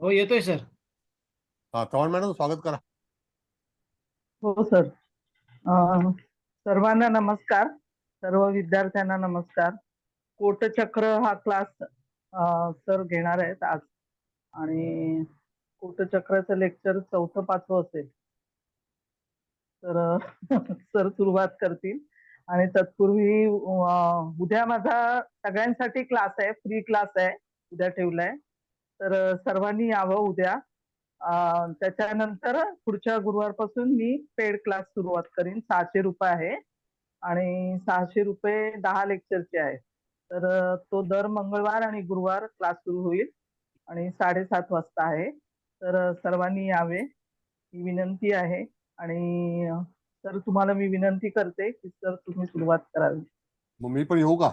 हो, येतोय सर. हा, चव्हाण मॅडम स्वागत करा. हो सर. सर्वांना नमस्कार. सर्व विद्यार्थ्यांना नमस्कार. कोटचक्र हा क्लास सर घेणार आहेत आज, आणि कोटचक्राचं लेक्चर 4th-5th असेल. तर सर सुरुवात करतील, आणि तत्पूर्वी उद्या माझा सगळ्यांसाठी क्लास आहे, फ्री क्लास आहे, उद्या ठेवलाय. तर सर्वांनी यावं उद्या. त्याच्यानंतर पुढच्या गुरुवारपासून मी पेड क्लास सुरुवात करीन. 600 रुपये आहे, आणि 600 रुपये 10 लेक्चरचे आहे. तर तो दर मंगळवार आणि गुरुवार क्लास सुरू होईल, आणि 7:30 वाजता आहे. तर सर्वांनी यावे ही विनंती आहे. आणि सर, तुम्हाला मी विनंती करते की सर तुम्ही सुरुवात करावी. मग मी पण येऊ का?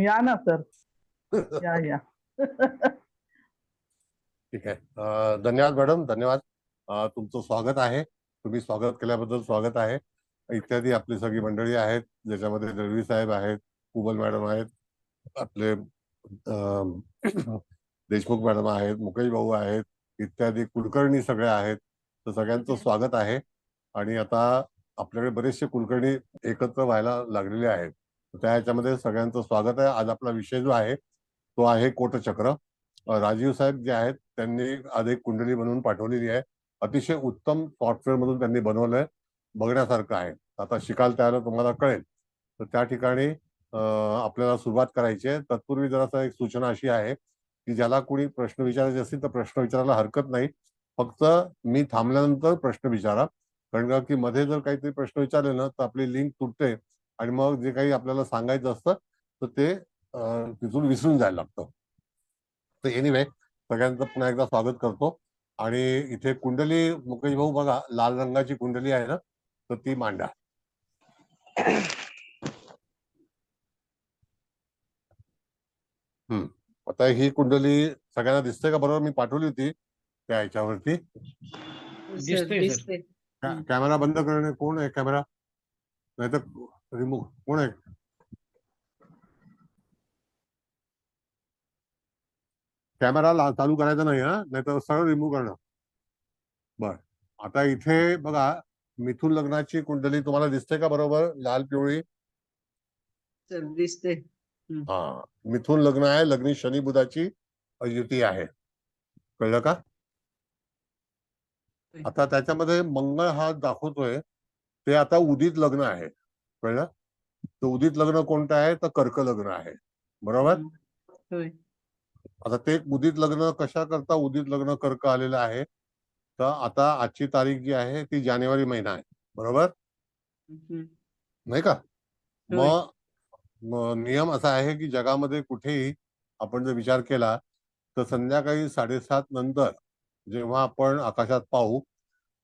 या ना सर, या या. ठीक आहे. धन्यवाद मॅडम, धन्यवाद. तुमचं स्वागत आहे. तुम्ही स्वागत केल्याबद्दल स्वागत आहे. इत्यादी आपली सगळी मंडळी आहेत, ज्याच्यामध्ये दळवी साहेब आहेत, कुबल मॅडम आहेत, आपले देशमुख मॅडम आहेत, मुकेश भाऊ आहेत, इत्यादी कुलकर्णी सगळे आहेत. तर सगळ्यांचं स्वागत आहे. आणि आता आपल्याकडे बरेचसे कुलकर्णी एकत्र व्हायला लागलेले आहेत. त्या ह्याच्यामध्ये सगळ्यांचं स्वागत आहे. आज आपला विषय जो आहे तो आहे कोटचक्र. राजीव साहेब जे आहेत त्यांनी आज एक कुंडली बनवून पाठवलेली आहे. अतिशय उत्तम सॉफ्टवेअर मधून त्यांनी बनवलंय, बघण्यासारखं आहे. आता शिकाल त्याला तुम्हाला कळेल. तर त्या ठिकाणी आपल्याला सुरुवात करायची आहे. तत्पूर्वी जरासा एक सूचना अशी आहे की ज्याला कोणी प्रश्न विचारायचे असतील तर प्रश्न विचारायला हरकत नाही. फक्त मी थांबल्यानंतर प्रश्न विचारा, कारण की मध्ये जर काहीतरी प्रश्न विचारले ना तर आपली लिंक तुटते, आणि मग जे काही आपल्याला सांगायचं असतं तर ते तिथून विसरून जायला लागतं. तर एनिवे, सगळ्यांचं पुन्हा एकदा स्वागत करतो. आणि इथे कुंडली मुकेश भाऊ बघा, लाल रंगाची कुंडली आहे ना, तर ती मांडा. आता ही कुंडली सगळ्यांना दिसते का? बरोबर मी पाठवली होती त्या ह्याच्यावरती. दिसतोय सर. कॅमेरा बंद करणे. कोण आहे कॅमेरा? नाही तर रिमूव्ह कोण आहे? कॅमेरा चालू करायचा नाही हा, नाही तर सरळ रिमूव्ह करणं. बर, आता इथे बघा, मिथुन लग्नाची कुंडली तुम्हाला दिसते का? बरोबर लाल पिवळी दिसते. हा, मिथुन लग्न आहे. लग्नी शनी बुधाची युती आहे. कळलं का? आता त्याच्यामध्ये मंगळ हा दाखवतोय ते आता उदित लग्न आहे. कळलं? तर उदित लग्न कोणतं आहे? तर कर्क लग्न आहे. बरोबर. आता ते उदित लग्न कशा करता उदित लग्न कर्क आलेलं आहे? तर आता आजची तारीख जी आहे ती जानेवारी महिना आहे. बरोबर नाही का? मग नियम असा आहे की जगामध्ये कुठेही आपण जर विचार केला तर संध्याकाळी 7:30 नंतर जेव्हा आपण आकाशात पाहू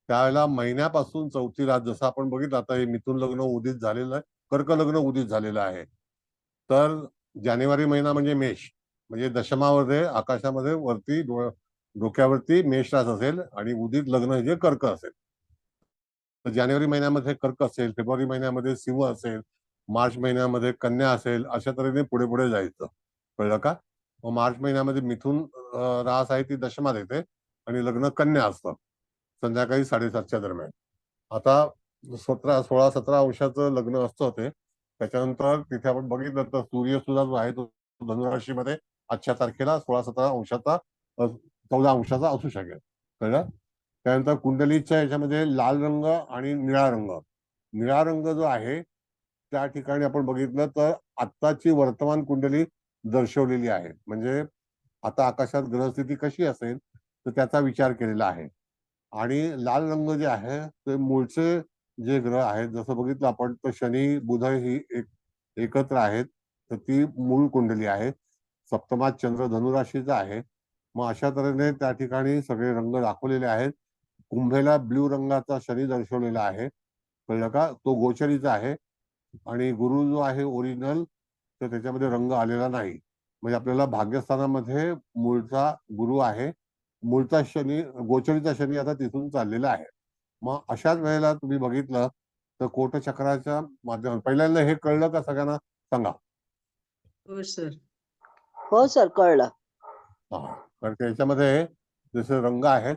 त्यावेळेला महिन्यापासून चौथी रात, जसं आपण बघितलं आता हे मिथुन लग्न उदित झालेलं आहे, कर्क लग्न उदित झालेलं आहे. तर जानेवारी महिना म्हणजे मेष, म्हणजे दशमामध्ये आकाशामध्ये वरती डोक्यावरती मेष रास असेल, आणि उदित लग्न जे कर्क असेल. तर जानेवारी महिन्यामध्ये कर्क असेल, फेब्रुवारी महिन्यामध्ये सिंह असेल, मार्च महिन्यामध्ये कन्या असेल, अशा तऱ्हेने पुढे पुढे जायचं. कळलं का? मग मार्च महिन्यामध्ये मिथुन रास आहे ती दशमात येते, आणि लग्न कन्या असतं संध्याकाळी 7:30च्या दरम्यान. आता 16-17 अंशाचं लग्न असतं ते. त्याच्यानंतर तिथे आपण बघितलं तर सूर्य सुद्धा जो आहे तो धनुराशीमध्ये आजच्या तारखेला 16-17 अंशाचा 14 अंशाचा असू शकेल. कळलं? त्यानंतर कुंडलीच्या याच्यामध्ये लाल रंग आणि निळा रंग, निळा रंग जो आहे त्या ठिकाणी आपण बघितलं तर आत्ताची वर्तमान कुंडली दर्शवलेली आहे. म्हणजे आता आकाशात ग्रहस्थिती कशी असेल तर त्याचा विचार केलेला आहे. आणि लाल रंग जे आहे ते मूळचे जे ग्रह आहेत, जसं बघितलं आपण तर शनी बुध ही एकत्र आहेत, तर ती मूळ कुंडली आहे. सप्तमात चंद्र धनुराशीचा आहे. मग अशा तऱ्हेने त्या ठिकाणी सगळे रंग दाखवलेले आहेत. कुंभेला ब्ल्यू रंगाचा शनी दर्शवलेला आहे. कळलं का? तो गोचरीचा आहे. आणि गुरु जो आहे ओरिजिनल, तर त्याच्यामध्ये रंग आलेला नाही. म्हणजे आपल्याला भाग्यस्थानामध्ये मूळचा गुरु आहे, मूळचा शनी, गोचरीचा शनी आता तिथून चाललेला आहे. मग अशाच वेळेला तुम्ही बघितलं तर कोटचक्राच्या माध्यमातून पहिल्यांदा हे कळलं का सगळ्यांना? सांगा. हो सर कळलं. कारण त्याच्यामध्ये जसे रंग आहेत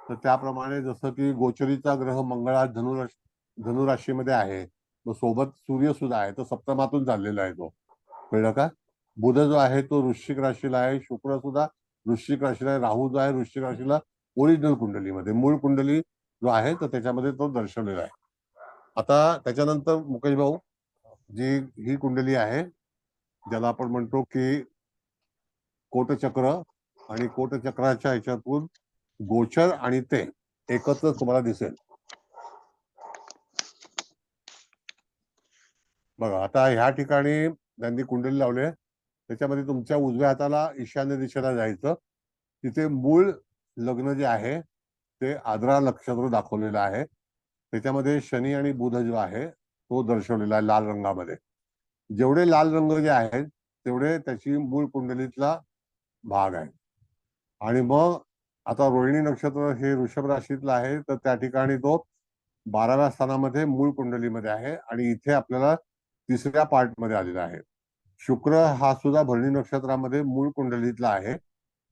तर त्याप्रमाणे जसं की गोचरीचा ग्रह मंगळ हा धनुराशीमध्ये आहे, तो सोबत सूर्य सुद्धा आहे, तो सप्तमातून चाललेला आहे, तो कळलं का. बुध जो आहे तो वृश्चिक राशीला आहे, शुक्र सुद्धा वृश्चिक राशीला आहे, राहू जो आहे वृश्चिक राशीला ओरिजिनल कुंडलीमध्ये मूळ कुंडली जो आहे तर त्याच्यामध्ये तो दर्शवलेला आहे. आता त्याच्यानंतर मुकेश भाऊ, जी ही कुंडली आहे ज्याला आपण म्हणतो की कोटचक्र, आणि कोटचक्राच्या ह्याच्यातून गोचर आणि ते एकत्र तुम्हाला दिसेल. बघा आता ह्या ठिकाणी त्यांनी कुंडली लावले, त्याच्यामध्ये तुमच्या उजव्या हाताला ईशान्य दिशेला जायचं, तिथे मूळ लग्न जे आहे ते आद्रा नक्षत्र दाखवलेलं आहे, त्याच्यामध्ये शनी आणि बुध जो आहे तो दर्शवलेला आहे लाल रंगामध्ये. जेवढे लाल रंग जे आहेत तेवढे त्याची मूळ कुंडलीतला भाग आहे. आणि मग आता रोहिणी नक्षत्र हे वृषभ राशीतलं आहे, तर त्या ठिकाणी तो 12व्या स्थानामध्ये मूळ कुंडलीमध्ये आहे, आणि इथे आपल्याला तिसऱ्या पार्ट मध्ये आलेला आहे. शुक्र हा सुद्धा भरणी नक्षत्रामध्ये मूळ कुंडलीतला आहे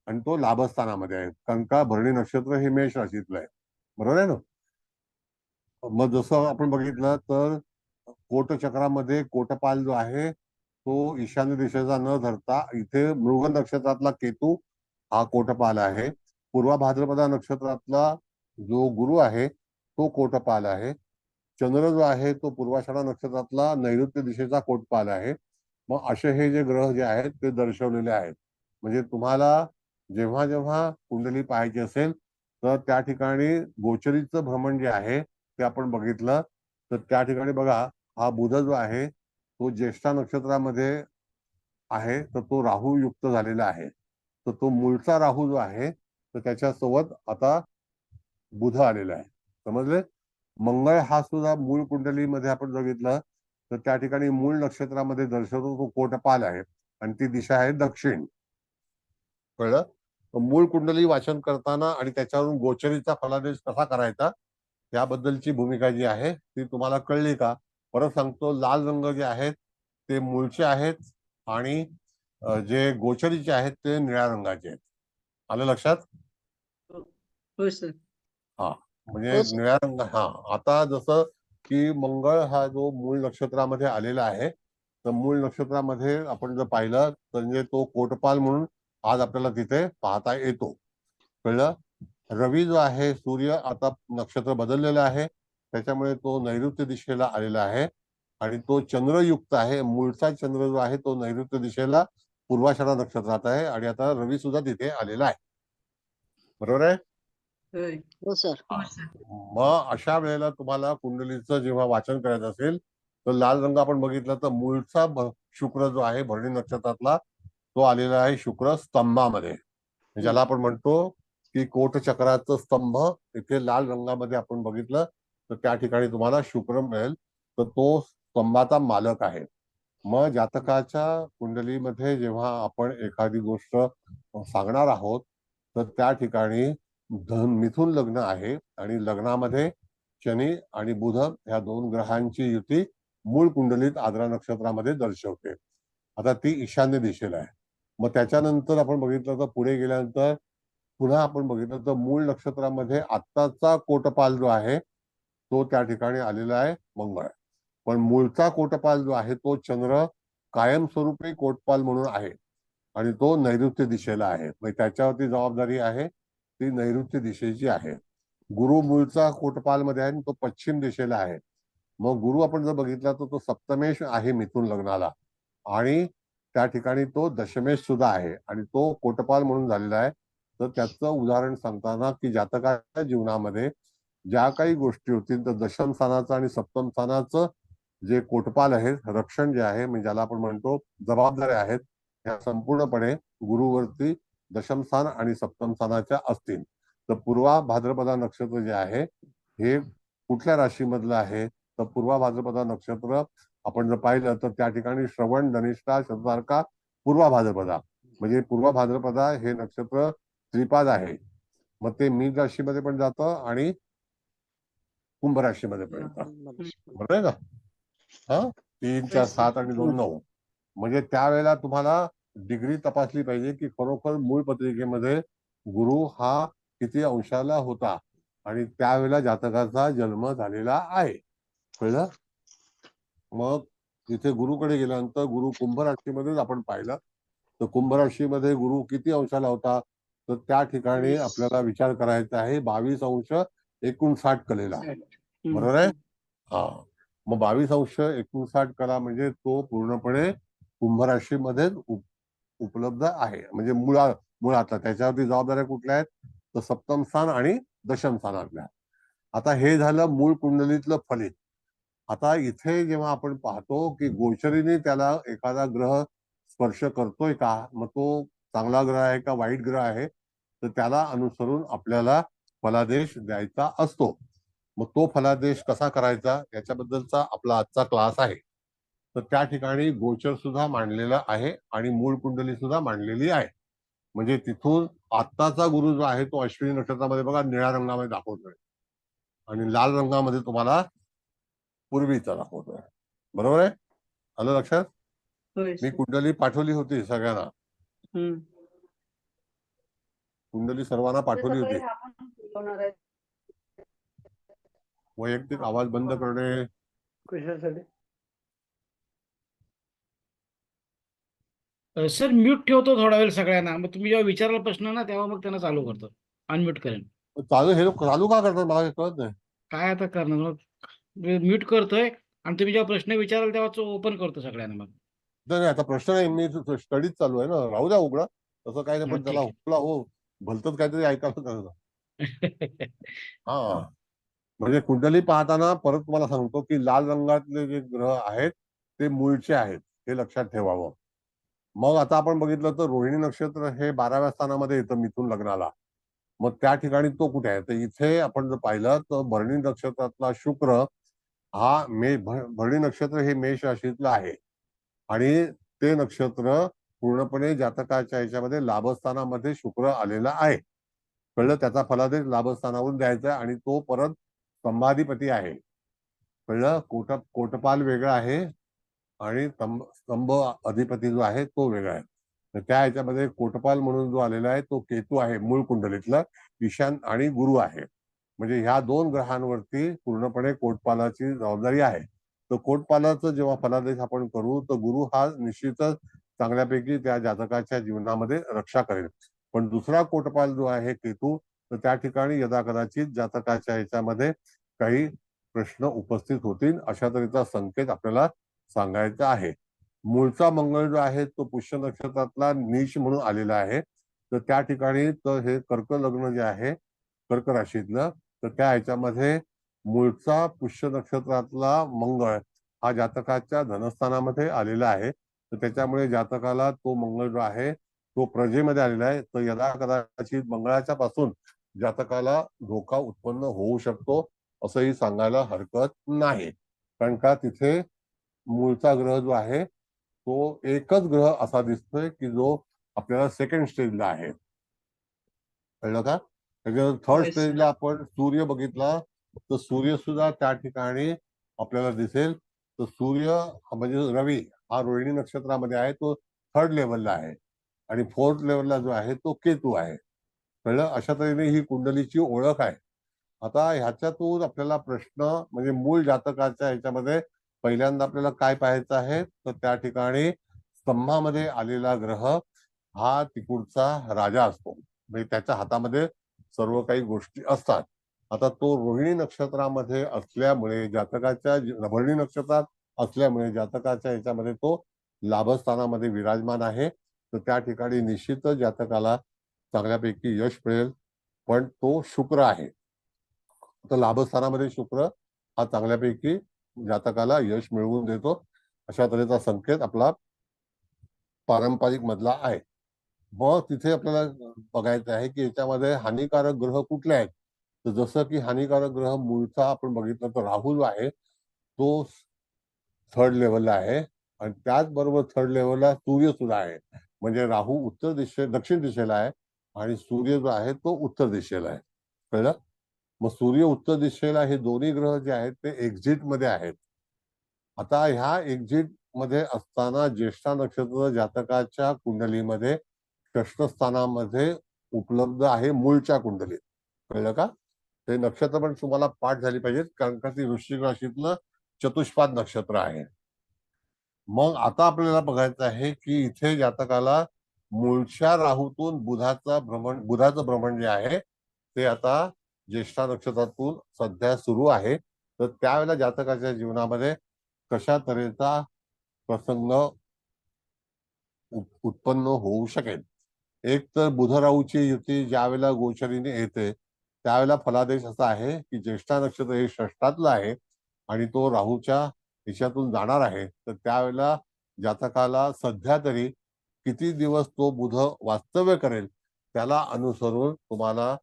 आणि तो लाभस्थानामध्ये आहे, कारण का भरणी नक्षत्र हे मेष राशीतलं आहे, बरोबर आहे ना. मग जसं आपण बघितलं तर कोटचक्रामध्ये कोटपाल जो आहे तो ईशान्य दिशेचा न धरता इथे मृग नक्षत्रातला केतू हा कोटपाल आहे, पूर्वा भाद्रपदा नक्षत्रातला जो गुरु आहे तो कोटपाल आहे, चंद्र जो आहे तो पूर्वाषाढा नक्षत्रातला नैऋत्य दिशेचा कोटपाल आहे. मग असे हे जे ग्रह जे आहेत ते दर्शवलेले आहेत. म्हणजे तुम्हाला जेव्हा जेव्हा कुंडली पाहायची असेल तर त्या ठिकाणी गोचरीचं भ्रमण जे आहे ते आपण बघितलं तर त्या ठिकाणी बघा, हा बुध जो आहे तो ज्येष्ठा नक्षत्रामध्ये आहे, तर तो राहू युक्त झालेला आहे, तर तो मूळचा राहू जो आहे तर त्याच्यासोबत आता बुध आलेला आहे, समजले. मंगळ हा सुद्धा मूळ कुंडलीमध्ये आपण बघितलं तर त्या ठिकाणी मूळ नक्षत्रामध्ये दर्शवतो तो कोटपाल आहे, आणि ती दिशा आहे दक्षिण, कळलं. मूळ कुंडली वाचन करताना आणि त्याच्यावरून गोचरीचा फलादेश कसा करायचा त्याबद्दलची भूमिका जी आहे ती तुम्हाला कळली का. परत सांगतो, लाल रंग जे आहेत ते मूळचे आहेत, आणि जे गोचरीचे आहेत ते निळ्या रंगाचे आहेत. आलं लक्षात. हो सर. हा म्हणजे निळ्या रंग. हा आता जसं की मंगळ हा जो मूळ नक्षत्रामध्ये आलेला आहे, तर मूळ नक्षत्रामध्ये आपण जर पाहिलं तर म्हणजे तो कोटपाल म्हणून आज आपल्याला तिथे पाहता येतो, कळलं. रवी जो आहे, सूर्य आता नक्षत्र बदललेलं आहे त्याच्यामुळे तो नैऋत्य दिशेला आलेला आहे, आणि तो चंद्रयुक्त आहे, मूळचा चंद्र जो आहे तो नैऋत्य दिशेला पूर्वाषाढा नक्षत्रात आहे, आणि आता रवी सुद्धा तिथे आलेला आहे, बरोबर आहे. हो सर. मग अशा वेळेला तुम्हाला कुंडलीचं जेव्हा वाचन करायचं असेल तर लाल रंग आपण बघितलं तर मूळचा शुक्र जो आहे भरणी नक्षत्रातला तो आलेला आहे शुक्र स्तंभामध्ये, ज्याला आपण म्हणतो की कोटचक्राचं स्तंभ. इथे लाल रंगामध्ये आपण बघितलं तर त्या ठिकाणी तुम्हाला शुक्र मिळेल, तर तो स्तंभाचा मालक आहे. मग जातकाच्या कुंडलीमध्ये जेव्हा आपण एखादी गोष्ट सांगणार आहोत तर त्या ठिकाणी मिथुन लग्न आहे, आणि लग्नामध्ये शनी आणि बुध ह्या दोन ग्रहांची युती मूळ कुंडलीत आद्रा नक्षत्रामध्ये दर्शवते. आता ती ईशान्य दिशेला आहे. मग त्याच्यानंतर आपण बघितलं तर पुढे गेल्यानंतर पुन्हा आपण बघितलं तर मूळ नक्षत्रामध्ये आत्ताचा कोटपाल जो आहे तो त्या ठिकाणी आलेला आहे मंगळ, पण मूळचा कोटपाल जो आहे तो चंद्र कायमस्वरूपी कोटपाल म्हणून आहे, आणि तो नैऋत्य दिशेला आहे. म्हणजे त्याच्यावरती जबाबदारी आहे ती नैऋत्य दिशेची आहे. गुरु मूळचा कोटपाल मध्ये आहे, तो पश्चिम दिशेला आहे. मग गुरु आपण जर बघितला तर तो सप्तमेश आहे मिथुन लग्नाला, आणि त्या ठिकाणी तो दशमेश सुद्धा आहे, आणि तो कोटपाल म्हणून झालेला आहे. तर त्याचं उदाहरण सांगताना की जातकाच्या जीवनामध्ये ज्या काही गोष्टी होतील तर दशम स्थानाचं आणि सप्तम स्थानाचं जे कोटपाल आहे, रक्षण जे आहे म्हणजे ज्याला आपण म्हणतो जबाबदाऱ्या आहेत, ह्या संपूर्णपणे गुरुवरती दशम स्थान आणि सप्तम स्थानाच्या असतील. तर पूर्वा भाद्रपदा नक्षत्र जे आहे हे कुठल्या राशीमधलं आहे, तर पूर्वा भाद्रपदा नक्षत्र आपण जर पाहिलं तर त्या ठिकाणी श्रवण, धनिष्ठा, शततारका, पूर्वा भाद्रपदा, म्हणजे पूर्वा भाद्रपदा हे नक्षत्र त्रिपाद आहे. मग ते मीन राशीमध्ये पण जातं आणि कुंभ राशीमध्ये पण येतं, बरोबर आहे का. हा 3, 4, 7 आणि 2, 9 म्हणजे त्यावेळेला तुम्हाला डिग्री तपासली पाहिजे की खरोखर मूळ पत्रिकेमध्ये गुरु हा किती अंशाला होता आणि त्यावेळेला जातकाचा जन्म झालेला आहे. कळलं? मग तिथे गुरुकडे गेल्यानंतर गुरु कुंभ राशीमध्येच आपण पाहिलं तर कुंभ राशीमध्ये गुरु किती अंशाला होता तर त्या ठिकाणी 22. आपल्याला विचार करायचा आहे 22 अंश 59 कलेला. बरोबर आहे? हा. मग 22 अंश 59 कला म्हणजे तो पूर्णपणे कुंभ राशीमध्येच उपलब्ध आहे. म्हणजे मुळातला त्याच्यावरती जबाबदाऱ्या कुठल्या आहेत तर सप्तम स्थान आणि दशम स्थानातल्या. आता हे झालं मूळ कुंडलीतलं फलित. आता इथे जेव्हा आपण पाहतो की गोचरीने त्याला एखादा ग्रह स्पर्श करतोय का मग तो चांगला ग्रह आहे का वाईट ग्रह आहे तर त्याला अनुसरून आपल्याला फलादेश द्यायचा असतो. मग तो फलादेश कसा करायचा याच्याबद्दलचा आपला आजचा क्लास आहे. तर त्या ठिकाणी गोचर सुद्धा मांडलेला आहे आणि मूळ कुंडली सुद्धा मांडलेली आहे. म्हणजे तिथून आत्ताचा गुरु जो आहे तो अश्विनी नक्षत्रामध्ये बघा निळ्या रंगामध्ये दाखवतोय आणि लाल रंगामध्ये तुम्हाला पूर्वीचा दाखवतोय. बरोबर आहे? आलं लक्षात? होय मी सर. कुंडली पाठवली होती सगळ्यांना. कुंडली सर्वांना पाठवली होती. वैयक्तिक आवाज बंद करणे. कशासाठी? सर म्यूट ठेवतो थोडा वेळ सगळ्यांना, मग तुम्ही जेव्हा विचाराल प्रश्न ना तेव्हा मग त्यांना चालू करतो, अनम्यूट करेन. चालू हे लोक चालू का करतात मला कळत नाही. काय आता करणार मग, म्यूट करतोय आणि तुम्ही जेव्हा प्रश्न विचाराल तेव्हा ओपन करतो सगळ्यांना. मग नाही आता प्रश्न नाही, मी स्टडीज चालू आहे ना, राहू द्या उघडा तसं काही नाही. पण त्याला ठीक हुकला हो भलतच काहीतरी ऐकायला करायचं. आहे. हा म्हणजे कुंडली पाहताना परत तुम्हाला सांगतो की लाल रंगातले जे ग्रह आहेत ते मूळचे आहेत, हे लक्षात ठेवावं. मग आता आपण बघितलं तर रोहिणी नक्षत्र हे 12व्या स्थानामध्ये येतं मिथुन लग्नाला. मग त्या ठिकाणी तो कुठे आहे तर इथे आपण जर पाहिलं तर भरणी नक्षत्रातला शुक्र हा भरणी नक्षत्र हे मेष राशीतलं आहे आणि ते नक्षत्र पूर्णपणे जातकाच्या ह्याच्यामध्ये लाभस्थानामध्ये शुक्र आलेला आहे. कळलं? त्याचा फलादेश लाभस्थानावरून द्यायचा आहे आणि तो परत स्तंभाधिपती आहे. कळलं? कोटपाल वेगळा आहे आणि स्तंभ अधिपती जो आहे तो वेगळा आहे. तर त्या ह्याच्यामध्ये कोटपाल म्हणून जो आलेला आहे तो केतू आहे मूळ कुंडलीतला, ईशान आणि गुरु आहे. म्हणजे ह्या दोन ग्रहांवरती पूर्णपणे कोटपालाची जबाबदारी आहे. तर कोटपालाचं जेव्हा फलादेश आपण करू तर गुरु हा निश्चितच चांगल्यापैकी त्या जातकाच्या जीवनामध्ये रक्षा करेल. पण दुसरा कोटपाल जो आहे केतू तर त्या ठिकाणी यदा कदाचित जातकाच्या ह्याच्यामध्ये काही प्रश्न उपस्थित होतील अशा तऱ्हेचा संकेत आपल्याला सांगायचा आहे. मूळचा मंगळ जो आहे तो पुष्य नक्षत्रातला नीच म्हणून आलेला आहे. तर त्या ठिकाणी तर हे कर्क लग्न जे आहे कर्क राशीतलं तर त्या ह्याच्यामध्ये मूळचा पुष्य नक्षत्रातला मंगळ हा जातकाच्या धनस्थानामध्ये आलेला आहे. तर त्याच्यामुळे जातकाला तो मंगळ जो आहे तो प्रजेमध्ये आलेला आहे. तर यदा कदाचित मंगळाच्या पासून जातकाला धोका उत्पन्न होऊ शकतो असंही सांगायला हरकत नाही. कारण का तिथे मूळचा ग्रह जो आहे तो एकच ग्रह असा दिसतोय की जो आपल्याला सेकंड स्टेजला आहे. कळलं का? त्याच्यानंतर थर्ड Yes, sir. स्टेजला आपण सूर्य बघितला तर सूर्य सुद्धा त्या ठिकाणी आपल्याला दिसेल. तर सूर्य म्हणजे रवी हा रोहिणी नक्षत्रामध्ये आहे, तो थर्ड लेवलला आहे आणि फोर्थ लेवलला जो आहे तो केतू आहे. कळलं? अशा तऱ्हेने ही कुंडलीची ओळख आहे. आता ह्याच्यातून आपल्याला प्रश्न म्हणजे मूळ जातकाच्या ह्याच्यामध्ये पहिल्यांदा आपल्याला काय पाहायचं आहे तर त्या ठिकाणी स्तंभामध्ये आलेला ग्रह हा तिकडचा राजा असतो. म्हणजे त्याच्या हातामध्ये सर्व काही गोष्टी असतात. आता तो रोहिणी नक्षत्रामध्ये असल्यामुळे जातकाच्या भरणी नक्षत्रात असल्यामुळे जातकाच्या ह्याच्यामध्ये तो लाभस्थानामध्ये विराजमान आहे. तर त्या ठिकाणी निश्चितच जातकाला चांगल्यापैकी यश मिळेल. पण तो शुक्र आहे. तर लाभस्थानामध्ये शुक्र हा चांगल्यापैकी जातकाला यश मिळवून देतो. अशा तऱ्हेचा संकेत आपला पारंपरिक मधला आहे. मग तिथे आपल्याला बघायचं आहे की याच्यामध्ये हानिकारक ग्रह कुठले आहेत. तर जसं की हानिकारक ग्रह मूळचा आपण बघितलं तर राहू जो आहे तो थर्ड लेवलला आहे आणि त्याचबरोबर थर्ड लेवलला सूर्य सुद्धा आहे. म्हणजे राहू दक्षिण दिशेला आहे आणि सूर्य जो आहे तो उत्तर दिशेला आहे. कळलं? मग सूर्य उत्तर दिशेला हे दोन्ही ग्रह जे आहेत ते एक्झिट मध्ये आहेत. आता ह्या एक्झिट मध्ये असताना ज्येष्ठा नक्षत्र जातकाच्या कुंडलीमध्ये षष्ठ स्थानामध्ये उपलब्ध आहे मूळच्या कुंडलीत. कळलं का? ते नक्षत्र पण तुम्हाला पाठ झाली पाहिजेत, कारण का ती वृश्चिक राशीतलं चतुष्पाद नक्षत्र आहे. मग आता आपल्याला बघायचं आहे की इथे जातकाला मूळच्या राहूतून बुधाचं भ्रमण जे आहे ते आता ज्येष्ठा नक्षत्रातून सध्या सुरू आहे. तर त्यावेळेला जातकाच्या जीवनामध्ये कशा तऱ्हेचा प्रसंग उत्पन्न होऊ शकेल. एक तर बुध राहूची युती ज्यावेळेला गोचरीने येते त्यावेळेला फलादेश असा आहे की ज्येष्ठा नक्षत्र हे षष्ठातलं आहे आणि तो राहूच्या हिच्यातून जाणार आहे. तर त्यावेळेला जातकाला सध्या तरी किती दिवस तो बुध वास्तव्य करेल त्याला अनुसरून तुम्हाला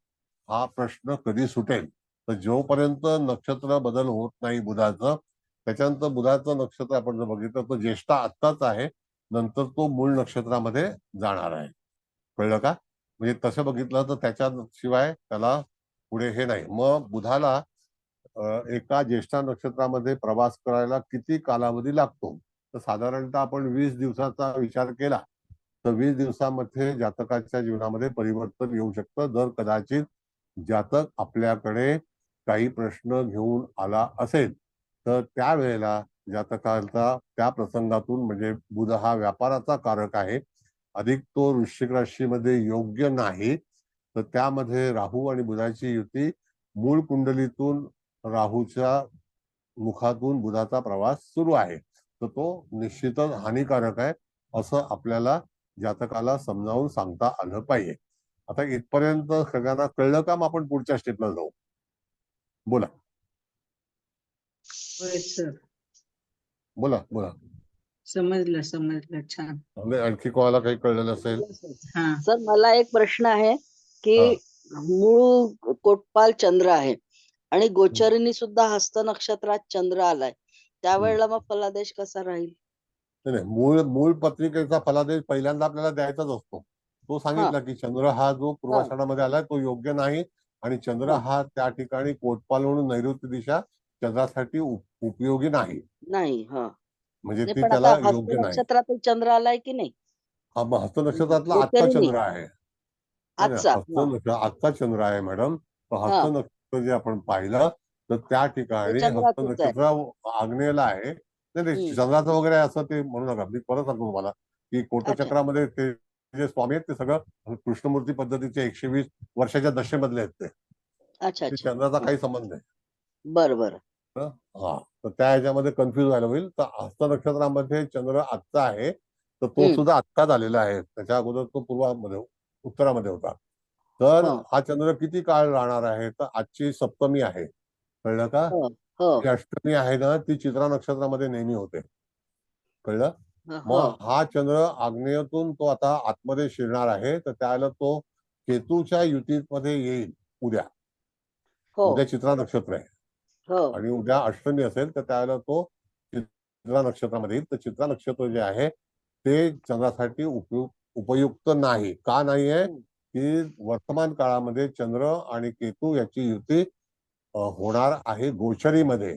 हा प्रश्न कधी सुटेल. तर जोपर्यंत नक्षत्र बदल होत नाही बुधाचं, त्याच्यानंतर बुधाचं नक्षत्र आपण जर बघितलं तर ज्येष्ठा आत्ताच आहे, नंतर तो मूळ नक्षत्रामध्ये जाणार आहे. कळलं का? म्हणजे तसं बघितलं तर त्याच्याशिवाय त्याला पुढे हे नाही. मग बुधाला एका ज्येष्ठा नक्षत्रामध्ये प्रवास करायला किती कालावधी लागतो? तर साधारणतः आपण 20 दिवसाचा विचार केला तर 20 दिवसामध्ये जातकाच्या जीवनामध्ये परिवर्तन येऊ शकतं. जर कदाचित जातक आपल्याकडे काही प्रश्न घेऊन आला असेल तर त्यावेळेला जातकाचा त्या प्रसंगातून, म्हणजे बुध हा व्यापाराचा कारक आहे, अधिक तो वृश्चिक राशीमध्ये योग्य नाही, तर त्यामध्ये राहू आणि बुधाची युती मूळ कुंडलीतून राहूच्या मुखातून बुधाचा प्रवास सुरू आहे, तर तो निश्चितच हानिकारक आहे असं आपल्याला जातकाला समजावून सांगता आलं पाहिजे. आता इथपर्यंत सगळ्यांना कळलं का? मग आपण पुढच्या स्टेपला जाऊ. बोला होय सर, बोला बोला. समजलं छान. आणखी कोणाला काही कळलेलं असेल? हा सर मला एक प्रश्न आहे की मूळ कोटपाल चंद्र आहे आणि गोचरीनी सुद्धा हस्त नक्षत्रात चंद्र आलाय, त्यावेळेला मग फलादेश कसा राहील? नाही नाही, मूळ पत्रिकेचा फलादेश पहिल्यांदा आपल्याला द्यायचाच असतो. तो सांगितला की चंद्र हा जो पूर्वाषाढामध्ये आलाय तो योग्य नाही आणि चंद्र हा त्या ठिकाणी कोटपाल म्हणून नैऋत्य दिशा चंद्रासाठी उपयोगी नाही, नाही. म्हणजे ती पण त्याला आता हस्त योग्य नाही. नक्षत्रात चंद्र आलाय की नाही? हा मग हस्त नक्षत्रातला आजचा गोचरीनी चंद्र आहे. नाही, नाही, आजचा. हस्त नक्षत्र आजचा चंद्र आहे मॅडम. तर हस्त हा. नक्षत्र जे आपण पाहिलं तर त्या ते ठिकाणी हस्त चंद्राचंच आहे. नक्षत्र आग्नेयला आहे. नाही नाही, चंद्राचं वगैरे असं ते म्हणू नका. मी परत सांगतो तुम्हाला की कोटचक्रामध्ये ते जे स्वामी आहेत ते सगळं कृष्णमूर्ती पद्धतीचे 120 वर्षाच्या दशेमधले आहेत. ते अच्छा ते अच्छा. चंद्राचा काही संबंध नाही. बरं. हा, तर त्या ह्याच्यामध्ये कन्फ्युज व्हायला होईल. तर हस्त नक्षत्रामध्ये चंद्र आजचा आहे, तर तो सुद्धा आत्ताच आलेला आहे. त्याच्या अगोदर तो उत्तरामध्ये होता. तर हा चंद्र किती काळ राहणार आहे? तर आजची सप्तमी आहे, कळलं का? जी अष्टमी आहे ना ती चित्रा नक्षत्रामध्ये नेहमी होते, कळलं? मग हा चंद्र आग्नेयातून तो आता आतमध्ये शिरणार आहे, तर त्यावेळेला तो केतूच्या युतीमध्ये येईल. उद्या चित्रा नक्षत्र आहे आणि उद्या अष्टमी असेल तर त्यावेळेला तो चित्रा नक्षत्रामध्ये येईल. तर चित्रा नक्षत्र जे आहे ते चंद्रासाठी उपयुक्त नाही. का नाही आहे? की वर्तमान काळामध्ये चंद्र आणि केतू याची युती होणार आहे गोचरीमध्ये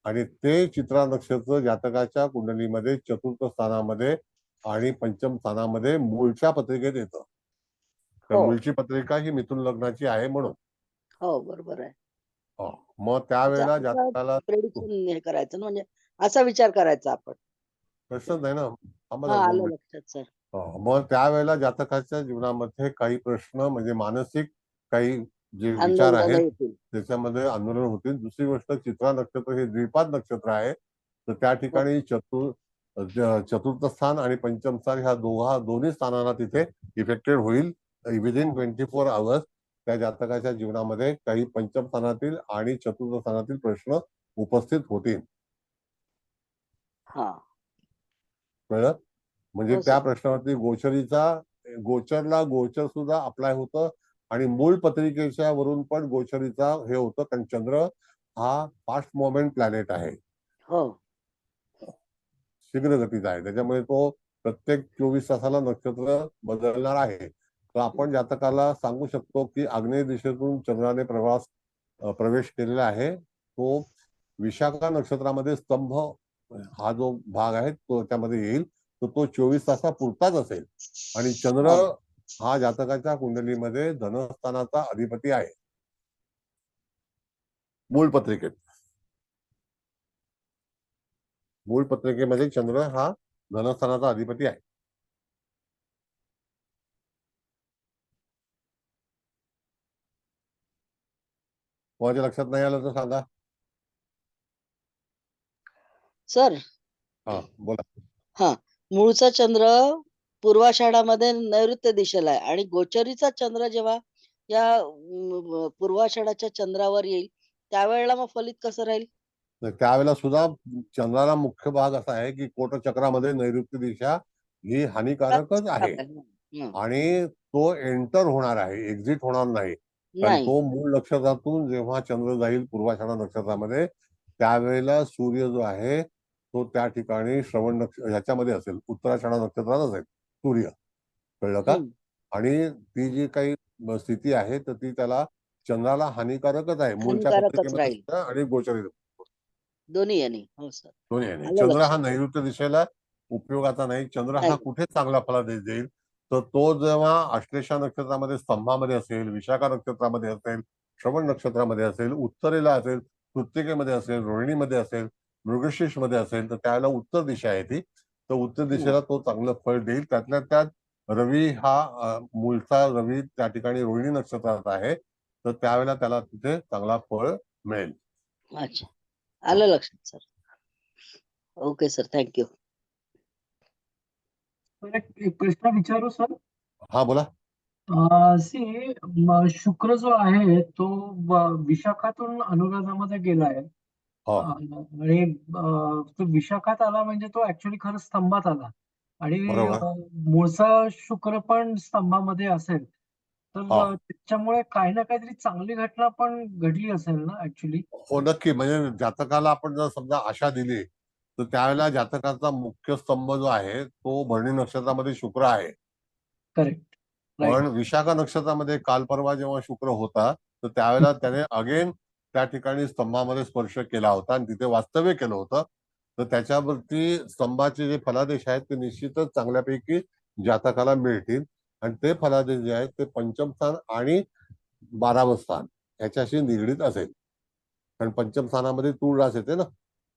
आणि ते चित्रा नक्षत्र जातकाच्या कुंडलीमध्ये चतुर्थ स्थानामध्ये आणि पंचम स्थानामध्ये मूळच्या पत्रिकेत येतं. तर मूळची पत्रिका ही मिथुन लग्नाची आहे म्हणून. बरोबर आहे. मग त्यावेळेला जातकाला प्रेडिक्शन हे करायचं ना, म्हणजे असा विचार करायचा आपण. प्रश्नच नाही ना. आलं लक्षात सर. मग त्यावेळेला जातकाच्या जीवनामध्ये काही प्रश्न, म्हणजे मानसिक काही जे विचार आंदोलन आहेत येतील. त्याच्यामध्ये आंदोलन होतील. दुसरी गोष्ट, चित्रा नक्षत्र हे द्विपाद नक्षत्र आहे, तर त्या ठिकाणी चतुर्थ स्थान आणि पंचम स्थान ह्या दोन्ही स्थानांना तिथे इफेक्टेड होईल. विदिन 24 आवर्स त्या जातकाच्या जीवनामध्ये काही पंचम स्थानातील आणि चतुर्थ स्थानातील प्रश्न उपस्थित होतील. कळलं? म्हणजे त्या प्रश्नावरती गोचरला गोचर सुद्धा अप्लाय होतं आणि मूळ पत्रिकेच्या वरून पण गोचरीचा हे होतं, कारण चंद्र हा फास्ट मोमेंट प्लॅनेट आहे, शीघ्र गतीचा आहे. त्याच्यामुळे तो प्रत्येक 24 तासाला नक्षत्र बदलणार आहे. तर आपण जातकाला सांगू शकतो की आग्नेय दिशेतून चंद्राने प्रवेश केलेला आहे. तो विशाखा नक्षत्रामध्ये स्तंभ हा जो भाग आहे तो त्यामध्ये येईल, तर तो 24 तासापुरताच असेल. आणि चंद्र हा जातकाच्या कुंडलीमध्ये धनस्थानाचा अधिपती आहे मूळ पत्रिकेत. मूळ पत्रिकेमध्ये चंद्र हा धनस्थानाचा अधिपती आहे. कोणाच्या लक्षात नाही आलं तर सांगा. सर हा बोला. हा मूळचा चंद्र पूर्वाषाढामध्ये नैऋत्य दिशेला आहे आणि गोचरीचा चंद्र जेव्हा या पूर्वाषाढाच्या चंद्रावर येईल त्यावेळेला मग फलित कसं राहील? तर त्यावेळेला सुद्धा चंद्राला मुख्य भाग असा आहे की कोटचक्रामध्ये नैऋत्य दिशा ही हानिकारकच आहे. हं, आणि तो एंटर होणार आहे, एक्झिट होणार नाही. कारण नाही तो मूळ नक्षत्रातून जेव्हा चंद्र जाईल पूर्वाषाढा नक्षत्रामध्ये, त्यावेळेला सूर्य जो आहे तो त्या ठिकाणी श्रवण ह्याच्यामध्ये असेल, उत्तराषाढा नक्षत्रात असेल सूर्य. कळलं का? हं, आणि ती जी काही स्थिती आहे तर ती त्याला चंद्राला हानिकारकच आहे मूळच्या हानिकारकच पत्रिकेमध्ये राहील सुद्धा आणि गोचरी दोन्ही यांनी. हो सर, दोन्ही आहे. आलं चंद्र हा लक्षात. नैऋत्य दिशेला उपयोगाचा नाही. चंद्र हा नाही कुठे चांगला फलादेश देईल, तर तो जेव्हा आश्लेषा नक्षत्रामध्ये स्तंभामध्ये असेल, विशाखा नक्षत्रामध्ये असेल, श्रवण नक्षत्रामध्ये असेल, उत्तरेला असेल, कृत्तिकेमध्ये असेल, रोहिणीमध्ये असेल, मृगशीर्ष मध्ये असेल, तर त्यावेळेला उत्तर दिशा आहे ती. तर उत्तर दिशेला तो चांगलं फळ देईल. त्यातल्या त्यात रवी हा मूळचा रवी त्या ठिकाणी रोहिणी नक्षत्रात आहे, तर त्यावेळेला त्याला तिथे चांगला फळ मिळेल. अच्छा, आलं लक्षात sir. Okay sir, thank you. Sir, एक प्रश्न विचारू सर. हा बोला. शुक्र जो आहे तो विशाखातून अनुराधामध्ये गेलाय. हो आणि तो विशाखात आला म्हणजे तो ऍक्च्युली खरं स्तंभात आला आणि बरोबर. मूळचा शुक्र पण स्तंभामध्ये असेल तर हा त्याच्यामुळे काही ना काहीतरी चांगली घटना पण घडली असेल ना ऍक्च्युली. हो नक्की. म्हणजे जातकाला आपण जर समजा आशा दिली तर त्यावेळेला जातकाचा मुख्य स्तंभ जो आहे तो भरणी नक्षत्रामध्ये शुक्र आहे. करेक्ट. पण विशाखा नक्षत्रामध्ये काल परवा जेव्हा शुक्र होता तर त्यावेळेला त्याने अगेन त्या ठिकाणी स्तंभामध्ये स्पर्श केला होता आणि तिथे वास्तव्य केलं होतं. तर त्याच्यावरती स्तंभाचे जे फलादेश आहेत ते निश्चितच चांगल्यापैकी जातकाला मिळतील. आणि ते फलादेश जे आहेत ते पंचम स्थान आणि 12वं स्थान ह्याच्याशी निगडीत असेल. कारण पंचम स्थानामध्ये तूळ रास येते ना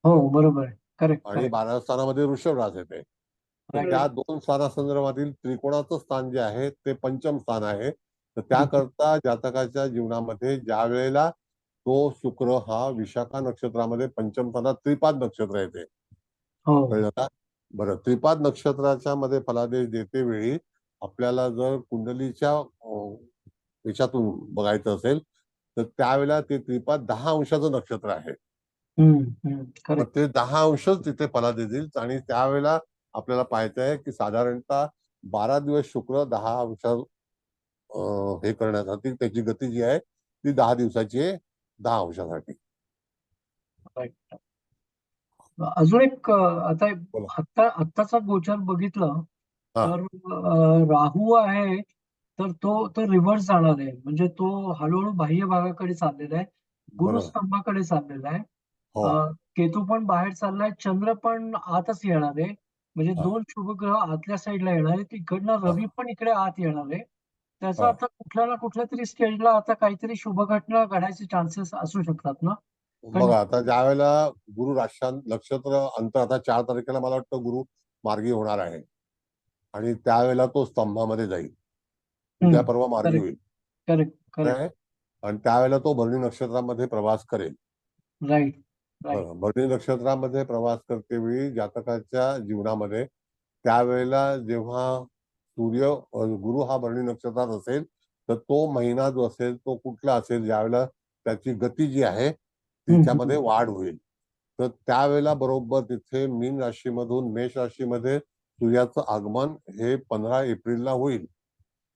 हो बरोबर आहे. करेक्ट आणि करेक्ट. 12व्या स्थानामध्ये वृषभ रास येते. तर Right. त्या दोन स्थानासंदर्भातील त्रिकोणाचं स्थान जे आहे ते पंचम स्थान आहे. तर त्याकरता जातकाच्या जीवनामध्ये ज्या वेळेला तो शुक्र हा विशाखा नक्षत्रामध्ये पंचम स्थानात त्रिपाद नक्षत्र येते. हो कळलं का? बरं, त्रिपाद नक्षत्राच्या मध्ये फलादेश देते वेळी आपल्याला जर कुंडलीच्या याच्यातून बघायचं असेल तर त्यावेळेला ते त्रिपाद 10 अंशाचं नक्षत्र आहे. मग करेक्ट. ते 10 अंशच तिथे फलादेश देईल. आणि त्यावेळेला आपल्याला पाहायचं आहे की साधारणतः 12 दिवस शुक्र 10 अंश हे करण्यासाठी त्याची गती जी आहे ती 10 दिवसाची आहे 10 अंशासाठी. राईट. अजून एक आता बोला. आत्ताचा गोचर बघितलं हा तर राहू आहे तर तो तो रिव्हर्स जाणार आहे म्हणजे तो हळूहळू बाह्य भागाकडे चाललेला आहे. गुरु बरोबर. स्तंभाकडे चाललेला आहे. हो केतू पण बाहेर चाललाय. चंद्र पण आतच येणार आहे. म्हणजे हा दोन शुभग्रह आतल्या साईडला येणार आहे. तिकडनं हा रवी पण इकडे आत येणार आहे. त्याचा हा अर्थ कुठल्या ना कुठल्या तरी स्टेजला आता काहीतरी शुभ घटना घडायचे चान्सेस असू शकतात ना. कारण बघा आता ज्या वेळेला गुरु राष्ट्रांत नक्षत्र अंतर आता 4 तारखेला मला वाटतं गुरु मार्गी होणार आहे आणि त्यावेळेला तो स्तंभामध्ये जाईल. उद्या परवा मार्गी करेक्ट होईल. करेक्ट काय करेक्ट. आहे? आणि त्यावेळेला तो भरणी नक्षत्रामध्ये प्रवास करेल. Right right. भरणी नक्षत्रामध्ये प्रवास करते वेळी जातकाच्या जीवनामध्ये त्यावेळेला जेव्हा सूर्य गुरु हा भरणी नक्षत्रात असेल तर तो महिना जो असेल तो कुठला असेल ज्यावेळेला त्याची गती जी आहे तिच्यामध्ये वाढ होईल. तर त्यावेळेला बरोबर तिथे मीन राशीमधून मेष राशीमध्ये सूर्याचं आगमन हे 15 एप्रिलला होईल.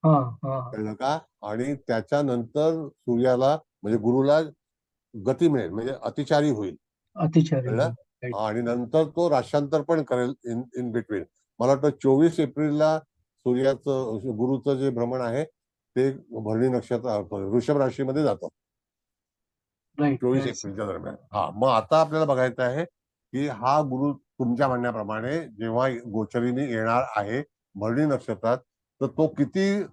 हा हा. कळलं का? आणि त्याच्यानंतर सूर्याला म्हणजे गुरुला गती मिळेल म्हणजे अतिचारी होईल. अतिचारी. कळलं? आणि नंतर तो राशांतर पण करेल इन बिटवीन. मला वाटतं 24 एप्रिलला सूर्याचं गुरुचं जे भ्रमण आहे ते भरणी नक्षत्र वृषभ राशीमध्ये जातं. Right 24 right. एप्रिलच्या दरम्यान. हा मग आता आपल्याला बघायचं आहे की हा गुरु तुमच्या म्हणण्याप्रमाणे जेव्हा गोचरीने येणार आहे भरणी नक्षत्रात, तर तो किती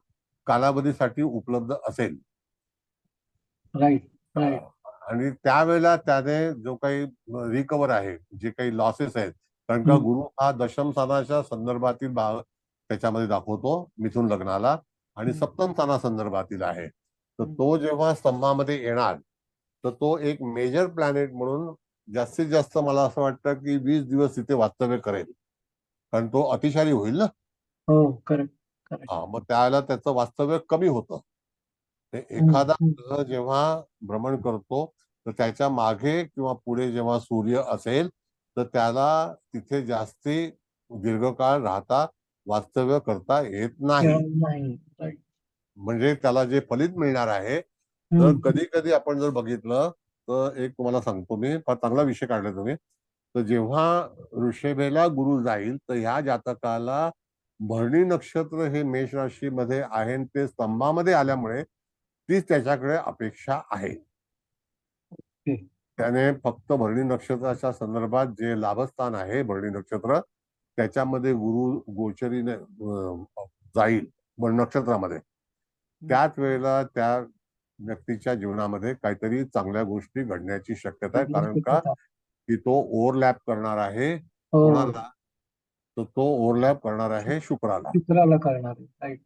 कालावधीसाठी उपलब्ध असेल. राईट राईट आणि त्यावेळेला त्याने जो काही रिकवर आहे, जे काही लॉसेस आहेत, कारण का गुरु हा दशम स्थानाच्या संदर्भातील भाग त्याच्यामध्ये दाखवतो मिथुन लग्नाला, आणि सप्तम स्थाना संदर्भातील आहे. तर तो जेव्हा स्तंभामध्ये येणार, तर तो एक मेजर प्लॅनेट म्हणून जास्तीत जास्त मला असं वाटतं की 20 दिवस तिथे वास्तव्य करेल, कारण तो अतिशारी होईल ना. हो करेक्ट करेक्ट मग त्यावेळेला त्याचं वास्तव्य कमी होतं. एखादा ग्रह जेव्हा भ्रमण करतो, तर त्याच्या मागे किंवा पुढे जेव्हा सूर्य असेल, तर त्याला तिथे जास्ती दीर्घकाळ राहता वास्तव्य करता येत नाही. नाही राईट म्हणजे त्याला जे फलित मिळणार आहे, तर कधी कधी आपण जर बघितलं तर एक तुम्हाला सांगतो मी, फार चांगला विषय काढला तुम्ही. तर जेव्हा ऋषभेला गुरु जाईल, तर ह्या जातकाला भरणी नक्षत्र हे मेष राशीमध्ये आहे आणि ते स्तंभामध्ये आल्यामुळे तीच त्याच्याकडे अपेक्षा आहे. त्याने फक्त भरणी नक्षत्राच्या संदर्भात जे लाभस्थान आहे भरणी नक्षत्र, त्याच्यामध्ये गुरु गोचरीने जाईल नक्षत्रामध्ये, त्याच वेळेला त्या व्यक्तीच्या जीवनामध्ये काहीतरी चांगल्या गोष्टी घडण्याची शक्यता आहे. कारण का की तो ओव्हरलॅप करणार आहे कोणाला, तर तो ओव्हरलॅप करणार आहे शुक्राला. शुक्राला करणार आहे राईट.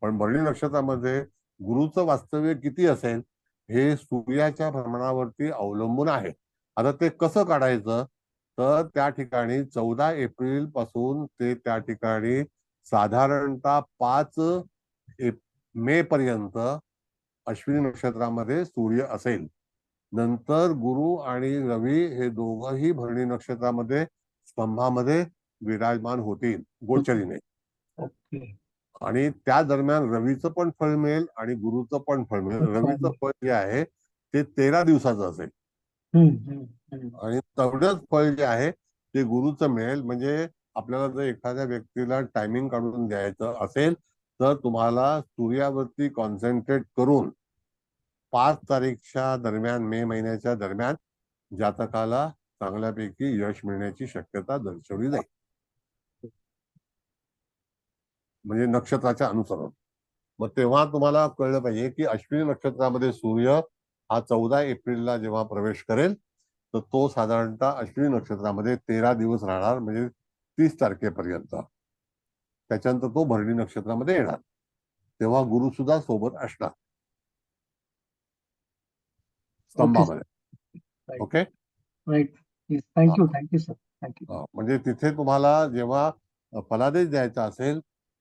पण भरणी नक्षत्रामध्ये गुरुचं वास्तव्य किती असेल हे सूर्याच्या भ्रमणावरती अवलंबून आहे. आता ते कसं काढायचं, तर त्या ठिकाणी 14 एप्रिल पासून ते त्या ठिकाणी साधारणतः 5 मे पर्यंत अश्विनी नक्षत्रामध्ये सूर्य असेल. नंतर गुरु आणि रवी हे दोघंही भरणी नक्षत्रामध्ये स्तंभामध्ये विराजमान होतील गोचरीने. ओके आणि त्या दरम्यान रवीचं पण फळ मिळेल आणि गुरुचं पण फळ मिळेल. रवीचं फळ जे आहे ते 13 दिवसाचं असेल आणि तेवढंच फळ जे आहे ते गुरुचं मिळेल. म्हणजे आपल्याला जर एखाद्या व्यक्तीला टायमिंग काढून द्यायचं असेल, तर तुम्हाला सूर्यावरती कॉन्सन्ट्रेट करून 5 तारीखच्या दरम्यान, मे महिन्याच्या दरम्यान जातकाला चांगल्यापैकी यश मिळण्याची शक्यता दर्शवली जाईल. म्हणजे नक्षत्राच्या अनुसरून. मग तेव्हा तुम्हाला कळलं पाहिजे की अश्विनी नक्षत्रामध्ये सूर्य हा 14 एप्रिलला जेव्हा प्रवेश करेल, तर तो साधारणतः अश्विनी नक्षत्रामध्ये 13 दिवस राहणार, म्हणजे 30 तारखेपर्यंत. त्याच्यानंतर तो भरणी नक्षत्रामध्ये येणार, तेव्हा गुरु सुद्धा सोबत असणार स्तंभामध्ये. Okay right. Thank you thank you sir thank you. म्हणजे तिथे तुम्हाला जेव्हा फलादेश द्यायचा असेल,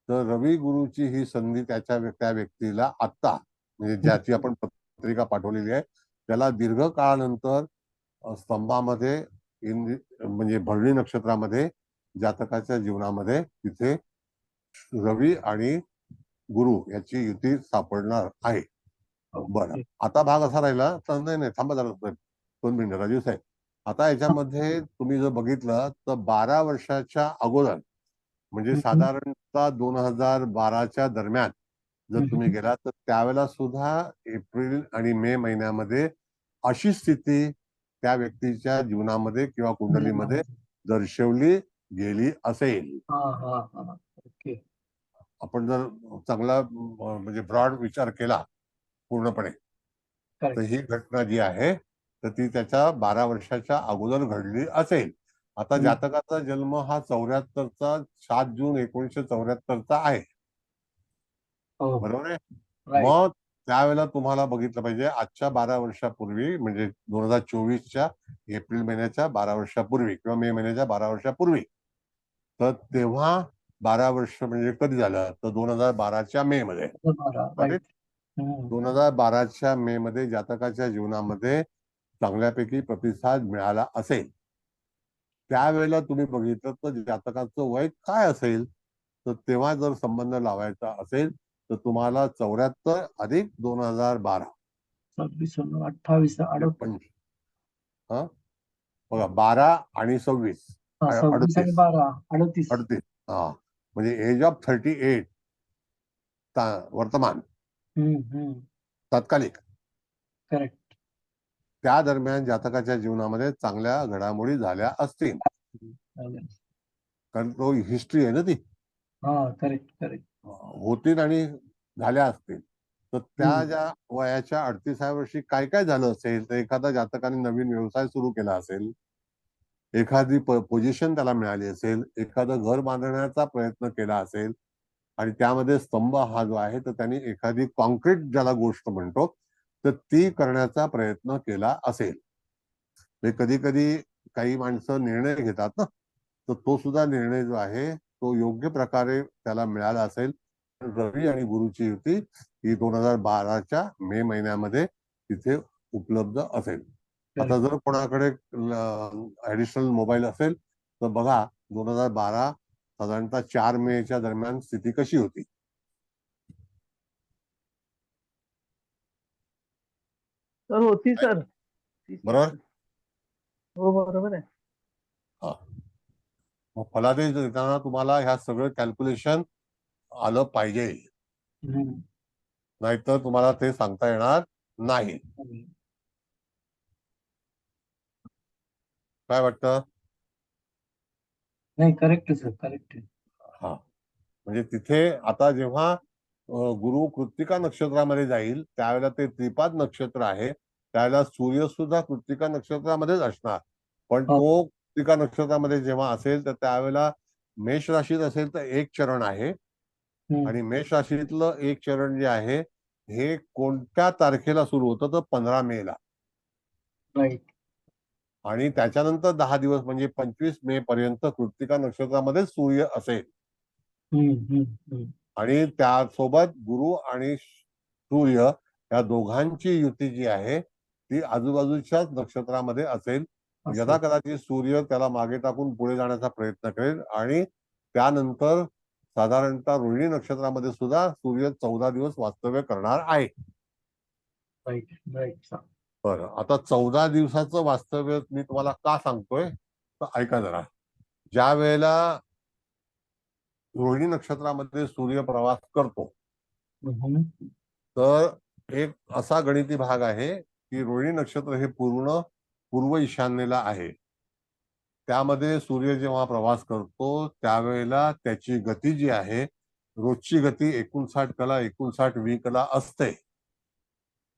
तर रवी गुरुची ही संधी त्या व्यक्तीला आत्ता, म्हणजे ज्याची आपण पत्रिका पाठवलेली आहे, त्याला दीर्घ काळानंतर स्तंभामध्ये म्हणजे भरणी नक्षत्रामध्ये जातकाच्या जीवनामध्ये तिथे रवी आणि गुरु याची युती सापडणार आहे. बरं, आता भाग असा राहिला तर नाही थांबा जरा 2 मिनिटं राजीव साहेब. आता याच्यामध्ये तुम्ही जर बघितलं तर 12 वर्षाच्या अगोदर, म्हणजे साधारणतः 2012च्या दरम्यान जर तुम्ही गेलात, तर त्यावेळेला सुद्धा एप्रिल आणि मे महिन्यामध्ये अशी स्थिती त्या व्यक्तीच्या जीवनामध्ये किंवा कुंडलीमध्ये दर्शवली गेली असेल. ओके. आपण जर चांगला म्हणजे ब्रॉड विचार केला पूर्णपणे, तर ही घटना जी आहे तर ती त्याच्या 12 वर्षाच्या अगोदर घडली असेल. आता जातकाचा जन्म हा 74चा 7 जून 1974चा आहे, बरोबर आहे. मग त्यावेळेला तुम्हाला बघितलं पाहिजे आजच्या 12 वर्षापूर्वी, म्हणजे 2024च्या एप्रिल महिन्याच्या 12 वर्षापूर्वी किंवा मे महिन्याच्या 12 वर्षापूर्वी, तर तेव्हा 12 वर्ष म्हणजे कधी झालं, तर 2012च्या मे मध्ये. 2012च्या मे मध्ये जातकाच्या जीवनामध्ये चांगल्यापैकी प्रतिसाद मिळाला असेल. त्यावेळेला तुम्ही बघितलं तर जातकाचं वय काय असेल, तर तेव्हा जर संबंध लावायचा असेल तर तुम्हाला 74 अधिक 2012 26 28 हा बघा, 12 आणि 26 26 आणि 12 38 38, हा म्हणजे एज ऑफ 38 वर्तमान तात्कालिक. करेक्ट. त्या दरम्यान जातकाच्या जीवनामध्ये चांगल्या घडामोडी झाल्या असतील. चालेल. कारण तो हिस्ट्री आहे ना ती. हा, करेक्ट करेक्ट. होतील आणि झाल्या असतील. तर त्या हम्म. ज्या वयाच्या 38व्या वर्षी काय काय झालं असेल, तर एखाद्या जातकाने नवीन व्यवसाय सुरू केला असेल, एखादी पोझिशन त्याला मिळाली असेल, एखादं घर बांधण्याचा प्रयत्न केला असेल आणि त्यामध्ये स्तंभ हा जो आहे तर त्यांनी एखादी कॉन्क्रीट ज्याला गोष्ट म्हणतो तर ती करण्याचा प्रयत्न केला असेल. कधी कधी काही माणसं निर्णय घेतात ना, तर तो सुद्धा निर्णय जो आहे तो योग्य प्रकारे त्याला मिळाला असेल. रवी आणि गुरुची युती ही 2012च्या मे महिन्यामध्ये तिथे उपलब्ध असेल. आता जर कोणाकडे ऍडिशनल मोबाईल असेल तर बघा 2012 साधारणतः 4 मेच्या दरम्यान स्थिती कशी होती. तर होती सर. बरोबर. हो बरोबर आहे. हा, मग फलादेश देताना तुम्हाला ह्या सगळं कॅल्क्युलेशन आलं पाहिजे, हम्म. नाहीतर तुम्हाला ते सांगता येणार नाही. काय वाटतं? नाही, करेक्ट सर, करेक्ट आहे. हा, म्हणजे तिथे आता जेव्हा गुरु कृत्तिका नक्षत्रामध्ये जाईल त्यावेळेला ते त्रिपाद नक्षत्र आहे, त्यावेळेला सूर्य सुद्धा कृत्तिका नक्षत्रामध्येच असणार. पण हो. तो कृत्तिका नक्षत्रामध्ये जेव्हा असेल तर त्यावेळेला मेष राशीत असेल तर एक चरण आहे हम्म. आणि मेष राशीतलं एक चरण जे आहे हे कोणत्या तारखेला सुरू होतं तर 15 मेला, राईट. आणि त्याच्यानंतर 10 दिवस म्हणजे 25 मे पर्यंत कृत्तिका नक्षत्रामध्ये सूर्य असेल. हम्म. हम्म. हम्म. आणि त्यासोबत गुरु आणि सूर्य या दोघांची युती जी आहे ती आजूबाजूच्याच नक्षत्रामध्ये असेल. यदा कदाचित सूर्य त्याला मागे टाकून पुढे जाण्याचा प्रयत्न करेल आणि त्यानंतर साधारणतः रोहिणी नक्षत्रामध्ये सुद्धा सूर्य 14 दिवस वास्तव्य करणार आहे. Right right. बरं, आता 14 दिवसाचं वास्तव्य मी तुम्हाला का सांगतोय तर ऐका जरा. ज्या वेळेला रोहिणी नक्षत्रामध्ये सूर्य प्रवास करतो तर एक असा गणिती भाग आहे की रोहिणी नक्षत्र हे पूर्ण पूर्व ईशान्येला आहे. त्यामध्ये सूर्य जेव्हा प्रवास करतो त्यावेळेला त्याची गती जी आहे, रोजची गती 59 कला 59 कला असते,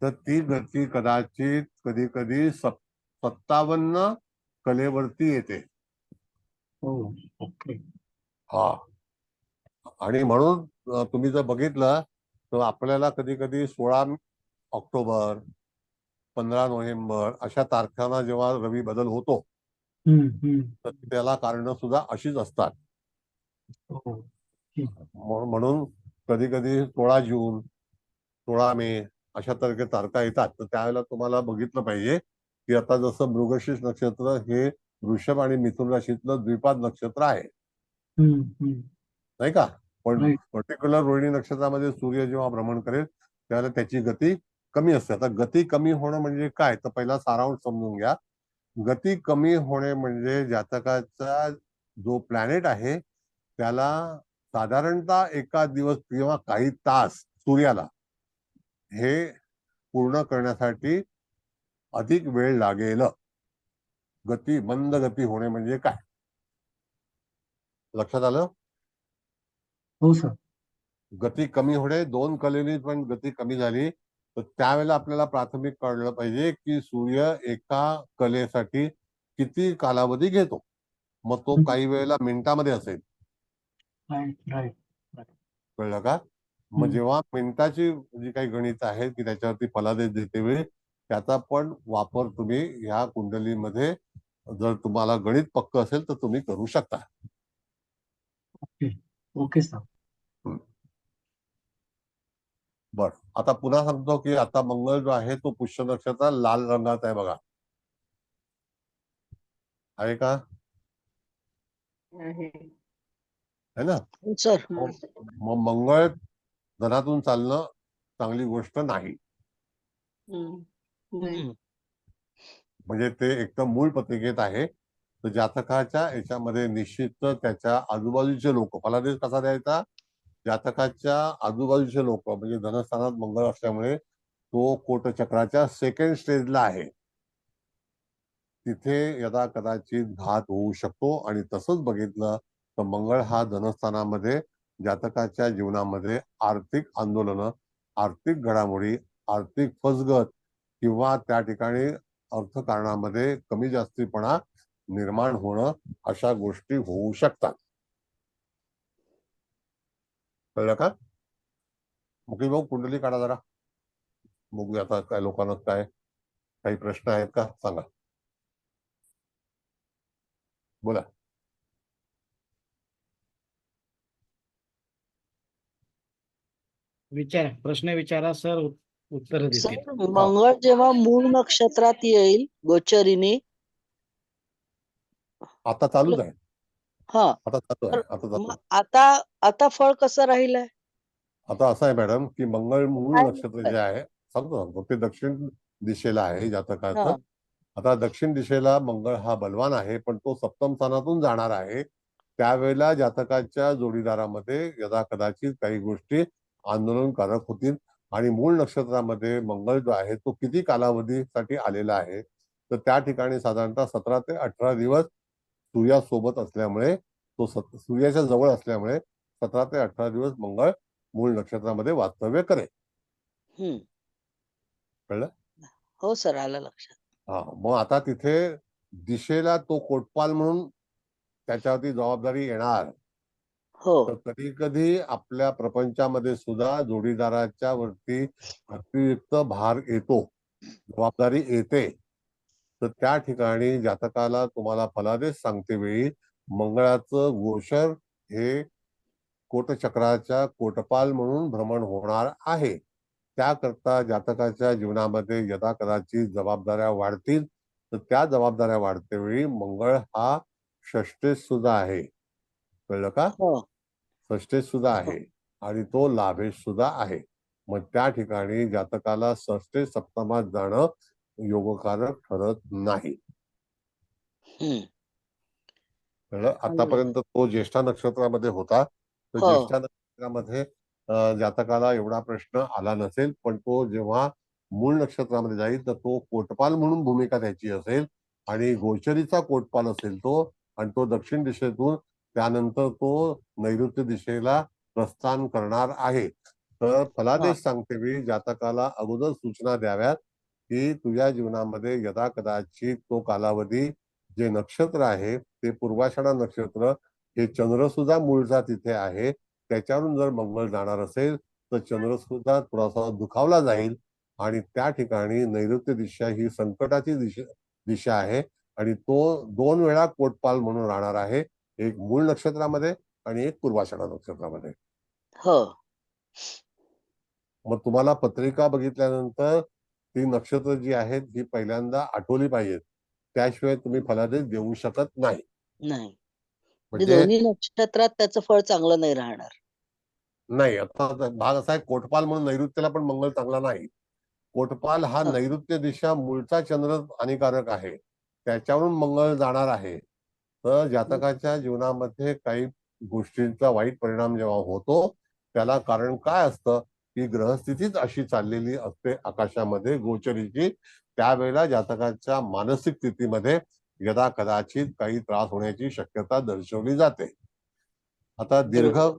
तर ती गती कदाचित कधी कधी 57 कलेवरती येते. हो, ओके. हा, आणि म्हणून तुम्ही जर बघितलं तर आपल्याला कधी कधी 16 ऑक्टोबर 15 नोव्हेंबर अशा तारखांना जेव्हा रवी बदल होतो तर त्याला कारण सुद्धा अशीच असतात. हो. म्हणून कधी कधी 16 जून 16 मे अशा तारखा येतात. तर त्यावेळेला तुम्हाला बघितलं पाहिजे की आता जसं मृगशीर्ष नक्षत्र हे वृषभ आणि मिथुन राशीतलं द्विपाद नक्षत्र आहे, नाही का. पण Right. पर्टिक्युलर रोहिणी नक्षत्रामध्ये सूर्य जेव्हा भ्रमण करेल त्यावेळेला त्याची गती कमी असते. आता गती कमी होणं म्हणजे काय तर पहिला सारांश समजून घ्या. गती कमी होणे म्हणजे जातकाचा जो प्लॅनेट आहे त्याला साधारणतः एका दिवस किंवा काही तास सूर्याला हे पूर्ण करण्यासाठी अधिक वेळ लागेल. मंद गती होणे म्हणजे काय, लक्षात आलं? हो सर. गती कमी होणे, 2 कलेनी पण गती कमी झाली तर त्यावेळेला आपल्याला प्राथमिक कळलं पाहिजे की सूर्य एका कलेसाठी किती कालावधी घेतो. मग तो काही वेळेला मिनिटामध्ये असेल, राईट राईट. कळलं का? मग जेव्हा मिनिटाची जी काही गणित आहेत की त्याच्यावरती फलादेश देते वेळी त्याचा पण वापर तुम्ही ह्या कुंडलीमध्ये जर तुम्हाला गणित पक्क असेल तर तुम्ही करू शकता. Okay okay sir. बर, आता पुन्हा सांगतो की आता मंगळ जो आहे तो पुष्य नक्षत्रात लाल रंगात आहे, बघा, आहे का? आहे. है ना. सर. मग मंगळ धनातून चालणं चांगली गोष्ट नाही. नाही. म्हणजे ते एकदम मूळ पत्रिकेत आहे. तर जातकाच्या याच्यामध्ये निश्चित त्याच्या आजूबाजूचे लोक, फलादेश कसा द्यायचा, जातकाच्या आजूबाजूचे लोक म्हणजे धनस्थानात मंगळ असल्यामुळे तो कोटचक्राच्या सेकंड स्टेजला आहे. तिथे यदा कदाचित घात होऊ शकतो. आणि तसंच बघितलं तर मंगळ हा धनस्थानामध्ये जातकाच्या जीवनामध्ये आर्थिक आंदोलनं, आर्थिक घडामोडी, आर्थिक फसगत किंवा त्या ठिकाणी अर्थकारणामध्ये कमी जास्तीपणा निर्माण होणं, अशा गोष्टी होऊ शकतात. कळलं का? मुकेश भाऊ कुंडली काढा जरा, बघूया आता काय लोकांना काय काही प्रश्न आहेत का, सांगा, बोला. विचारा, प्रश्न विचारा सर, उत्तर देतील. सर, मंगळ जेव्हा मूळ नक्षत्रात येईल गोचरीने, आता चालूच आहे, हा, आता चालू आहे, तर आता चालू मग आहे. आता फळ कसं राहील? आता असं आहे मॅडम की मंगळ मूळ काय नक्षत्र म्हणताय? जे आहे, सांगतो ते दक्षिण दिशेला आहे जातकाचं. हा, आता दक्षिण दिशेला मंगळ हा बलवान आहे, पण तो सप्तम स्थानातून जाणार आहे. त्यावेळेला जातकाच्या जोडीदारामध्ये यदा कदाचित काही गोष्टी आंदोलनकारक होतील. आणि मूळ नक्षत्रामध्ये मंगळ जो आहे तो किती कालावधीसाठी आलेला आहे, तर त्या ठिकाणी साधारणतः 17 ते 18 दिवस सूर्यासोबत असल्यामुळे, तो सूर्याच्या जवळ असल्यामुळे 17 ते 18 दिवस मंगळ मूळ नक्षत्रामध्ये वास्तव्य करेल. हम्म, कळलं? हो सर, आलं लक्षात. हा, मग आता तिथे दिशेला तो कोटपाल म्हणून त्याच्यावरती जबाबदारी येणार. हो, तर कधी कधी आपल्या प्रपंचामध्ये सुद्धा जोडीदाराच्या वरती अतिरिक्त भार येतो, जबाबदारी येते. तर त्या ठिकाणी जातकाला तुम्हाला फलादेश सांगते वेळी मंगळाचं गोचर हे कोटचक्राच्या कोटपाल म्हणून भ्रमण होणार आहे. त्याकरता जातकाच्या जीवनामध्ये यदा कदाचित जबाबदाऱ्या वाढतील, तर त्या जबाबदाऱ्या वाढते वेळी मंगळ हा षष्ठेश सुद्धा आहे. कळलं का? हो, षष्ठेश सुद्धा हो. आहे आणि तो लाभेश सुद्धा आहे. मग त्या ठिकाणी जातकाला षष्ठेश सप्तमात जाणं योगकारक ठरत नाही. हम्म, कळलं? आतापर्यंत तो ज्येष्ठा नक्षत्रामध्ये होता, तर हो, ज्येष्ठा नक्षत्रामध्ये जातकाला एवढा प्रश्न आला नसेल. पण तो जेव्हा मूळ नक्षत्रामध्ये जाईल तर तो कोटपाल म्हणून भूमिका त्याची असेल आणि गोचरीचा कोटपाल असेल तो. आणि तो दक्षिण दिशेतून त्यानंतर तो नैऋत्य दिशेला प्रस्थान करणार आहे. तर हा, फलादेश सांगते वेळी जातकाला अगोदर सूचना द्याव्यात की तुझ्या जीवनामध्ये यदा कदाचित तो कालावधी, जे नक्षत्र आहे ते पूर्वाषाढा नक्षत्र, हे चंद्र सुद्धा मूळचा तिथे आहे, त्याच्यावरून जर मंगळ जाणार असेल तर चंद्र सुद्धा थोडासा दुखावला जाईल. आणि त्या ठिकाणी नैऋत्य दिशा ही संकटाची दिशा आहे. आणि तो 2 वेळा कोटपाल म्हणून राहणार आहे, एक मूळ नक्षत्रामध्ये आणि एक पूर्वाषाढा नक्षत्रामध्ये. हो, मग तुम्हाला पत्रिका बघितल्यानंतर ती नक्षत्र जी आहेत ही पहिल्यांदा आठवली पाहिजेत, त्याशिवाय तुम्ही फलादेश देऊ शकत नाही. नाही, म्हणजे दोन्ही नक्षत्रात त्याचं फळ चांगलं नाही राहणार. नाही, आता भाग असा आहे, कोटपाल म्हणून नैऋत्याला पण मंगळ चांगला नाही. कोटपाल हा हा, नैऋत्य दिशा मूळचा चंद्र हानिकारक आहे, त्याच्यावरून मंगळ जाणार आहे. तर जातकाच्या जीवनामध्ये काही गोष्टींचा वाईट परिणाम जेव्हा होतो, त्याला कारण काय असतं की ग्रहस्थितीच अशी चाललेली असते आकाशामध्ये गोचरीची. त्यावेळेला जातकाच्या मानसिक स्थितीमध्ये यदा कदाचित काही त्रास होण्याची शक्यता दर्शवली जाते. आता बरोबर.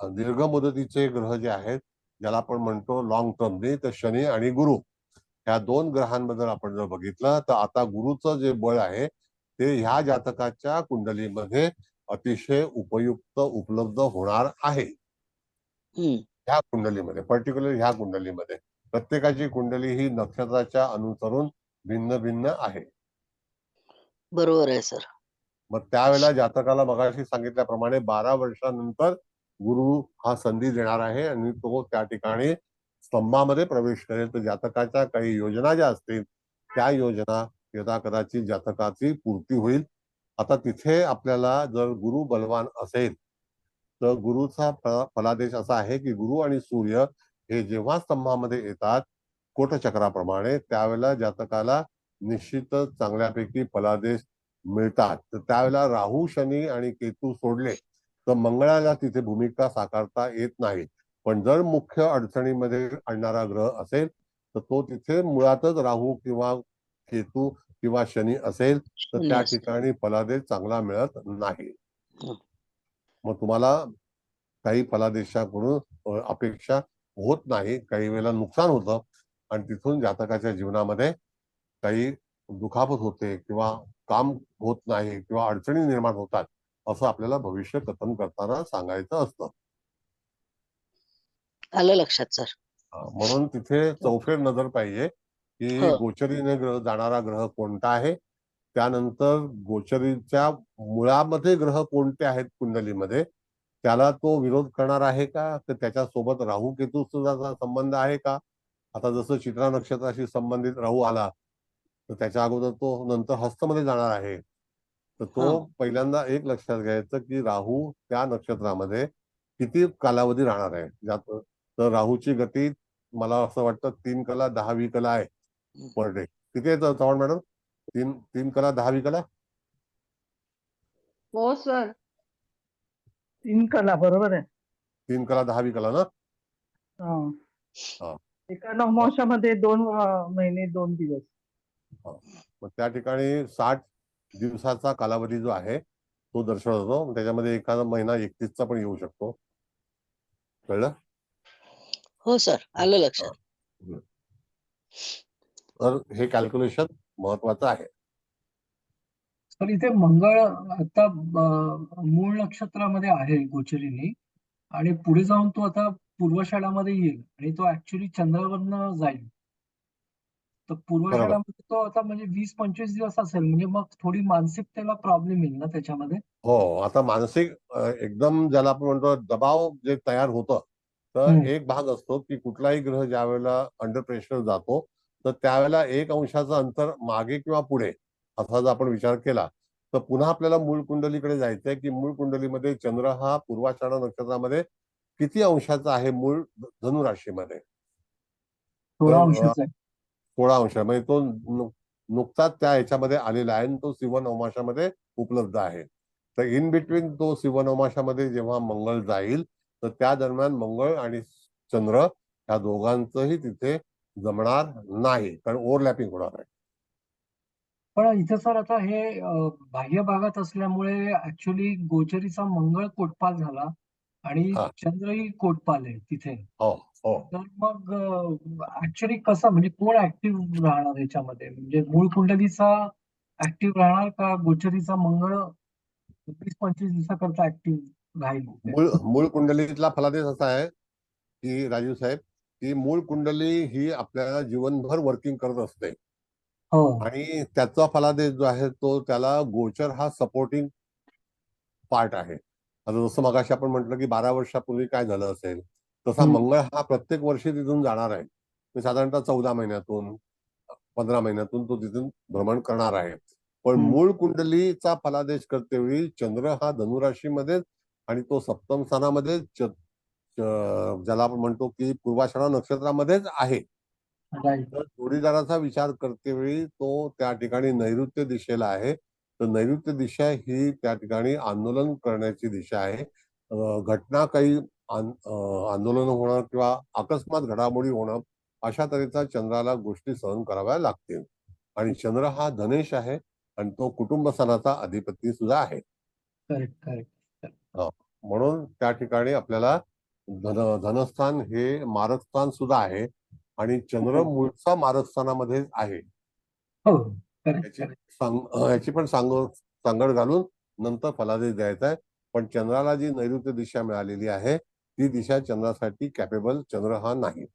दीर्घ मुदतीचे ग्रह जे आहेत, ज्याला आपण म्हणतो लॉंग टर्म, तर शनी आणि गुरु, ह्या 2 ग्रहांबद्दल आपण जर बघितलं तर आता गुरुचं जे बळ आहे ते ह्या जातकाच्या कुंडलीमध्ये अतिशय उपयुक्त उपलब्ध होणार आहे. हम्म, ह्या कुंडलीमध्ये, पर्टिक्युलर ह्या कुंडलीमध्ये प्रत्येकाची कुंडली ही नक्षत्राच्या अनुसरून भिन्न भिन्न आहे. बरोबर आहे सर. मग त्यावेळेला जातकाला मगाशी सांगितल्याप्रमाणे 12 वर्षानंतर गुरु हा संधी देणार आहे आणि तो त्या ठिकाणी स्तंभामध्ये प्रवेश करेल. तर जातकाच्या काही योजना ज्या असतील त्या योजना यदा कदाचित जातकाची पूर्ती होईल. आता तिथे आपल्याला जर गुरु बलवान असेल तर गुरुचा फलादेश असा आहे की गुरु आणि सूर्य हे जेव्हा स्तंभामध्ये येतात कोटचक्राप्रमाणे, त्यावेळेला जातकाला निश्चितच चांगल्यापैकी फलादेश मिळतात. तर त्यावेळेला राहू, शनी आणि केतू सोडले तर मंगळाला तिथे भूमिका साकारता येत नाही. पण जर मुख्य अडचणीमध्ये आणणारा ग्रह असेल तर तो तिथे मुळातच राहू किंवा केतू किंवा शनी असेल तर शनी त्या असेल. ठिकाणी फलादेश चांगला मिळत नाही. हं. मग तुम्हाला काही फलादेशाकडून अपेक्षा होत नाही, काही वेळेला नुकसान होतं आणि तिथून जातकाच्या जीवनामध्ये काही दुखापत होते किंवा काम होत नाही किंवा अडचणी निर्माण होतात असं आपल्याला भविष्य कथन करताना सांगायचं असतं. आलं लक्षात सर. म्हणून तिथे चौफेर नजर पाहिजे की हो. गोचरीने जाणारा ग्रह कोणता आहे, त्यानंतर गोचरीच्या मुळामध्ये ग्रह कोणते आहेत कुंडलीमध्ये, त्याला तो विरोध करणार आहे का, तर त्याच्यासोबत राहू केतू सुद्धा संबंध आहे का. आता जसं चित्रा नक्षत्राशी संबंधित राहू आला तर त्याच्या अगोदर तो नंतर हस्तमध्ये जाणार आहे. तर तो हा. पहिल्यांदा एक लक्षात घ्यायचं की राहू त्या नक्षत्रामध्ये किती कालावधी राहणार आहे. तर राहूची गती मला असं वाटतं 3 कला 10 कला आहे पर डे. किती आहे चव्हाण मॅडम? 3 कला 10 कला. हो सर. 3 कला बरोबर आहे. 3 कला 10 कला ना. हा. हा. एका नवमांशामध्ये 2 महिने 2 दिवस. मग त्या ठिकाणी 60 दिवसाचा कालावधी जो आहे तो दर्शवतो. त्याच्यामध्ये एखादा महिना 31चा पण येऊ शकतो. कळलं? हो सर, आलं लक्षात. तर हे कॅल्क्युलेशन महत्वाचं आहे. तर इथे मंगळ आता मूळ नक्षत्रामध्ये आहे गोचरीने आणि पुढे जाऊन तो आता पूर्वाषाढामध्ये येईल आणि तो ऍक्च्युली चंद्रावरनं जाईल. तर पूर्वाषाढामध्ये तो आता म्हणजे 20-25 दिवस असेल, म्हणजे मग थोडी मानसिकतेला प्रॉब्लेम येईल ना त्याच्यामध्ये. हो, आता मानसिक एकदम ज्याला आपण म्हणतो दबाव जे तयार होतं, तर हम्म. एक भाग असतो की कुठलाही ग्रह ज्या वेळेला अंडर प्रेशर जातो तर त्यावेळेला 1 अंशाचं अंतर मागे किंवा पुढे असा जर आपण विचार केला तर पुन्हा आपल्याला मूळ कुंडलीकडे जायचंय की मूळ कुंडलीमध्ये चंद्र हा पूर्वाषाढा नक्षत्रामध्ये किती अंशाचा आहे मूळ धनु राशीमध्ये. 16 तर अंशाचा आहे. 16 अंश म्हणजे तो नुकताच त्या ह्याच्यामध्ये आलेला आहे आणि तो सिंह नवमाशामध्ये उपलब्ध आहे. तर इन बिटवीन तो सिंह नवमाशामध्ये जेव्हा मंगळ जाईल तर त्या दरम्यान मंगळ आणि चंद्र या दोघांचंही तिथे जमणार नाही, कारण ओव्हरलॅपिंग होणार आहे. पण इथे सर आता हे बाह्य भागात असल्यामुळे ऍक्च्युली गोचरीचा मंगळ कोटपाल झाला आणि हा. चंद्रही कोटपाल आहे तिथे. हो हो. तर मग ऍक्च्युली कसं म्हणजे कोण ऍक्टिव्ह राहणार याच्यामध्ये, म्हणजे मूळ कुंडलीचा ऍक्टिव्ह राहणार का गोचरीचा मंगळ 20-25 दिवसाकरता ऍक्टिव्ह राहील? मूळ कुंडलीतला फलादेश असा आहे की राजीव साहेब की मूळ कुंडली ही आपल्याला जीवनभर वर्किंग करत असते हो. आणि त्याचा फलादेश जो आहे तो त्याला गोचर हा सपोर्टिंग पार्ट आहे. आता जसं मगाशी आपण म्हटलं की 12 वर्षापूर्वी काय झालं असेल तसा मंगळ हा प्रत्येक वर्षी तिथून जाणार आहे. साधारणतः 14 महिन्यातून 15 महिन्यातून तो तिथून भ्रमण करणार आहे. पण मूळ कुंडलीचा फलादेश करतेवेळी चंद्र हा धनुराशीमध्येच आणि तो सप्तम स्थानामध्ये ज्याला आपण म्हणतो की पूर्वाषाढा नक्षत्रामध्येच आहे. तर जोडीदाराचा विचार करतेवेळी तो त्या ठिकाणी नैऋत्य दिशेला आहे. तर नैऋत्य दिशा ही त्या ठिकाणी आंदोलन करण्याची दिशा आहे. घटना काही आंदोलन होणं किंवा अकस्मात घडामोडी होणं अशा तऱ्हेचा चंद्राला गोष्टी सहन कराव्या लागतील. आणि चंद्र हा धनेश आहे आणि तो कुटुंब स्थानाचा अधिपती सुद्धा आहे. Correct correct. म्हणून त्या ठिकाणी आपल्याला धनस्थान हे मारकस्थान सुद्धा आहे आणि चंद्र मूळचा मारकस्थानामध्येच आहे. हो करेक्ट. याची पण सांगड घालून नंतर फलादेश द्यायचा आहे. पण चंद्राला जी नैऋत्य दिशा मिळालेली आहे ती दिशा चंद्रासाठी कॅपेबल चंद्र हा नाही.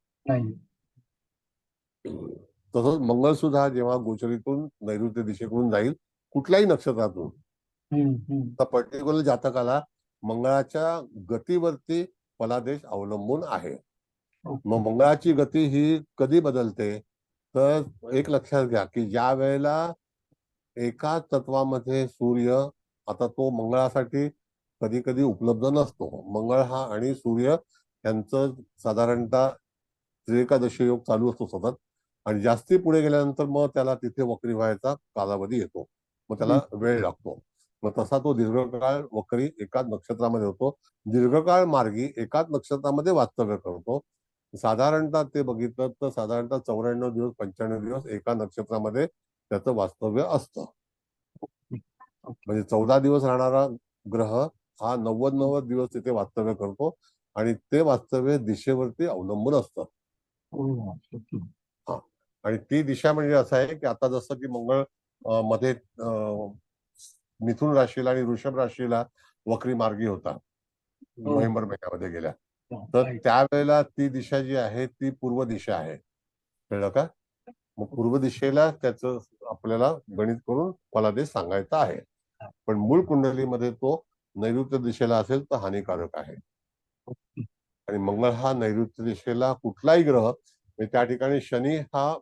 तसंच मंगळ सुद्धा जेव्हा गोचरीतून नैऋत्य दिशेकडून जाईल कुठल्याही नक्षत्रातून तर पर्टिक्युलर जातकाला मंगळाच्या गतीवरती फलादेश अवलंबून आहे. मग मंगळाची गती ही कधी बदलते तर एक लक्षात घ्या की ज्या वेळेला एका तत्वामध्ये सूर्य, आता तो मंगळासाठी कधी कधी उपलब्ध नसतो. मंगळ हा आणि सूर्य यांचं साधारणतः त्रिएकादशी योग चालू असतो सतत आणि जास्ती पुढे गेल्यानंतर मग त्याला तिथे वक्री व्हायचा कालावधी येतो, मग त्याला वेळ लागतो. मग तसा तो दीर्घकाळ वक्री एकाच नक्षत्रामध्ये होतो, दीर्घकाळ मार्गी एकाच नक्षत्रामध्ये वास्तव्य करतो. साधारणतः ते बघितलं तर साधारणतः 94 दिवस 95 दिवस एका नक्षत्रामध्ये त्याचं वास्तव्य असतं. ओके. म्हणजे 14 दिवस राहणारा ग्रह हा 90 दिवस तिथे वास्तव्य करतो आणि ते वास्तव्य दिशेवरती अवलंबून असतं. ओ, ओके. हा. आणि ती दिशा म्हणजे असं आहे की आता जसं की मंगळ मध्ये मिथुन राशीला आणि वृषभ राशीला वक्री मार्गी होता हो. नोव्हेंबर महिन्यामध्ये गेल्या, हो, तर right. त्यावेळेला ती दिशा जी आहे ती पूर्व दिशा आहे. कळलं का? मग पूर्व दिशेला त्याचं आपल्याला गणित करून फलादेश सांगायचा आहे. पण मूळ कुंडलीमध्ये तो नैऋत्य दिशेला असेल तर हानिकारक आहे. ओके. आणि मंगळ हा नैऋत्य दिशेला कुठलाही ग्रह म्हणजे त्या ठिकाणी शनी हा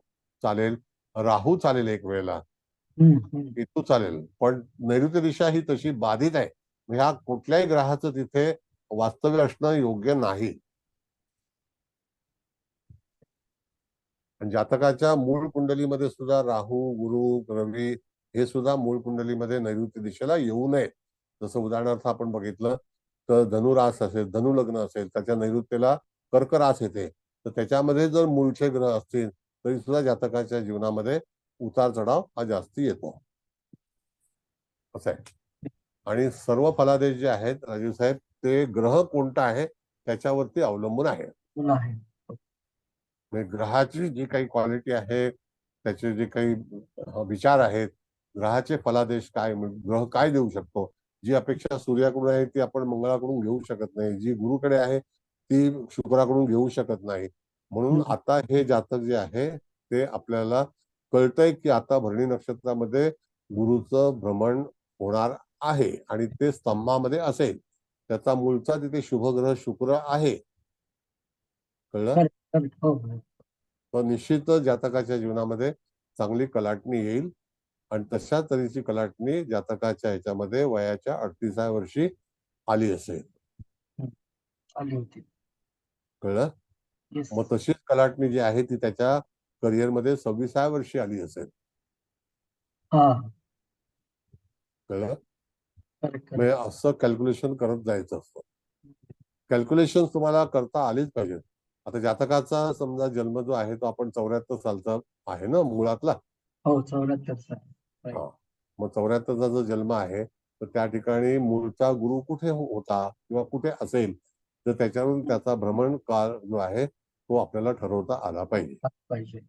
चालेल, राहू चालेल एक वेळेला, केतू चालेल, पण नैऋत्य दिशा ही तशी बाधित आहे. ह्या कुठल्याही ग्रहाचं तिथे वास्तव्य असणं योग्य नाही. जातकाच्या मूळ कुंडलीमध्ये सुद्धा राहू, गुरु, रवी हे सुद्धा मूळ कुंडलीमध्ये नैऋत्य दिशेला येऊ नये. जसं उदाहरणार्थ आपण बघितलं तर धनुरास असेल, धनु लग्न असेल, त्याच्या नैऋत्येला कर्क रास येते, तर त्याच्यामध्ये जर मूळचे ग्रह असतील तरी सुद्धा जातकाच्या जीवनामध्ये उतार चढाव हा जास्ती येतो, असं आहे. आणि सर्व फलादेश जे आहेत राजीव साहेब ते ग्रह कोणता आहे त्याच्यावरती अवलंबून आहे. नाही. म्हणजे ग्रहाची जी काही क्वालिटी आहे, त्याचे जे काही विचार आहेत, ग्रहाचे फलादेश काय, ग्रह काय देऊ शकतो, जी अपेक्षा सूर्याकडून आहे ती आपण मंगळाकडून घेऊ शकत नाही, जी गुरुकडे आहे ती शुक्राकडून घेऊ शकत नाही. म्हणून आता हे जातक जे आहे ते आपल्याला कळतंय की आता भरणी नक्षत्रामध्ये गुरुचं भ्रमण होणार आहे आणि ते स्तंभामध्ये असेल, त्याचा मूळचा तिथे शुभग्रह शुक्र आहे. कळलं? Correct. हो, हो. तर निश्चितच जातकाच्या जीवनामध्ये चांगली कलाटणी येईल आणि तशा तऱ्हेची कलाटणी जातकाच्या ह्याच्यामध्ये वयाच्या 38व्या वर्षी आली असेल. आली होती. कळलं? येस. मग तशीच कलाटणी जी आहे ती त्याच्या करिअरमध्ये 26व्या वर्षी आली असेल. हा. कळलं? करेक्ट, म्हणजे करेक्ट. असं कॅल्क्युलेशन करत जायचं असतं. कॅल्क्युलेशन तुम्हाला करता आलीच पाहिजे. आता जातकाचा समजा जन्म जो आहे तो आपण 74 सालचा आहे ना मुळातला. हो, 74 Right. हा. मग 74चा जो जन्म आहे तर त्या ठिकाणी मूळचा गुरु कुठे होता किंवा कुठे असेल तर त्याच्यावरून त्याचा भ्रमण काळ जो आहे तो आपल्याला ठरवता आला पाहिजे. पाहिजे.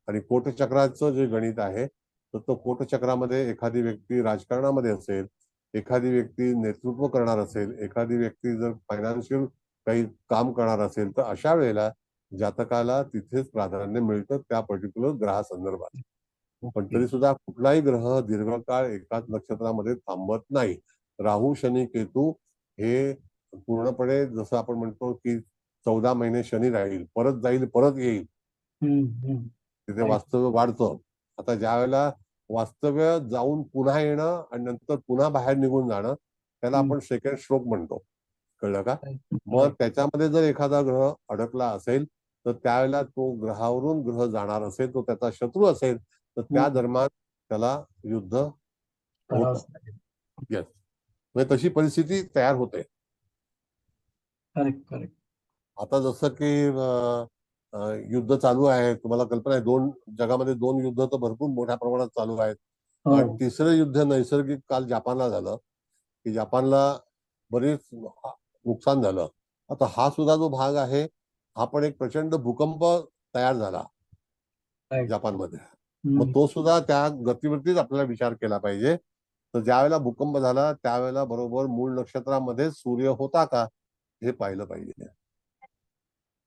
आणि कोटचक्राचं जे गणित आहे तर तो कोटचक्रामध्ये एखादी व्यक्ती राजकारणामध्ये असेल, एखादी व्यक्ती नेतृत्व करणार असेल, एखादी व्यक्ती जर फायनान्शियल काही काम करणार असेल तर अशा वेळेला जातकाला तिथेच प्राधान्य मिळतं त्या पर्टिक्युलर ग्रहासंदर्भात. पण तरी सुद्धा कुठलाही ग्रह दीर्घकाळ एकाच नक्षत्रामध्ये थांबत नाही. राहू, शनी, केतू हे पूर्णपणे जसं आपण म्हणतो की 14 महिने शनी राहील, परत जाईल, परत येईल, तिथे Right. वास्तव्य वाढतं. आता ज्या वेळेला वास्तव्य जाऊन पुन्हा येणं आणि नंतर पुन्हा बाहेर निघून जाणं त्याला आपण सेकंड स्ट्रोक म्हणतो. कळलं का? मग Right. त्याच्यामध्ये जर एखादा ग्रह अडकला असेल तर त्यावेळेला तो ग्रहावरून ग्रह जाणार असेल, तो त्याचा शत्रू असेल तर त्या दरम्यान त्याला युद्ध होतं. येस. म्हणजे तशी परिस्थिती तयार होते. Correct, correct. आता जसं की युद्ध चालू आहे, तुम्हाला कल्पना आहे जगामध्ये 2 युद्ध तर भरपूर मोठ्या प्रमाणात चालू आहेत. आणि हो. तिसरं युद्ध नैसर्गिक काल जपानला झालं की जपानला बरेच नुकसान झालं. आता हा सुद्धा जो भाग आहे हा पण एक प्रचंड भूकंप तयार झाला Right. जपानमध्ये. मग तो सुद्धा त्या गतीवरतीच आपल्याला विचार केला पाहिजे. तर ज्यावेळेला भूकंप झाला त्यावेळेला बरोबर मूळ नक्षत्रामध्ये सूर्य होता का हे पाहिलं पाहिजे.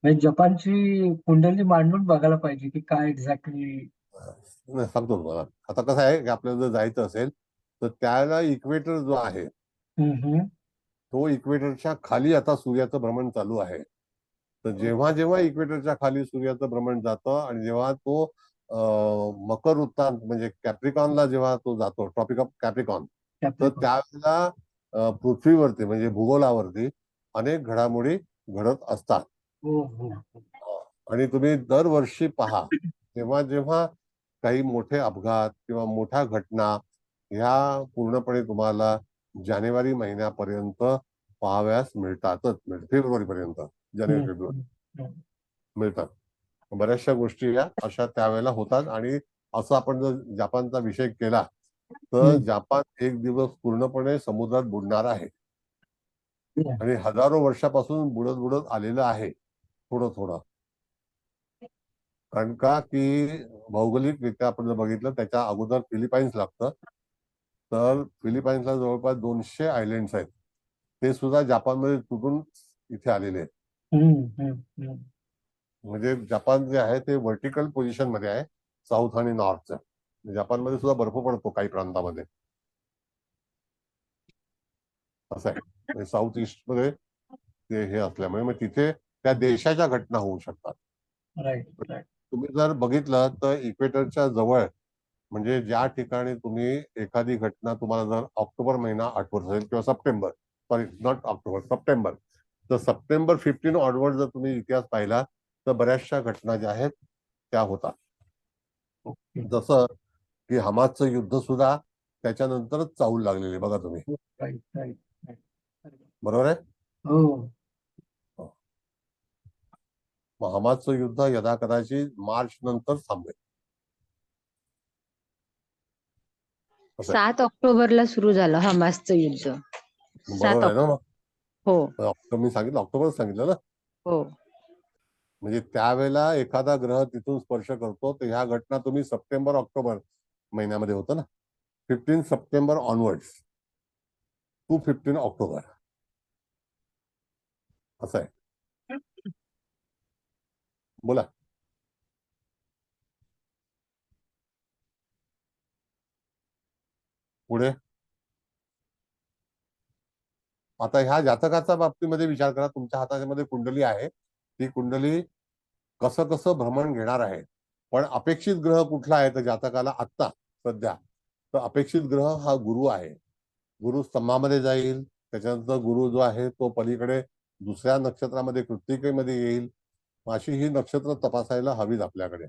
म्हणजे जपानची कुंडली मांडून बघायला पाहिजे की काय एक्झॅक्टली. नाही, सांगतो तुम्हाला. आता कसं आहे की आपल्याला जर जायचं असेल तर त्याला इक्वेटर जो आहे तो इक्वेटरच्या खाली आता सूर्याचं भ्रमण चालू आहे. तर जेव्हा जेव्हा इक्वेटरच्या खाली सूर्याचं भ्रमण जातं आणि जेव्हा तो मकर वृत्तांत म्हणजे कॅप्रिकॉनला जेव्हा तो जातो, ट्रॉपिक ऑफ कॅप्रिकॉन, तर त्यावेळेला पृथ्वीवरती म्हणजे भूगोलावरती अनेक घडामोडी घडत असतात. आणि तुम्ही दरवर्षी पहा जेव्हा जेव्हा काही मोठे अपघात किंवा मोठ्या घटना ह्या पूर्णपणे तुम्हाला जानेवारी महिन्यापर्यंत पाहाव्यास मिळतातच. फेब्रुवारी पर्यंत, जानेवारी फेब्रुवारी मिळतात. बऱ्याचशा गोष्टी या अशा त्यावेळेला होतात आणि असं आपण जर जपानचा विषय केला तर हम्म. जपान एक दिवस पूर्णपणे समुद्रात बुडणार आहे Yeah. आणि हजारो वर्षापासून बुडत बुडत आलेलं आहे थोडं थोडं. कारण का की भौगोलिकरित्या आपण जर बघितलं त्याच्या अगोदर फिलिपाईन्स लागतं. तर फिलिपाईन्सला जवळपास 200 आयलँड्स आहेत. ते सुद्धा जपानमध्ये तुटून इथे आलेले आहेत. हम्म, हम्म, हम्म. म्हणजे जपान जे आहे ते व्हर्टिकल पोझिशन मध्ये आहे साऊथ आणि नॉर्थचं. जपानमध्ये सुद्धा बर्फ पडतो काही प्रांतामध्ये असं आहे. म्हणजे साऊथ ईस्ट मध्ये ते हे असल्यामुळे मग तिथे त्या देशाच्या घटना होऊ शकतात. Right right. तुम्ही जर बघितलं तर इक्वेटरच्या जवळ म्हणजे ज्या ठिकाणी तुम्ही एखादी घटना तुम्हाला जर ऑक्टोबर महिना आठवत असेल किंवा September, sorry not October, September, तर सप्टेंबर 15 ऑनवर्ड जर तुम्ही इतिहास पाहिला तर बऱ्याचशा घटना ज्या आहेत त्या होतात. जसं की हमासचं युद्ध सुद्धा त्याच्यानंतरच चावू लागलेले बघा तुम्ही. Right right. बरोबर आहे. हो. मग हमासचं युद्ध यदा कदाचित मार्च नंतर थांबेल. 7 ऑक्टोबरला सुरू झालं हमासचं युद्ध. 7 बरोबर आहे ना. मग हो मी सांगितलं ऑक्टोबरच सांगितलं ना. हो. म्हणजे त्यावेळेला एखादा ग्रह तिथून स्पर्श करतो तर ह्या घटना तुम्ही सप्टेंबर ऑक्टोबर महिन्यामध्ये होतं ना. 15 सप्टेंबर ऑनवर्ड्स टू 15 ऑक्टोबर असं आहे. बोला. पुढे आता ह्या जातकाचा बाबतीमध्ये विचार करा. तुमच्या हातामध्ये कुंडली आहे. ती कुंडली कसं कसं भ्रमण घेणार आहे. पण अपेक्षित ग्रह कुठला आहे तर जातकाला आत्ता सध्या तर अपेक्षित ग्रह हा गुरु आहे. गुरु स्तंभामध्ये जाईल. त्याच्यानंतर गुरु जो आहे तो पलीकडे दुसऱ्या नक्षत्रामध्ये कृत्तिकेमध्ये येईल. अशी ही नक्षत्र तपासायला हवीत आपल्याकडे.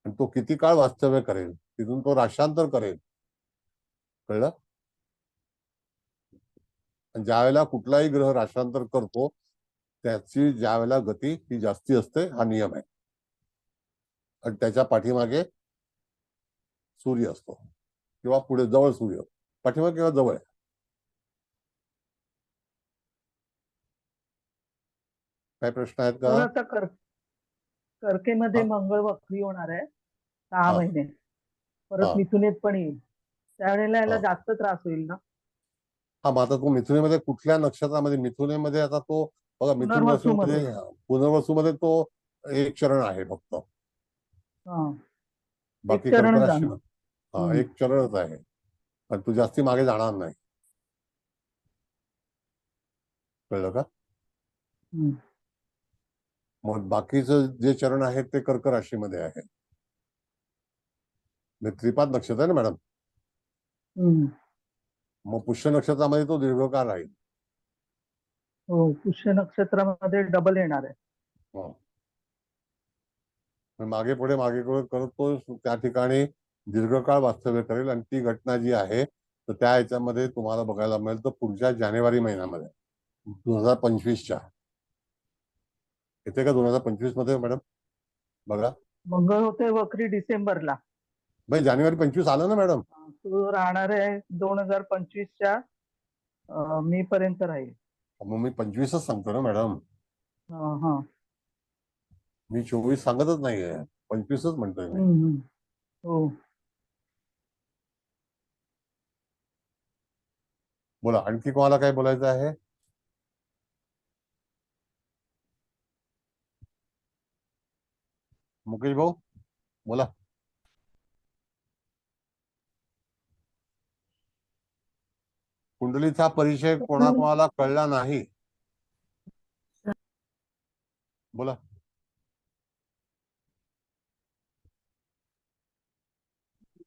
आणि तो किती काळ वास्तव्य करेल तिथून तो राशांतर करेल. कळलं. ज्या वेळेला कुठलाही ग्रह राशांतर करतो त्याची ज्या वेळेला गती ही जास्ती असते हा नियम आहे. आणि त्याच्या पाठीमागे सूर्य असतो किंवा पुढे जवळ सूर्य पाठीमागे किंवा जवळ. काय प्रश्न आहेत तर का. आता कर्केमध्ये हा. मंगळ वक्री होणार आहे 6 हा. महिने. परत हा. मिथुनेत पण येईल. त्यावेळेला याला हा. जास्त त्रास होईल ना. हा मग आता तो मिथुनेमध्ये कुठल्या नक्षत्रामध्ये मिथुनेमध्ये आता तो बघा मिथुन पुनर्वसूमध्ये. राशीमध्ये पुनर्वसूमध्ये तो एक चरण आहे फक्त. हा. बाकी चरणच कर्क जाणार. राशी हा एक चरणच आहे. आणि तू जास्ती मागे जाणार नाही. कळलं का. मग बाकीचं जे चरण आहेत ते कर्क राशीमध्ये आहे. त्रिपाद नक्षत्र आहे ना मॅडम. मग पुष्य नक्षत्रामध्ये तो दीर्घकाळ राहील. हो पुष्य नक्षत्रामध्ये डबल येणार आहे. मागे पुढे करत तो त्या ठिकाणी दीर्घकाळ वास्तव्य करेल. आणि ती घटना जी आहे तर त्या ह्याच्यामध्ये तुम्हाला बघायला मिळेल तर पुढच्या जानेवारी महिन्यामध्ये 2025च्या येते का 2025 मध्ये मॅडम. बघा मंगळ होते वक्री डिसेंबरला. भाई जानेवारी 25 आलं ना मॅडम. तो राहणार आहे 2025च्या मे पर्यंत राहील. मग मी 25च सांगतो ना मॅडम. हा. मी 24 सांगतच नाहीये 25च म्हणतोय मी. हो. बोला आणखी कोणाला काय बोलायचं आहे. मुकेश भाऊ बोला. कुंडलीचा परिचय कोणाकोणाला कळला नाही. बोला.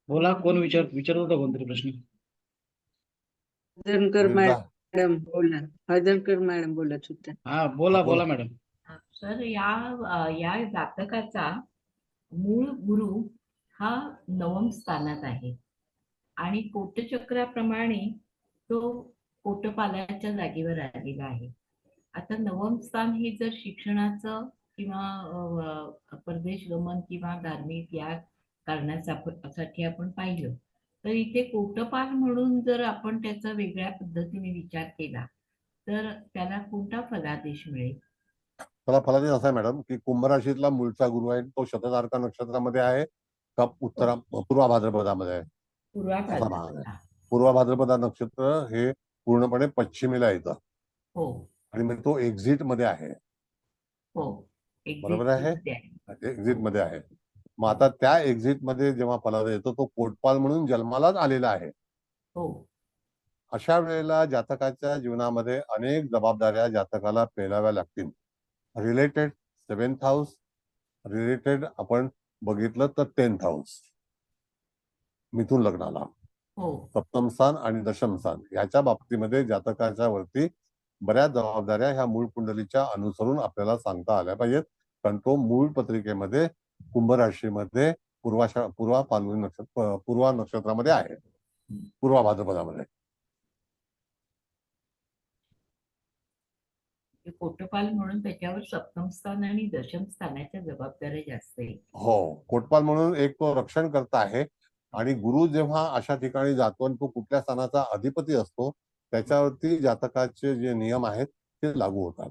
बोला कोण विचारत होता कोणतरी प्रश्न. हळदणकर मॅडम बोला. हळदणकर मॅडम बोलत होत्या. हा बोला मॅडम. सर या जातकाचा मूळ गुरु हा 9व स्थानात आहे आणि कोटचक्राप्रमाणे तो कोटपालाच्या जागेवर आलेला आहे. आता 9व स्थान हे जर शिक्षणाचं किंवा परदेश गमन किंवा धार्मिक या साठी आपण पाहिलं तर इथे कोटपाल म्हणून जर आपण त्याचा वेगळ्या पद्धतीने विचार केला तर त्याला कोणता फलादेश मिळेल? त्याला फलादेश असा आहे मॅडम की कुंभ राशीतला मूळचा गुरु आहे तो शतधारका नक्षत्रामध्ये आहे का पूर्वा भाद्रपदामध्ये आहे पूर्वा असा भाग आहे. भाद्रपद. पूर्वा भाद्रपदा नक्षत्र हे पूर्णपणे पश्चिमेला येतं हो आणि मग तो एक्झिट मध्ये आहे. हो बरोबर आहे? मध्ये आहे. एक्झिट मध्ये आहे. मग आता त्या एक्झिट मध्ये जेव्हा फलादेश येतो तो कोटपाल म्हणून जन्मालाच आलेला आहे. हो अशा वेळेला जातकाच्या जीवनामध्ये अनेक जबाबदाऱ्या जातकाला पेलाव्या लागतील. रिलेटेड 7th हाऊस, रिलेटेड आपण बघितलं तर 10th हाऊस मिथुन लग्नाला, हो सप्तम स्थान आणि दशम स्थान याच्या बाबतीमध्ये जातकाच्या वरती बऱ्याच जबाबदाऱ्या ह्या मूळ कुंडलीच्या अनुसरून आपल्याला सांगता आल्या पाहिजेत. कारण तो मूळ पत्रिकेमध्ये कुंभ राशीमध्ये पूर्वा नक्षत्रामध्ये आहे, पूर्वा भाद्रपदामध्ये. कोटपाल म्हणून त्याच्यावर सप्तम स्थान आणि दशम स्थानाच्या जबाबदाऱ्या जास्त आहेत. हो, कोटपाल म्हणून एक तो रक्षण करता आहे आणि गुरु जेव्हा अशा ठिकाणी जातो आणि तो कुठल्या स्थानाचा अधिपती असतो त्याच्यावरती जातकाचे जे नियम आहेत ते लागू होतात.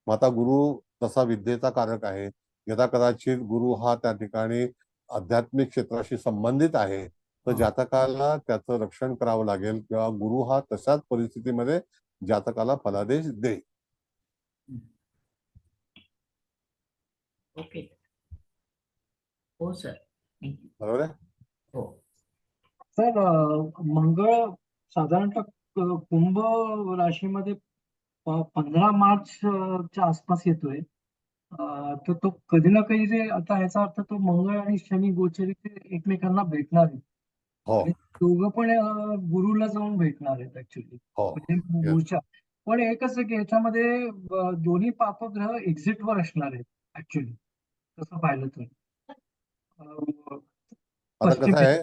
मग आता गुरु तसा विद्येचा कारक आहे. यदा कदाचित गुरु हा त्या ठिकाणी आध्यात्मिक क्षेत्राशी संबंधित आहे तर जातकाला त्याचं रक्षण करावं लागेल किंवा गुरु हा तशाच परिस्थितीमध्ये जातकाला फलादेश देईल. ओके हो सर थँक्यू. बरोबर आहे? हो सर मंगळ साधारणतः कुंभ राशीमध्ये 15 मार्च च्या आसपास येतोय. तर तो कधी ना कधी आता ह्याचा अर्थ तो मंगळ आणि शनी गोचरी ते एकमेकांना भेटणार आहेत. हो आणि दोघं पण गुरुला जाऊन भेटणार आहेत ऍक्च्युली हो म्हणजे मूळच्या. पण एकच आहे की याच्यामध्ये दोन्ही पापग्रह एक्झिट वर असणार आहेत ऍक्च्युली तसं पाहिलं तर. आता कसं पश्चिम आहे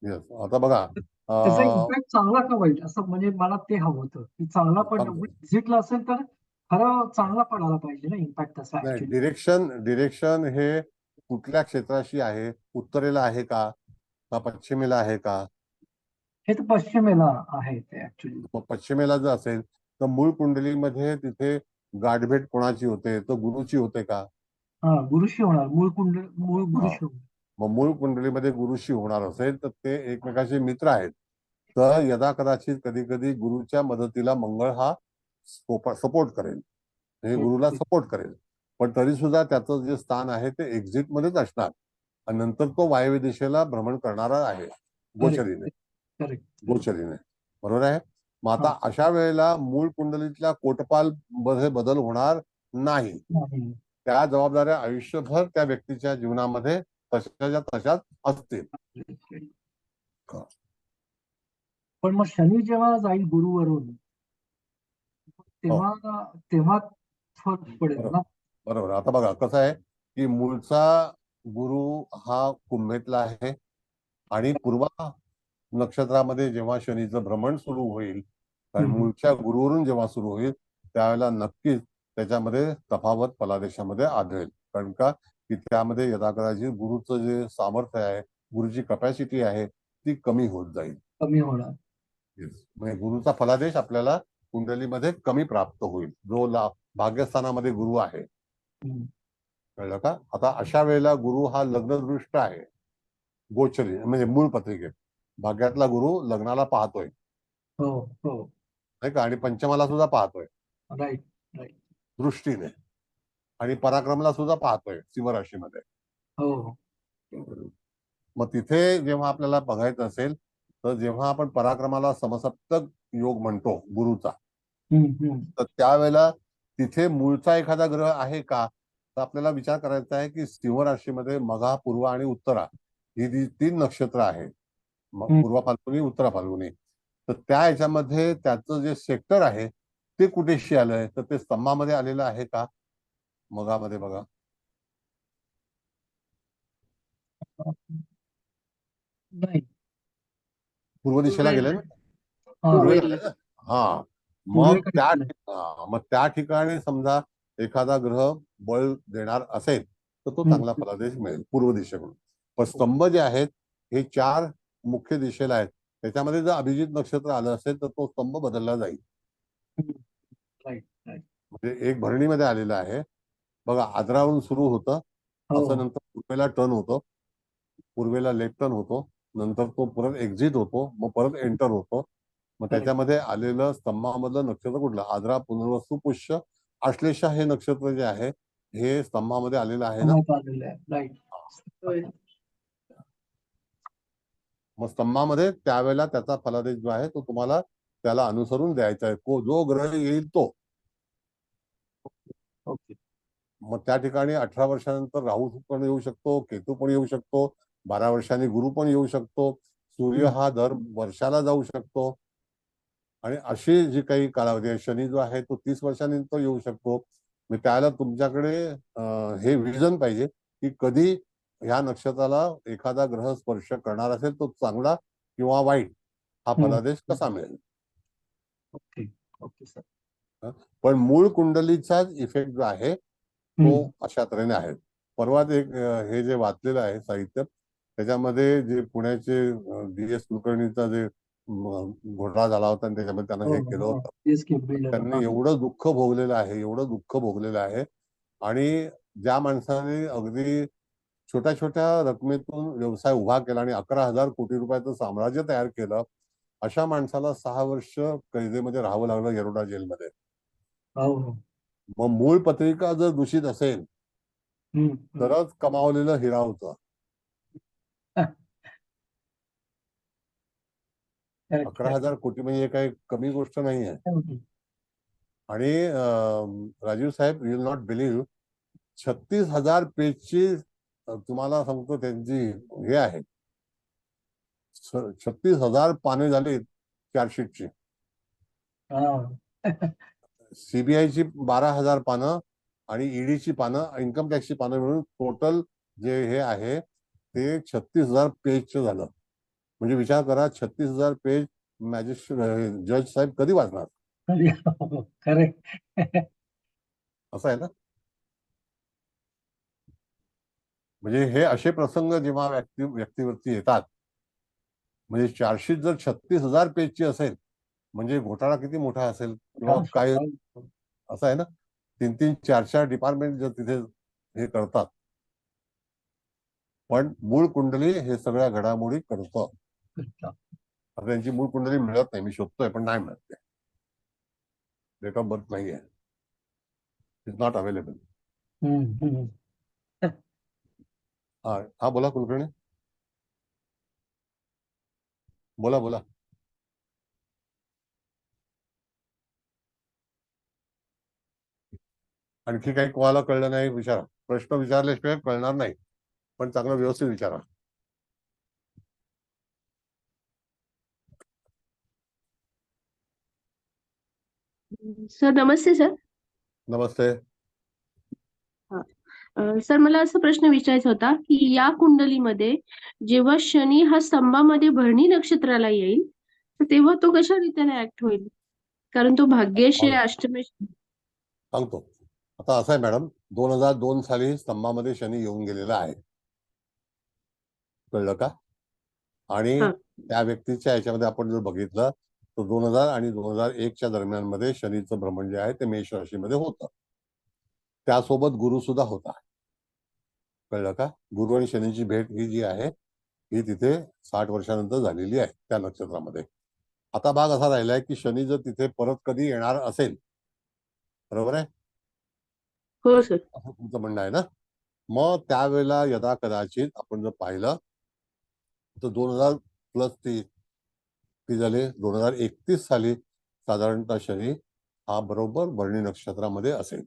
yes, आता बघा त्याचा इम्पॅक्ट चांगला का वाईट असं म्हणजे मला ते हवं होतं की चांगला पण एक्झिटला असेल तर खरं चांगला पडायला पाहिजे ना इम्पॅक्ट तसा नाही, ऍक्च्युली. डिरेक्शन हे कुठल्या क्षेत्राशी आहे? उत्तरेला आहे का पश्चिमेला आहे का? हे तर पश्चिमेला आहे ते ऍक्च्युली. मग पश्चिमेला जर असेल तर मूळ कुंडलीमध्ये तिथे गाठभेट कोणाची होते? तर गुरुची होते का? हा गुरुशी होणार मूळ गुरुशी होणार. मग मूळ कुंडलीमध्ये गुरुशी होणार असेल तर ते एकमेकाचे मित्र आहेत. तर यदा कदाचित कधी कधी गुरुच्या मदतीला मंगळ हा सपोर्ट करेल, हे गुरुला सपोर्ट करेल. पण तरी सुद्धा त्याचं जे स्थान आहे ते एक्झिट मध्येच असणार आणि नंतर तो वायव्य दिशेला भ्रमण करणारा आहे गोचरीने. बरोबर आहे? मग आता अशा वेळेला मूळ कुंडलीतल्या कोटपाल मध्ये बदल होणार नाही. त्या जबाबदाऱ्या आयुष्यभर त्या व्यक्तीच्या जीवनामध्ये तशाच असतील. पण मग शनी जेव्हा जाईल गुरुवरून तेव्हा फरक पडेल ना. बरोबर. आता बघा कसं आहे की मूळचा गुरु हा कुंभेतला आहे आणि पूर्वा नक्षत्रामध्ये जेव्हा शनीचं भ्रमण सुरू होईल कारण मूळच्या गुरुवरून जेव्हा सुरू होईल त्यावेळेला नक्कीच त्याच्यामध्ये तफावत फलादेशामध्ये आढळेल. कारण का की त्यामध्ये यदाकदाचित गुरुचं जे सामर्थ्य आहे, गुरुची कपॅसिटी आहे ती कमी होत जाईल. कमी होणार. म्हणजे गुरुचा फलादेश आपल्याला कुंडलीमध्ये कमी प्राप्त होईल जो भाग्यस्थानामध्ये गुरु आहे. कळलं का? आता अशा वेळेला गुरु हा लग्नदृष्ट आहे गोचरी म्हणजे मूळ पत्रिकेत. भाग्यातला गुरु लग्नाला पाहतोय नाही का आणि पंचमाला सुद्धा पाहतोय राईट राईट दृष्टीने आणि पराक्रमला सुद्धा पाहतोय सिंह राशीमध्ये. मग तिथे जेव्हा आपल्याला बघायचं असेल तर जेव्हा आपण पराक्रमाला समसप्तक योग म्हणतो गुरुचा तर त्यावेळेला तिथे मूळचा एखादा ग्रह आहे का तर आपल्याला विचार करायचा आहे की सिंह राशीमध्ये मघा, पूर्व आणि उत्तरा ही जी 3 नक्षत्र आहेत, पूर्व फाल्गुनी, उत्तरा फाल्गुनी, तर त्या ह्याच्यामध्ये त्याचं जे सेक्टर आहे ते कुठेशी आलंय तर ते स्तंभामध्ये आलेलं आहे का? मगामध्ये बघा नाही पूर्व दिशेला गेले ना. हा मग त्या ठिकाणी समजा एखादा ग्रह बळ देणार असेल तर तो चांगला फलादेश मिळेल पूर्व दिशेकडून. पण स्तंभ जे आहेत हे 4 मुख्य दिशेला आहेत. त्याच्यामध्ये जर अभिजित नक्षत्र आलं असेल तर तो स्तंभ बदलला जाईल. Right right. म्हणजे एक भरणीमध्ये आलेलं आहे बघा, आदरावरून सुरू होतं, हो असं नंतर पूर्वेला टर्न होतो, पूर्वेला लेफ्ट टर्न होतो, नंतर तो परत एक्झिट होतो, मग परत एंटर होतो. मग त्याच्यामध्ये आलेलं स्तंभामधलं नक्षत्र कुठलं? आद्रा, पुनर्वसू, पुष्य, आश्लेषा हे नक्षत्र जे आहे हे स्तंभामध्ये आलेलं आहे ना. राईट. होय. मग स्तंभामध्ये त्यावेळेला त्याचा फलादेश जो आहे तो तुम्हाला त्याला अनुसरून द्यायचा आहे. जो ग्रह येईल तो. ओके. मग त्या ठिकाणी 18 वर्षानंतर राहू पण येऊ शकतो, केतू पण येऊ शकतो, 12 वर्षांनी गुरु पण येऊ शकतो, सूर्य हा दर वर्षाला जाऊ शकतो. आणि अशी जी काही कालावधी आहे, शनी जो आहे तो 30 वर्षानंतर येऊ शकतो. मग त्याला तुमच्याकडे हे विजन पाहिजे की कधी ह्या नक्षत्राला एखादा ग्रह स्पर्श करणार असेल तो चांगला किंवा वाईट हा फलादेश कसा मिळेल. Okay okay sir. पण मूळ कुंडलीचाच इफेक्ट जो आहे तो अशा तऱ्हेने आहे. परवा एक हे जे वाचलेलं आहे साहित्य त्याच्यामध्ये जे पुण्याचे DS कुलकर्णीचा जे घोटाळा झाला होता आणि त्याच्यामध्ये त्यांना हे केलं होतं, त्यांनी एवढं दुःख भोगलेलं आहे, एवढं दुःख भोगलेलं आहे. आणि ज्या माणसाने अगदी छोट्या छोट्या रकमेतून व्यवसाय उभा केला आणि 11,000 कोटी रुपयाचं साम्राज्य तयार केलं, अशा माणसाला 6 वर्ष कैदेमध्ये राहावं लागलं येरोडा जेलमध्ये. मग मूळ पत्रिका जर दूषित असेल तरच कमावलेलं हिरा होतं. 11,000 कोटी म्हणजे काही कमी गोष्ट नाही आहे. आणि राजीव साहेब, यू विल नॉट बिलीव्ह, 36,000 पेजची तुम्हाला सांगतो त्यांची हे आहे, 36,000 पाने झाली चार्जशीटची. सीबीआयची 12,000 पानं आणि ईडीची पानं, इन्कम टॅक्सची पानं मिळून टोटल जे हे आहे ते 36,000 पेजचं झालं. म्हणजे विचार करा, 36,000 पेज मॅजिस्ट्रेट जज साहेब कधी वाचणार? खरे. असं आहे ना. म्हणजे हे असे प्रसंग जेव्हा व्यक्तीवरती येतात, म्हणजे चार्जशीट जर 36,000 पेजची असेल म्हणजे घोटाळा किती मोठा असेल किंवा काय असं आहे ना. 3-3, 4-4 डिपार्टमेंट जर तिथे हे करतात, पण मूळ कुंडली हे सगळ्या घडामोडी करतं. आता त्यांची मूळ कुंडली मिळत नाही, मी शोधतोय पण नाही मिळत. डेट ऑफ बर्थ नाही आहे, इज नॉट अवेलेबल. हा बोला कुलकर्णी, बोला बोला. आणखी काही कोणाला कळलं नाही विचारा. प्रश्न विचारल्याशिवाय कळणार नाही, पण चांगलं व्यवस्थित विचारा. सर नमस्ते सर. नमस्ते. सर मला असा प्रश्न विचारायचा होता की या कुंडलीमध्ये जेव्हा शनी हा स्तंभामध्ये भरणी नक्षत्राला येईल तर तेव्हा तो कशा रीतीने ऍक्ट होईल, कारण तो भाग्येशी अष्टमेश. सांगतो. आता असं आहे मॅडम, 2002 साली स्तंभामध्ये शनी येऊन गेलेला आहे, कळलं का. आणि त्या व्यक्तीच्या याच्यामध्ये आपण जर बघितलं तर 2000 आणि 2001च्या दरम्यान मध्ये शनीचं भ्रमण जे आहे ते मेष राशीमध्ये होतं. त्यासोबत गुरु सुद्धा होता, कळलं का. गुरु आणि शनीची भेट ही जी आहे ही तिथे 60 वर्षानंतर झालेली आहे त्या नक्षत्रामध्ये. आता भाग असा राहिलाय की शनी जर तिथे परत कधी येणार असेल, बरोबर आहे, हो सर. असं तुमचं म्हणणं आहे ना. मग त्यावेळेला यदा कदाचित आपण जर पाहिलं तर 2000 प्लस ती झाले 2031 साली साधारणतः शनी हा बरोबर भरणी नक्षत्रामध्ये असेल.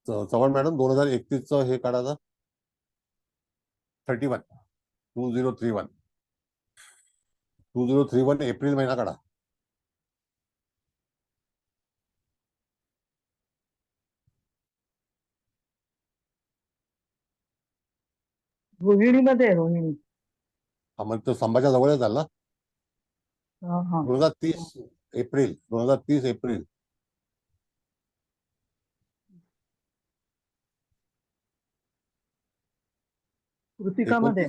चव्हाण मॅडम 2031चं हे काढायचं 2031 एप्रिल महिना काढा. रोहिणीमध्ये रोहिणी. हा मग तो स्तंभाच्या जवळच झाला. 2030 एप्रिल. कृतिकामध्ये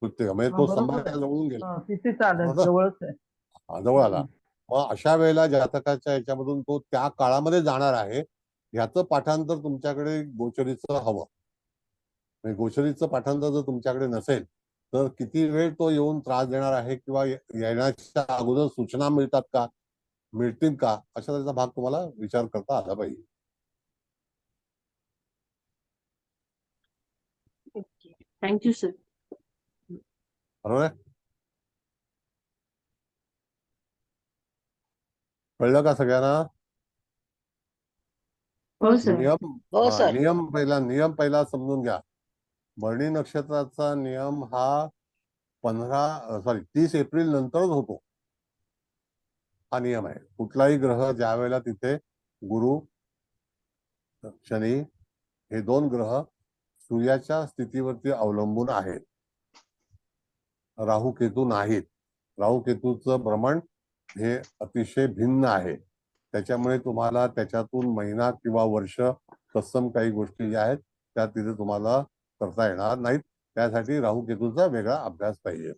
कृतिका म्हणजे हा, तो बरोबर स्तंभाच्या आहे. जवळून गेला. हा, तिथेच आलं, बरोबर? जवळच आहे. जवळ आला. मग अशा वेळेला जातकाच्या याच्यामधून तो त्या काळामध्ये जाणार आहे, ह्याचं पाठांतर तुमच्याकडे गोचरीचं हवं. म्हणजे गोचरीचं पाठांतर जर तुमच्याकडे नसेल तर किती वेळ तो येऊन त्रास देणार आहे किंवा येण्याच्या अगोदर सूचना मिळतात का, मिळतील का, अशा त्याचा भाग तुम्हाला विचार करता आला पाहिजे. Okay, thank you sir. बरोबर आहे? कळलं का सगळ्यांना? हो सर. हो सर. नियम पहिला समजून घ्या. भरणी नक्षत्राचा नियम हा 30 एप्रिल नंतरच होतो. हा नियम आहे. कुठलाही ग्रह ज्या वेळेला तिथे गुरु शनी हे 2 ग्रह सूर्याच्या स्थितीवरती अवलंबून आहेत, राहू केतू नाहीत. राहू केतूचं भ्रमण हे अतिशय भिन्न आहे. त्याच्यामुळे तुम्हाला त्याच्यातून महिना किंवा वर्ष तत्सम काही गोष्टी ज्या आहेत त्या तिथे तुम्हाला करता येणार नाहीत. त्यासाठी राहू केतूचा वेगळा अभ्यास पाहिजे.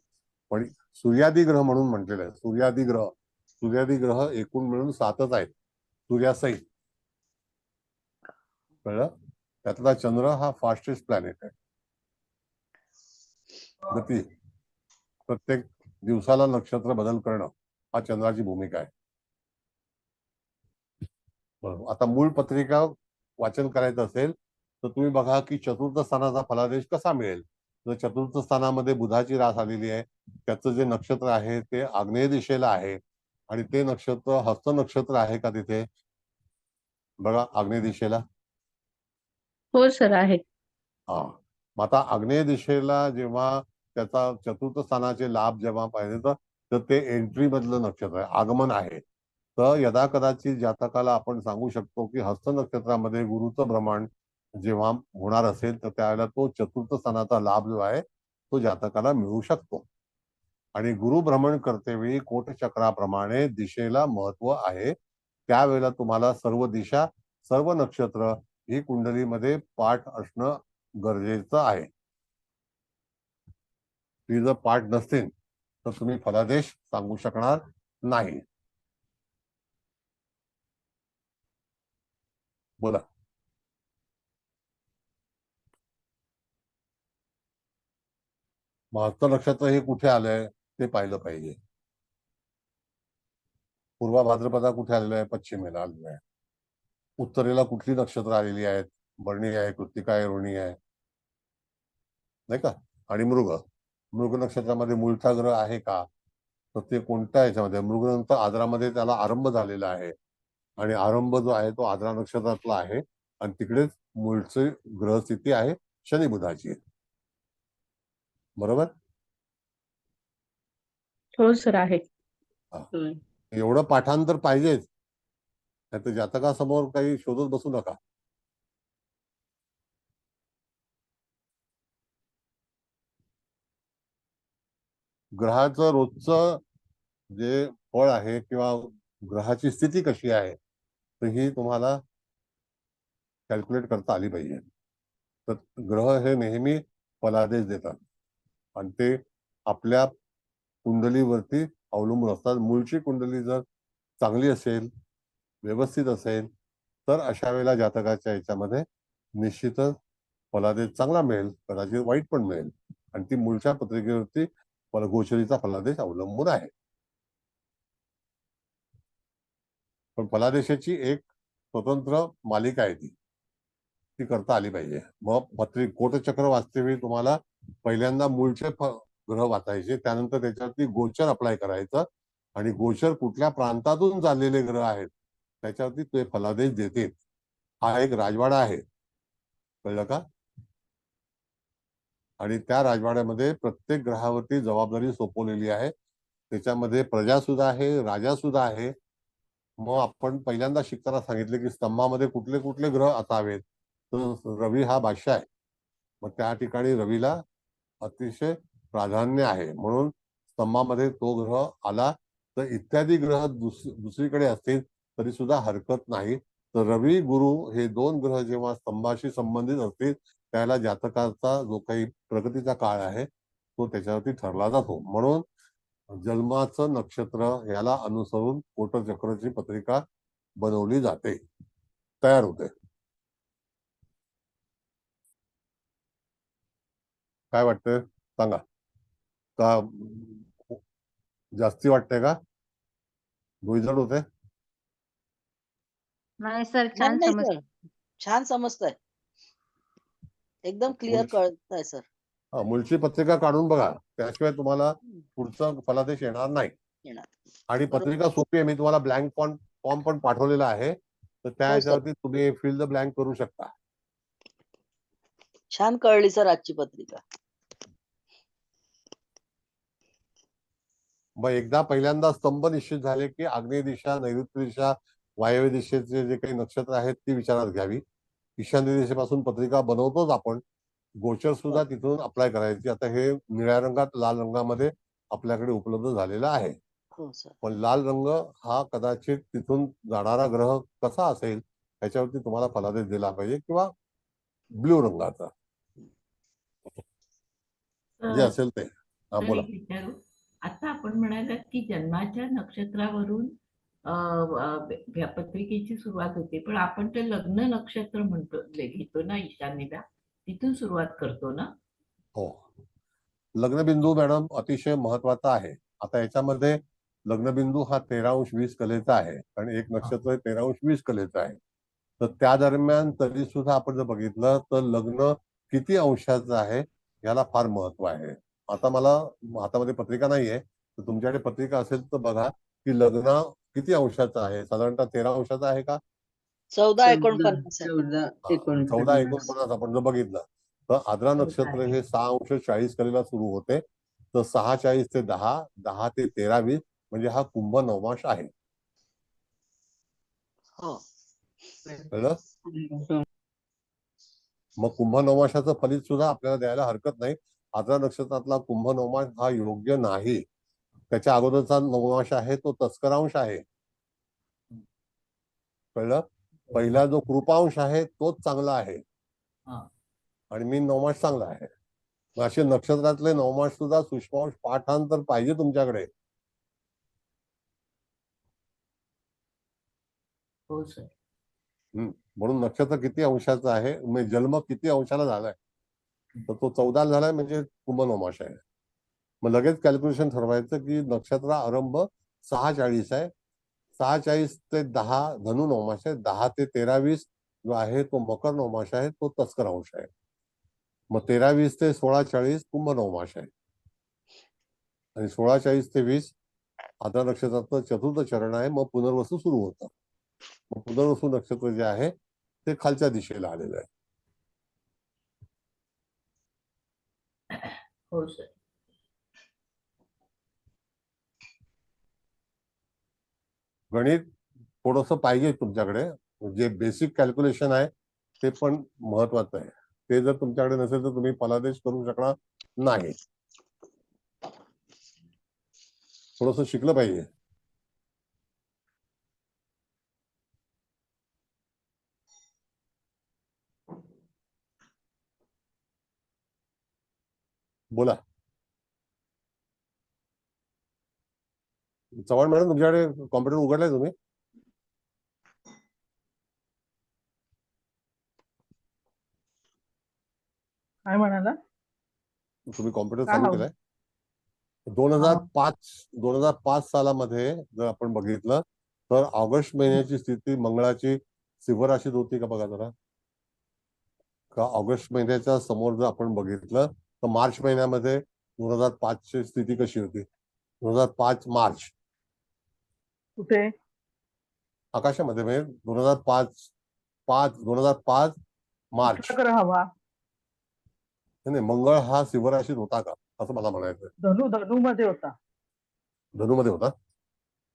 पण सूर्यादी ग्रह म्हणून म्हटलेलं आहे. सूर्यादी ग्रह एकूण मिळून 7च आहेत सूर्यासहित. कळलं? त्यातला चंद्र हा फास्टेस्ट प्लॅनेट आहे. गती प्रत्येक दिवसाला नक्षत्र बदल करणं हा चंद्राची भूमिका आहे. बरोबर. आता मूळ पत्रिका वाचन करायचं असेल तर तुम्ही बघा की चतुर्थ स्थानाचा फलादेश कसा मिळेल. जर चतुर्थ स्थानामध्ये बुधाची रास आलेली आहे, त्याचं जे नक्षत्र आहे ते आग्नेय दिशेला आहे आणि ते नक्षत्र हस्त नक्षत्र आहे का तिथे बघा आग्नेय दिशेला. हो सर, आहे. हा, मग आता आग्नेय दिशेला जेव्हा त्याचा चतुर्थ स्थानाचे लाभ जेव्हा पाहिजे तर ते एंट्री मधलं नक्षत्र आहे, आगमन आहे. तर यदा कदाचित जातकाला आपण सांगू शकतो की हस्त नक्षत्रामध्ये गुरुचं भ्रमण जेव्हा होणार असेल तर त्यावेळेला तो चतुर्थ स्थानाचा लाभ जो आहे तो जातकाला मिळू शकतो. आणि गुरु भ्रमण करतेवेळी कोटचक्राप्रमाणे दिशेला महत्व आहे. त्यावेळेला तुम्हाला सर्व दिशा, सर्व नक्षत्र ही कुंडलीमध्ये पाठ असणं गरजेचं आहे. ती जर पाठ नसतील तर तुम्ही फलादेश सांगू शकणार नाही. बोला. हस्त नक्षत्र हे कुठे आलंय ते पाहिलं पाहिजे. पूर्वा भाद्रपदा कुठे आलेलं आहे, पश्चिमेला आलेलं आहे. उत्तरेला कुठली नक्षत्र आलेली आहेत, भरणी आहे, कृत्तिका आहे, रोहिणी आहे, नाही का. आणि मृग नक्षत्रामध्ये मूळचा ग्रह आहे का, तर ते कोणत्या याच्यामध्ये, मृग नंतर आद्रामध्ये त्याला आरंभ झालेला आहे आणि आरंभ जो आहे तो आद्रा नक्षत्रातला आहे आणि तिकडेच मूळचे ग्रहस्थिती आहे शनी बुधाची. बरोबर. हो सर, आहे. एवढं पाठांतर पाहिजेच, नाही तर जातकासमोर काही शोधत बसू नका. ग्रहाचं रोजचं जे फळ आहे किंवा ग्रहाची स्थिती कशी आहे तर ही तुम्हाला कॅल्क्युलेट करता आली पाहिजे. तर ग्रह हे नेहमी फलादेश देतात आणि ते आपल्या कुंडलीवरती अवलंबून असतात. मूळची कुंडली जर चांगली असेल, व्यवस्थित असेल तर अशा वेळेला जातकाच्या याच्यामध्ये निश्चितच फलादेश चांगला मिळेल, कदाचित वाईट पण मिळेल. आणि ती मूळच्या पत्रिकेवरती गोचरीचा फलादेश अवलंबून आहे. पण फलादेशाची एक स्वतंत्र मालिका आहे, ती करता आली पाहिजे. मग कोटचक्र वाचतेवेळी तुम्हाला पहिल्यांदा मूळचे ग्रह वाचायचे, त्यानंतर त्याच्यावरती गोचर अप्लाय करायचं आणि गोचर कुठल्या प्रांतातून चाललेले ग्रह आहेत त्याच्यावरती ते फलादेश देते. हा एक राजवाडा आहे, कळलं का. आणि त्या राजवाड्यामध्ये प्रत्येक ग्रहावरती जबाबदारी सोपवलेली आहे. त्याच्यामध्ये प्रजा सुद्धा आहे, राजा सुद्धा आहे. मग आपण पहिल्यांदा शिकताना सांगितले की स्तंभामध्ये कुठले कुठले ग्रह असावेत, तर रवी हा बादशाह आहे. मग त्या ठिकाणी रवीला अतिशय प्राधान्य आहे, म्हणून स्तंभामध्ये तो ग्रह आला तर इत्यादी ग्रह दुसरीकडे असतील तरी सुद्धा हरकत नाही. तर रवी गुरु हे 2 ग्रह जेव्हा स्तंभाशी संबंधित असतील त्याला जातकाचा जो काही प्रगतीचा काळ आहे तो त्याच्यावरती ठरला जातो. म्हणून जन्माचं नक्षत्र याला अनुसरून कोटचक्रची पत्रिका बनवली जाते, तयार होते. काय वाटतंय सांगा, का जास्ती वाटतंय का, भुईजड होते? नाही सर, नाही छान नाही समज सर, छान समजतंय, एकदम क्लिअर कळतंय सर. मूळची पत्रिका काढून बघा, त्याशिवाय तुम्हाला पुढचा फलादेश येणार नाही. येणार. आणि बरोबर. पत्रिका सोपी आहे, मी तुम्हाला ब्लँक फॉर्म पण पाठवलेला आहे, तर त्या हो, सर. ह्याच्यावरती तुम्ही फिल द ब्लँक करू शकता. छान कळली सर आजची पत्रिका. मग एकदा पहिल्यांदा स्तंभ निश्चित झाले की आग्नेय दिशा, नैऋत्य दिशा, वायव्य दिशेचे जे काही नक्षत्र आहेत ती विचारात घ्यावी. ईशान्य दिशेपासून पत्रिका बनवतोच आपण, गोचर सुद्धा तिथून अप्लाय करायची. आता हे निळ्या रंगात, लाल रंगामध्ये आपल्याकडे उपलब्ध झालेला आहे. हो सर. पण लाल रंग हा कदाचित तिथून जाणारा ग्रह कसा असेल ह्याच्यावरती तुम्हाला फलादेश दिला पाहिजे, किंवा ब्ल्यू रंगाचा जे असेल ते. हा तर बोला. एक विचारू, आता आपण म्हणालात की जन्माच्या नक्षत्रावरून पत्रिकेची सुरुवात होते, पण आपण ते लग्न नक्षत्र म्हणतो, घेतो ना ईशान्येला, तिथून सुरुवात करतो ना? हो, लग्नबिंदू मॅडम अतिशय महत्वाचा आहे. आता याच्यामध्ये लग्नबिंदू हा 13° कलेचा आहे आणि एक नक्षत्र 13° कलेचं आहे. तर त्या दरम्यान तरी सुद्धा आपण जर बघितलं तर लग्न किती अंशाचं आहे याला फार महत्व आहे. आता मला हातामध्ये पत्रिका नाहीये, तर तुमच्याकडे पत्रिका असेल तर बघा की लग्न किती अंशाचं आहे. साधारणतः 13 अंशाचं आहे का? 14-49 आहे. 14-49 आपण जर बघितलं तर आद्रा नक्षत्र हे 6°40 कलेला सुरू होते, तर 6:40 ते 10, 10 ते 13-20 म्हणजे हा कुंभ नवमाश आहे. हो. कळलं? मग कुंभ नवमाशाचं फलित सुद्धा आपल्याला द्यायला हरकत नाही. आद्रा नक्षत्रातला कुंभ नवमाश हा योग्य नाही. त्याच्या अगोदरचा नवमाश आहे तो तस्करांश आहे. कळलं? पहिला जो कृपांश आहे तोच चांगला आहे आणि मीन नवमाश चांगला आहे. मग असे नक्षत्रातले नवमाश सुद्धा सूक्ष्मांश पाठांतर पाहिजे तुमच्याकडे. हो सर. म्हणून नक्षत्र किती अंशाचं आहे, म्हणजे जन्म किती अंशाला झालाय, तर तो 14 झालाय म्हणजे कुंभ नवमाश आहे. मग लगेच कॅल्क्युलेशन ठरवायचं की नक्षत्र आरंभ 6:40 आहे, 6:40 ते 10 धनु नवमाश आहे, 10 ते 13-20 जो आहे तो मकर नवमाश आहे, तो तस्कर अंश आहे. मग 13-20 ते 16:40 कुंभ नवमाश आहे आणि 16:40 ते 20 आद्रा नक्षत्राचं चतुर्थ चरण आहे. मग पुनर्वसू सुरू होतं. मग पुनर्वसू नक्षत्र जे आहे ते खालच्या दिशेला आलेलं आहे. हो सर. गणित थोडंसं पाहिजे तुमच्याकडे, जे बेसिक कॅल्क्युलेशन आहे ते पण महत्वाचं आहे. ते जर तुमच्याकडे नसेल तर तुम्ही फलादेश करू शकणार नाही. थोडंसं शिकलं पाहिजे. बोला चव्हाण मॅडम, तुमच्याकडे कॉम्प्युटर उघडलाय तुम्ही? काय म्हणाला? तुम्ही कॉम्प्युटर काय चालू हवं? केलाय? 2005 सालामध्ये जर आपण बघितलं तर ऑगस्ट महिन्याची स्थिती मंगळाची सिंह राशीत होती का बघा जरा. का ऑगस्ट महिन्याच्या समोर जर आपण बघितलं तर मार्च महिन्यामध्ये 2005 ची स्थिती कशी होती? 2005 मार्च कुठे? आकाशामध्ये, म्हणजे 2005 मार्च. कुठला ग्रह हवा? नाही, मंगळ हा सिंह राशीत होता का असं मला म्हणायचं. धनु मध्ये होता. धनुमध्ये होता.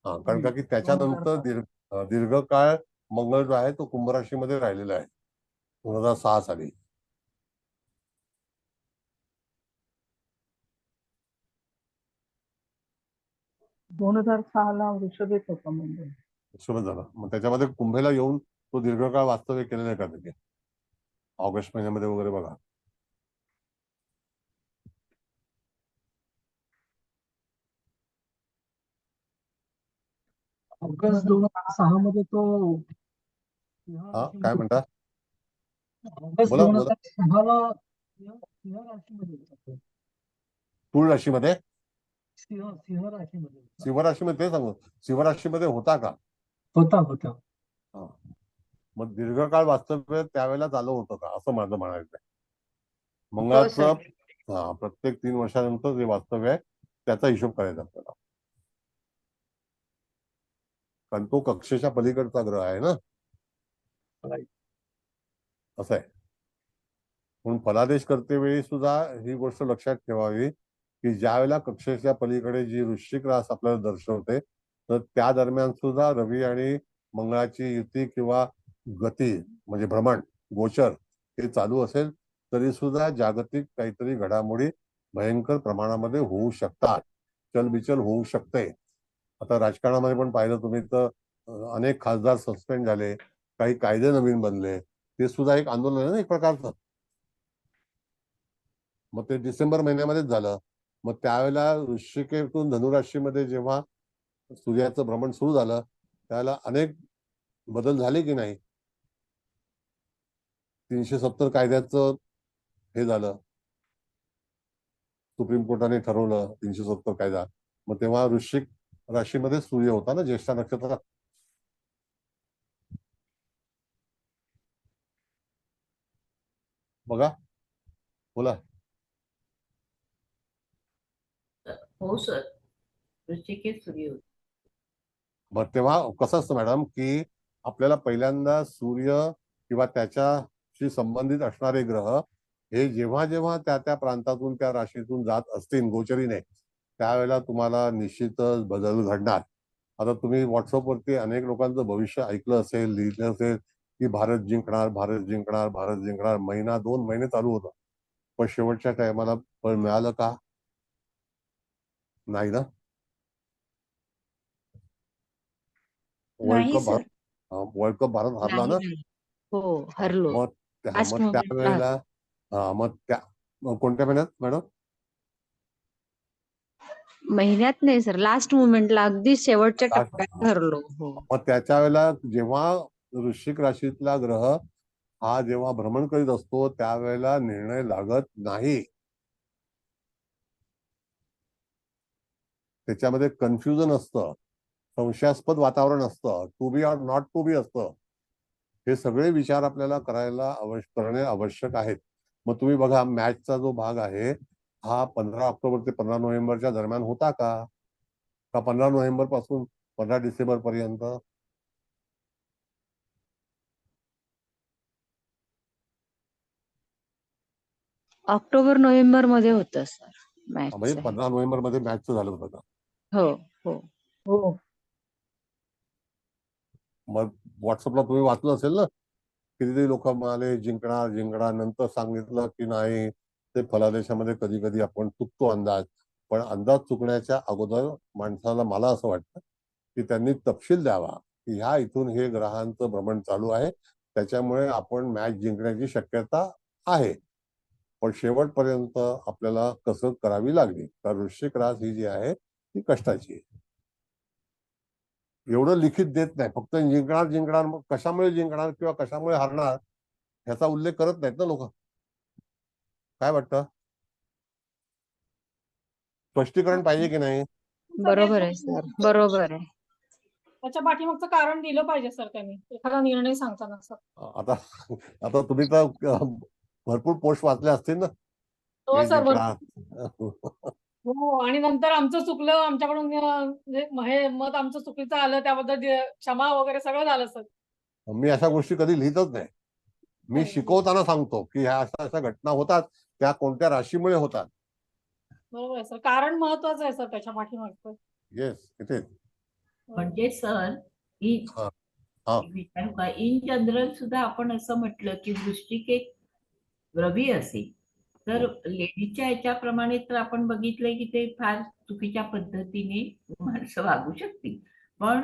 हा, कारण का की त्याच्यानंतर 2005. दीर्घकाळ मंगळ जो आहे तो कुंभ राशीमध्ये राहिलेला आहे 2006 साली. दोन 2006 वृषभेत होता मंगळ. सुरू झाला. मग त्याच्यामध्ये कुंभेला येऊन तो दीर्घकाळ वास्तव्य केलेलं आहे का त्याचे ऑगस्ट महिन्यामध्ये वगैरे बघा. ऑगस्ट 2006 मध्ये तो सिंह हा काय राशीमध्ये म्हणता? होता. ऑगस्ट बोला बोला. 2006 ला सिंह राशीमध्ये होता तो. तुळ राशीमध्ये, सिंह राशीमध्ये होता. सिंह राशीमध्ये, ते सांगू, सिंह राशीमध्ये होता का? होता हा. मग दीर्घकाळ वास्तव्य त्यावेळेला चालू होतं का, असं माझं म्हणायचं आहे. मंगळाचं प्रत्येक 3 वर्षानंतर जे वास्तव्य आहे त्याचा हिशोब करायचा आपल्याला, कारण तो कक्षेच्या पलीकडचा ग्रह आहे ना. Right. असं आहे. म्हणून फलादेश करते वेळी सुद्धा ही गोष्ट लक्षात ठेवावी की ज्या वेळेला कक्षेच्या पलीकडे जी वृश्चिक रास आपल्याला दर्शवते, तर त्या दरम्यान सुद्धा रवी आणि मंगळाची युती किंवा गती म्हणजे भ्रमण, गोचर हे चालू असेल तरी सुद्धा जागतिक काहीतरी घडामोडी भयंकर प्रमाणामध्ये होऊ शकतात, चलबिचल होऊ शकते. आता राजकारणामध्ये पण पाहिलं तुम्ही तर अनेक खासदार सस्पेंड झाले, काही कायदे नवीन बनले, ते सुद्धा एक आंदोलन आहे ना एक प्रकारचं. मग ते डिसेंबर महिन्यामध्येच झालं. मग त्यावेळेला वृश्चिकेतून धनुराशीमध्ये जेव्हा सूर्याचं भ्रमण सुरू झालं त्यावेळेला अनेक बदल झाले की नाही. 370 कायद्याचं हे झालं, सुप्रीम कोर्टाने ठरवलं 370 कायदा. मग तेव्हा वृश्चिक राशीमध्ये सूर्य होता ना, ज्येष्ठा नक्षत्रात. बघा, बोला. हो सर, वृश्चिकेत सूर्य होता. मग तेव्हा कसं असतं मॅडम की आपल्याला पहिल्यांदा सूर्य किंवा त्याच्याशी संबंधित असणारे ग्रह हे जेव्हा जेव्हा त्या त्या प्रांतातून त्या राशीतून जात असतील गोचरीने, त्यावेळेला तुम्हाला निश्चितच बदल घडणार. आता तुम्ही व्हॉट्सअपवरती अनेक लोकांचं भविष्य ऐकलं असेल, लिहिलं असेल की भारत जिंकणार, भारत जिंकणार, भारत जिंकणार. महिना 2 महिने चालू होतं, पण शेवटच्या टायमाला फळ मिळालं का? नाही ना. वर्ल्ड कप भारत हारला ना. हो, हरलो. मग लास्ट मोमेंटला त्यावेळेला मग त्या कोणत्या महिन्यात मॅडम? महिन्यात नाही सर, लास्ट मोमेंटला अगदी शेवटच्या टप्प्यात हरलो. हो. मग त्याच्या वेळेला जेव्हा वृश्चिक राशीतला ग्रह हा जेव्हा भ्रमण करीत असतो त्यावेळेला निर्णय लागत नाही. त्याच्यामध्ये कन्फ्युजन असतं, संशयास्पद वातावरण असतं, to be or not to be असतं. हे सगळे विचार आपल्याला करणे आवश्यक आहेत. मग तुम्ही बघा, मॅचचा जो भाग आहे हा 15 ऑक्टोबर ते 15 नोव्हेंबरच्या दरम्यान होता का 15 नोव्हेंबर पासून 15 डिसेंबर पर्यंत? ऑक्टोबर नोव्हेंबर मध्ये होतं सर मॅच. म्हणजे 15 नोव्हेंबर मध्ये मॅच झालं होतं का? हो हो हो. मग व्हॉट्सअपला तुम्ही वाचलं असेल ना, कितीतरी लोक म्हणाले जिंकणार जिंकणार, नंतर सांगितलं की नाही, ते फलादेशामध्ये कधी कधी आपण चुकतो अंदाज. पण अंदाज चुकण्याच्या अगोदर माणसाला, मला असं वाटतं की त्यांनी तपशील द्यावा की ह्या इथून हे ग्रहांचं भ्रमण चालू आहे, त्याच्यामुळे आपण मॅच जिंकण्याची शक्यता आहे. पण शेवटपर्यंत आपल्याला कसरत करावी लागली, कारण वृश्चिक रास ही जी आहे ती कष्टाची आहे. एवढं लिखित देत नाही, फक्त जिंकणार जिंकणार, मग कशामुळे जिंकणार किंवा कशामुळे हारणार ह्याचा उल्लेख करत नाहीत ना लोक. काय वाटतं? स्पष्टीकरण पाहिजे की नाही? बरोबर आहे सर, बरोबर आहे. त्याच्या पाठीमागचं कारण दिलं पाहिजे सर त्यांनी, एखादा निर्णय सांगताना सर. आता तुम्ही तर भरपूर पोस्ट वाचले असतील ना. हो हे सर, जिंकणार. हो, आणि नंतर आमचं चुकलं, आमच्याकडून हे मत आमचं चुकीचं आलं, त्याबद्दल क्षमा वगैरे सगळं झालं सर. मी अशा गोष्टी कधी लिहितच नाही. मी शिकवताना सांगतो की ह्या अशा घटना होतात, त्या कोणत्या राशीमुळे होतात. बरोबर आहे सर, कारण महत्वाचं आहे सर त्याच्या पाठीमागचं. येस, इथे म्हणजे सर विचारू का, इन जनरल सुद्धा आपण असं म्हटलं की वृश्चिकेत रवी असेल तर लेडीच्या याच्याप्रमाणे तर आपण बघितलंय की ते फार चुकीच्या पद्धतीने माणसं वागू शकतील. पण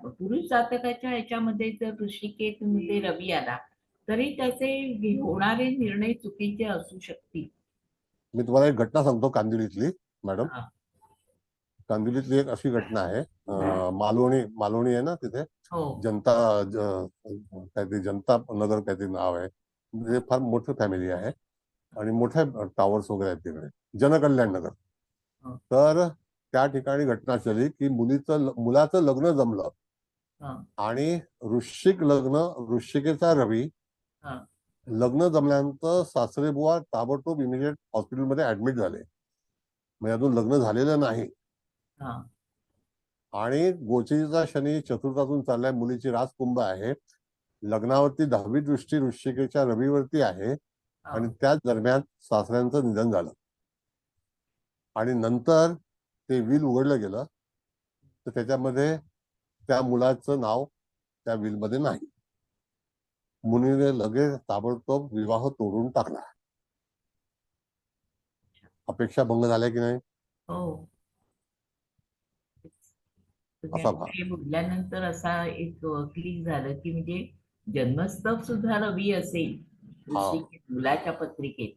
पुरुष जातकाच्या ह्याच्यामध्ये जर वृश्चिकेमध्ये रवी आला तरी त्याचे होणारे निर्णय चुकीचे असू शकतील. मी तुम्हाला एक घटना सांगतो कांदिवलीतली मॅडम. चांदिवलीतली एक अशी घटना आहे, मालवणी आहे ना तिथे, हो जनता काहीतरी जनता नगर काहीतरी नाव आहे, म्हणजे फार मोठी फॅमिली आहे आणि मोठ्या टावर्स वगैरे आहेत तिकडे, जनकल्याण नगर. हा. तर त्या ठिकाणी घटना झाली की मुलाचं लग्न जमलं हा. आणि वृश्चिकेचा रवी हा. लग्न जमल्यानंतर सासरे बुवा ताबडतोब इमिजिएट हॉस्पिटलमध्ये ऍडमिट झाले, म्हणजे अजून लग्न झालेलं नाही. हा. आणि गोचरीचा शनी चतुर्थातून चाललाय, मुलीची राजकुंभ आहे, लग्नावरती 10वी दृष्टी वृश्चिकेच्या रवीवरती आहे आणि त्याच दरम्यान सासऱ्यांचं निधन झालं आणि नंतर ते विल उघडलं गेलं तर त्याच्यामध्ये त्या मुलाचं नाव त्या विलमध्ये नाही. मुलीने लगेच ताबडतोब विवाह तोडून टाकला. अपेक्षा भंग झाल्या की नाही? हो. तुम्ही असा आता भाग. हे बोलल्यानंतर असा एक क्लिक झालं की म्हणजे जन्मस्थळ सुद्धा रवी असेल मुलाच्या पत्रिकेत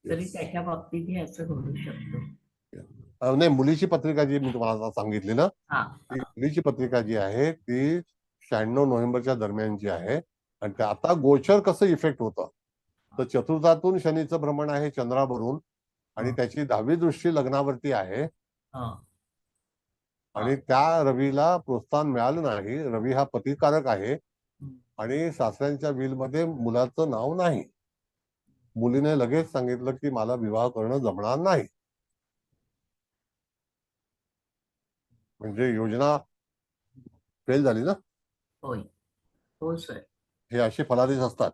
तरी त्याच्या बाबतीत हे असं घडू शकतं. नाही, मुलीची पत्रिका जी मी तुम्हाला सांगितली ना, हा. ती मुलीची पत्रिका जी आहे ती 96 नोव्हेंबरच्या दरम्यानची आहे आणि आता गोचर कसं इफेक्ट होतं तर चतुर्थातून शनीचं भ्रमण आहे चंद्रावरून आणि त्याची 10वी दृष्टी लग्नावरती आहे आणि त्या रवीला प्रोत्साहन मिळालं नाही. रवी हा पतिकारक आहे आणि सासऱ्यांच्या विलमध्ये मुलाचं नाव नाही. मुलीने लगेच सांगितलं की मला विवाह करणं जमणार नाही. म्हणजे योजना फेल झाली ना. होय. हो सर. हे असे फलादेश असतात.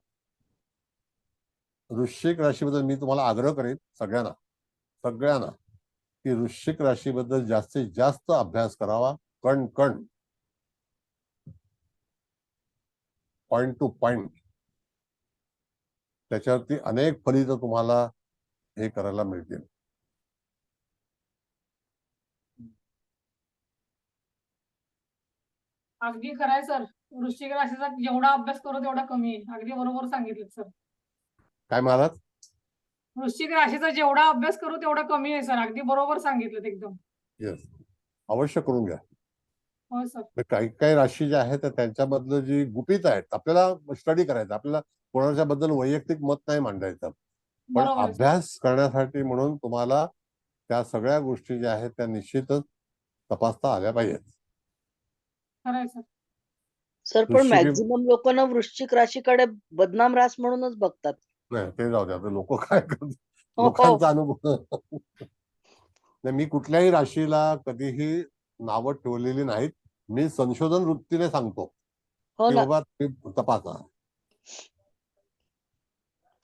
वृश्चिक राशीबद्दल मी तुम्हाला आग्रह करेन सगळ्यांना की वृश्चिक राशीबद्दल जास्तीत जास्त अभ्यास करावा. कण पॉइंट टू पॉइंट त्याच्यावरती अनेक फलित तुम्हाला हे करायला मिळतील. अगदी खरंय सर. वृश्चिक राशीचा जेवढा अभ्यास करू तेवढा कमी आहे. अगदी बरोबर सांगितलं सर. काय म्हणालात? वृश्चिक राशीचा जेवढा अभ्यास करू तेवढा कमी आहे सर. अगदी बरोबर सांगितलं एकदम. येस, अवश्य करून घ्या. हो सर. काही काही राशी ज्या आहेत त्यांच्याबद्दल जी गुपित आहेत आपल्याला स्टडी करायचं. आपल्याला कोणाच्या बद्दल वैयक्तिक मत नाही मांडायचं, पण बरोबर. अभ्यास करण्यासाठी म्हणून तुम्हाला त्या सगळ्या गोष्टी ज्या आहेत त्या निश्चितच तपासता आल्या पाहिजेत. खरंय सर. सर पण मॅक्झिमम लोक ना वृश्चिक राशीकडे बदनाम रास म्हणूनच बघतात. नाही, ते जाऊ द्या. आता लोक काय करतात, लोकांचा अनुभव. नाही, मी कुठल्याही राशीला कधीही नावं ठेवलेली नाहीत. मी संशोधन वृत्तीने सांगतो की बाबा तुम्ही तपासा.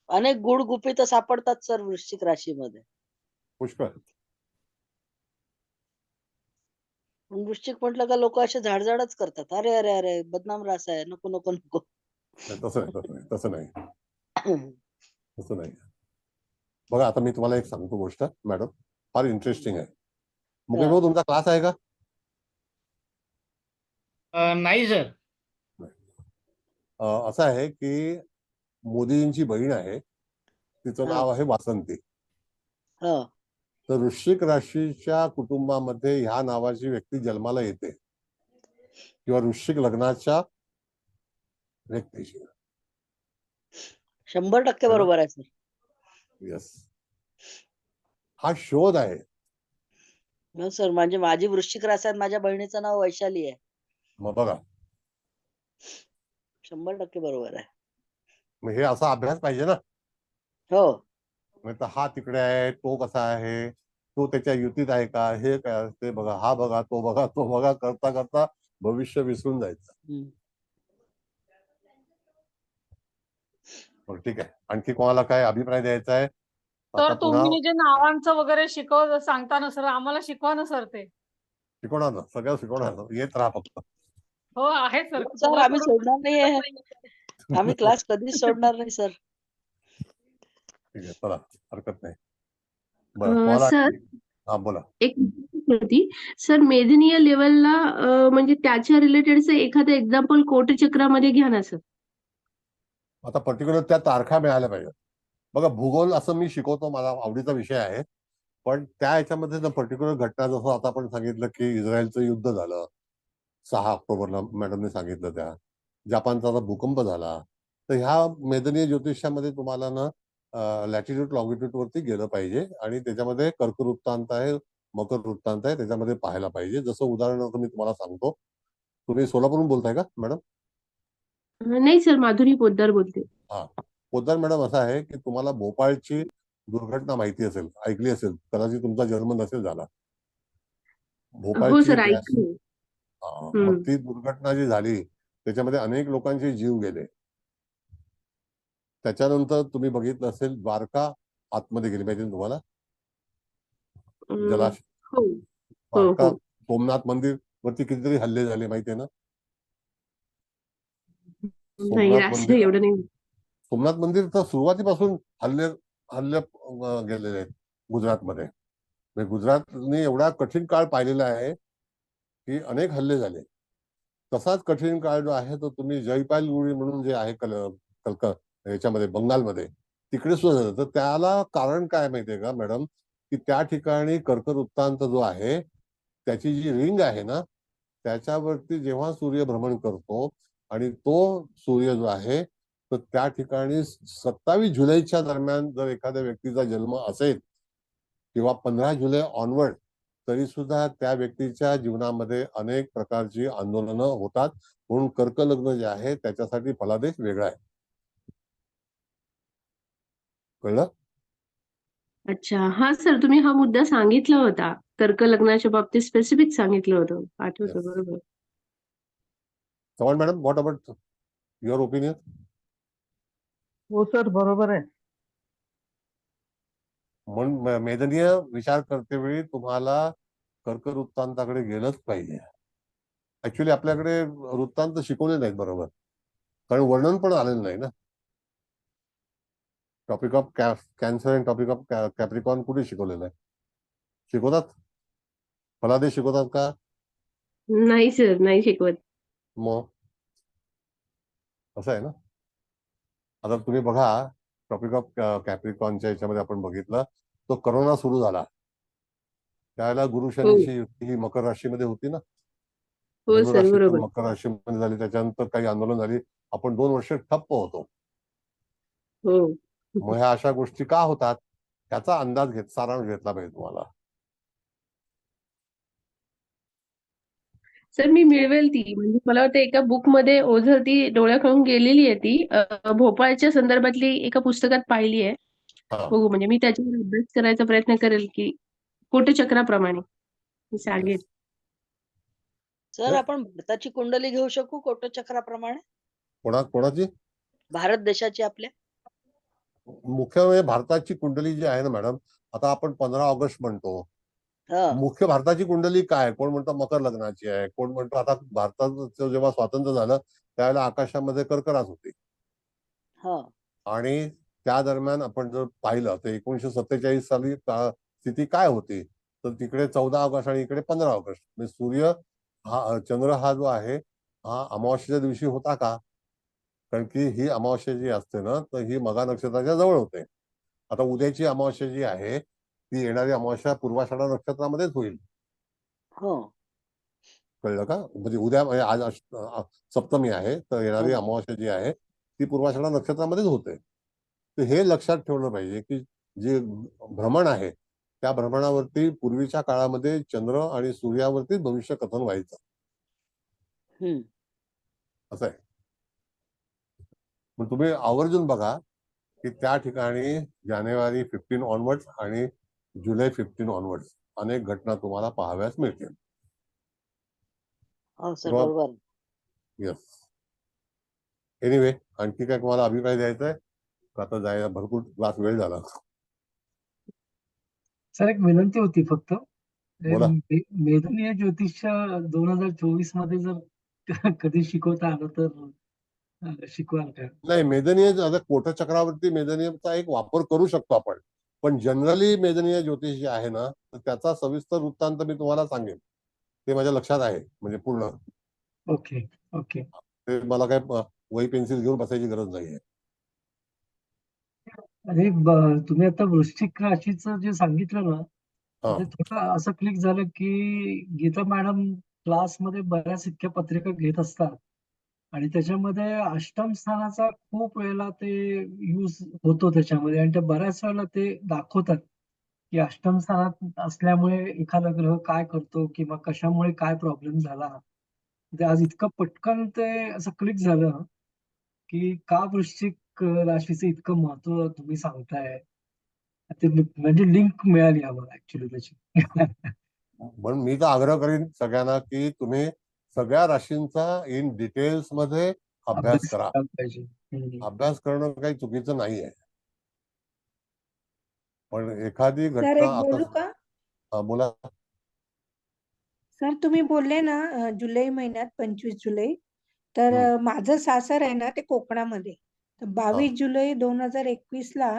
अनेक गुड गुपित सापडतात सर वृश्चिक राशीमध्ये. पुष्कळ. वृश्चिक म्हटलं का लोक असे झाडझाडच करतात. अरे अरे अरे बदनाम रास आहे, नको नको नको. तसं नाही. बघा, आता मी तुम्हाला एक सांगतो गोष्ट मॅडम, फार इंटरेस्टिंग आहे. मुकेश भाऊ, तुमचा क्लास आहे का? नाही सर. असं आहे की मोदींची बहीण आहे, तिचं नाव आहे वासंती. तर वृश्चिक राशीच्या कुटुंबामध्ये ह्या नावाची व्यक्ती जन्माला येते किंवा वृश्चिक लग्नाच्या व्यक्तीशी. 100% बरोबर आहे सर. येस, हा शोध आहे. सर म्हणजे माझी वृश्चिक राशी आहे, माझ्या बहिणीचं नाव वैशाली आहे. मग बघा, 100% बरोबर आहे. मग हे असा अभ्यास पाहिजे ना. हो. नाही तर हा तिकडे आहे, तो कसा आहे, तो त्याच्या युतीत आहे का, हे काय, ते बघा, हा बघा, तो बघा करता करता भविष्य विसरून जायचं. ठीक आहे. आणखी कोणाला काय अभिप्राय द्यायचा आहे? तर तुम्ही जे नावांचं वगैरे सांगता ना सर, आम्हाला शिकवा ना सर. ते शिकवणार ना, सगळं शिकवणार. येत राहा फक्त. हो आहे सर. सर आम्ही सोडणार नाहीये. आम्ही क्लास कधीच सोडणार नाही सर. ठीक आहे, चला, हरकत नाही. सर हा, बोला. एक होती सर, मेदिनीय लेवलला म्हणजे त्याच्या रिलेटेडचं एखादं एक्झाम्पल कोटचक्रामध्ये घ्या ना सर. आता पर्टिक्युलर त्या तारखा मिळाल्या पाहिजे. बघा, भूगोल असं मी शिकवतो, माझा आवडीचा विषय आहे. पण त्या ह्याच्यामध्ये ना पर्टिक्युलर घटना, जसं आता आपण सांगितलं की इस्रायलचं युद्ध झालं 6 ऑक्टोबरला, मॅडमने सांगितलं त्या, जपानचा आता भूकंप झाला, तर ह्या मेदनीय ज्योतिषामध्ये तुम्हाला ना लॅटिट्यूड लॉंगिट्यूड वरती गेलं पाहिजे आणि त्याच्यामध्ये कर्क वृत्तांत आहे, मकर वृत्तांत आहे, त्याच्यामध्ये पाहायला पाहिजे. जसं उदाहरणार्थ मी तुम्हाला सांगतो, तुम्ही सोलापूरहून बोलताय का मॅडम? नाही सर, माधुरी पोद्दार बोलते. हा, पोद्दार मॅडम, असं आहे की तुम्हाला भोपाळची दुर्घटना माहिती असेल, ऐकली असेल, कदाचित तुमचा जन्म नसेल झाला. हो भोपाळची सर, गॅस, ऐकलं. मग ती दुर्घटना जी झाली त्याच्यामध्ये अनेक लोकांचे जीव गेले. त्याच्यानंतर तुम्ही बघितलं असेल, द्वारका आतमध्ये गेली पाहिजे तुम्हाला, जलाशय, हो हो द्वारका, हो. सोमनाथ मंदिर वरती कितीतरी हल्ले झाले माहितीये ना? नाही, सोमनाथ असं मंदिर, एवढं नाही. सोमनाथ मंदिर तर सुरुवातीपासून हल्ले हल्ले गेलेले आहेत गुजरातमध्ये. म्हणजे गुजरातने एवढा कठीण काळ पाहिलेला आहे की अनेक हल्ले झाले. तसाच कठीण काळ जो आहे तो तुम्ही जयपालगुडी म्हणून जे आहे कलका याच्यामध्ये बंगालमध्ये, तिकडे सुद्धा झालं. तर त्याला कारण काय माहितीये का मॅडम, की त्या ठिकाणी कर्कवृत्तांत जो आहे त्याची जी रिंग आहे ना, त्याच्यावरती जेव्हा सूर्य भ्रमण करतो आणि तो सूर्य जो आहे तर त्या ठिकाणी 27 जुलैच्या दरम्यान जर एखाद्या व्यक्तीचा जन्म असेल किंवा 15 जुलै ऑनवर्ड, तरी सुद्धा त्या व्यक्तीच्या जीवनामध्ये अनेक प्रकारची आंदोलनं होतात. म्हणून कर्क लग्न जे आहे त्याच्यासाठी फलादेश वेगळा आहे. कळलं? अच्छा. हा सर, तुम्ही हा मुद्दा सांगितला होता. कर्क लग्नाच्या बाबतीत स्पेसिफिक सांगितलं होतं. आठवतं, Yes. बरोबर. Chavan madam, what about your opinion? हो सर, बरोबर आहे. म्हणून मेदनीय विचार करते वेळी तुम्हाला कर्क वृत्तांताकडे गेलंच पाहिजे. ऍक्च्युली आपल्याकडे वृत्तांत शिकवले नाहीत बरोबर, कारण वर्णन पण आलेलं नाही ना. टॉपिक ऑफ कॅन्सर आणि टॉपिक ऑफ कॅप्रिकॉन कुठे शिकवलेलं आहे? शिकवतात? फलादेश शिकवतात का? नाही सर, नाही शिकवत. मग असं आहे ना. आता तुम्ही बघा, टॉपिक ऑफ कॅप्रिकॉनच्या याच्यामध्ये आपण बघितलं, तो करोना सुरू झाला त्यावेळेला गुरु शनीची युती ही मकर राशीमध्ये होती ना. हो सर, धनुराशीतून बरोबर. मकर राशीमध्ये झाली, त्याच्यानंतर काही आंदोलन झाली, आपण 2 वर्ष ठप्प होतो. हो. मग ह्या अशा गोष्टी का होतात याचा अंदाज सारांश घेतला पाहिजे तुम्हाला. सर, मी मिळवेल ती. म्हणजे मला वाटतं एका बुक मध्ये ओझर ती डोळ्याखालून गेलेली आहे ती. भोपाळच्या संदर्भातली एका पुस्तकात पाहिली आहे. हा. बघू, म्हणजे मी त्याच्यावर अभ्यास करायचा प्रयत्न करेल की कोटचक्राप्रमाणे मी सांगेन. सर, आपण भारताची कुंडली घेऊ शकू कोटचक्राप्रमाणे? कोणाची? भारत देशाची आपल्या. मुख्य म्हणजे भारताची कुंडली जी आहे ना मॅडम, आता आपण 15 ऑगस्ट म्हणतो, हा. मुख्य भारताची कुंडली काय? कोण म्हणतो मकर लग्नाची आहे, कोण म्हणतो आता भारताचं जेव्हा स्वातंत्र्य झालं त्यावेळेला आकाशामध्ये कर्कराज होती. हा. आणि त्या दरम्यान आपण जर पाहिलं तर 1947 साली स्थिती काय होती, तर तिकडे 14 ऑगस्ट आणि इकडे 15 ऑगस्ट. म्हणजे सूर्य हा, चंद्र हा जो आहे हा अमावस्येच्या दिवशी होता का? कारण की ही अमावस्या जी असते ना, तर ही मघा नक्षत्राच्या जवळ होते. आता उद्याची अमावस्या जी आहे ती येणारी अमावस्या पूर्वाषाढा नक्षत्रामध्येच होईल. हो. कळलं का? म्हणजे उद्या, म्हणजे आज सप्तमी आहे, तर येणारी हो. अमावस्या जी आहे ती पूर्वाषाढा नक्षत्रामध्येच होते. तर हे लक्षात ठेवलं पाहिजे की जे भ्रमण आहे त्या भ्रमणावरती पूर्वीच्या काळामध्ये चंद्र आणि सूर्यावरती भविष्य कथन व्हायचं. असं आहे. मग तुम्ही आवर्जून बघा की त्या ठिकाणी जानेवारी 15 ऑनवर्ड्स आणि जुलै 15 ऑनवर्ड्स अनेक घटना तुम्हाला पाहाव्यास मिळतील. हो सर, बरोबर. येस. एनिवे, आणखी काय तुम्हाला अभिप्राय द्यायचा आहे? आता जायला भरपूर क्लास वेळ झाला. सर, एक विनंती होती फक्त. बोला. मेदनीय ज्योतिषच्या 2024 मध्ये जर कधी शिकवता आलं तर शिकवाल का? नाही, मेदनीय आता कोटचक्रावरती मेदनीयचा एक वापर करू शकतो आपण, पण जनरली मेदनीय ज्योतिष जे आहे ना, तर त्याचा सविस्तर वृत्तांत मी तुम्हाला सांगेन. ते माझ्या लक्षात आहे, म्हणजे पूर्ण. Okay okay. ते मला काय वही पेन्सिल घेऊन बसायची गरज नाहीये. आणि तुम्ही आता वृश्चिक राशीचं जे सांगितलं ना, म्हणजे थोडं असं क्लिक झालं की गीता मॅडम क्लासमध्ये बऱ्याच इतक्या पत्रिका घेत असतात आणि त्याच्यामध्ये अष्टम स्थानाचा खूप वेळेला ते यूज होतो त्याच्यामध्ये आणि ते बऱ्याच वेळेला ते दाखवतात की अष्टम स्थानात असल्यामुळे एखादा ग्रह काय करतो किंवा कशामुळे काय प्रॉब्लेम झाला. ते आज इतकं पटकन ते असं क्लिक झालं की का वृश्चिक राशीचं इतकं महत्व तुम्ही सांगताय. ते म्हणजे लिंक मिळाली आम्हाला ऍक्च्युली त्याची. पण मी तर आग्रह करीन सगळ्यांना की तुम्ही सगळ्या राशींचा इन डिटेल्स मध्ये अभ्यास करा. केला पाहिजे. अभ्यास करणं काही चुकीचं नाही आहे. पण एखादी सर घटना एक बोलू आता का? बोला. सर तुम्ही बोलले ना जुलै महिन्यात 25 जुलै तर माझं सासर आहे ना ते कोकणामध्ये. तर 22 जुलै 2021 ला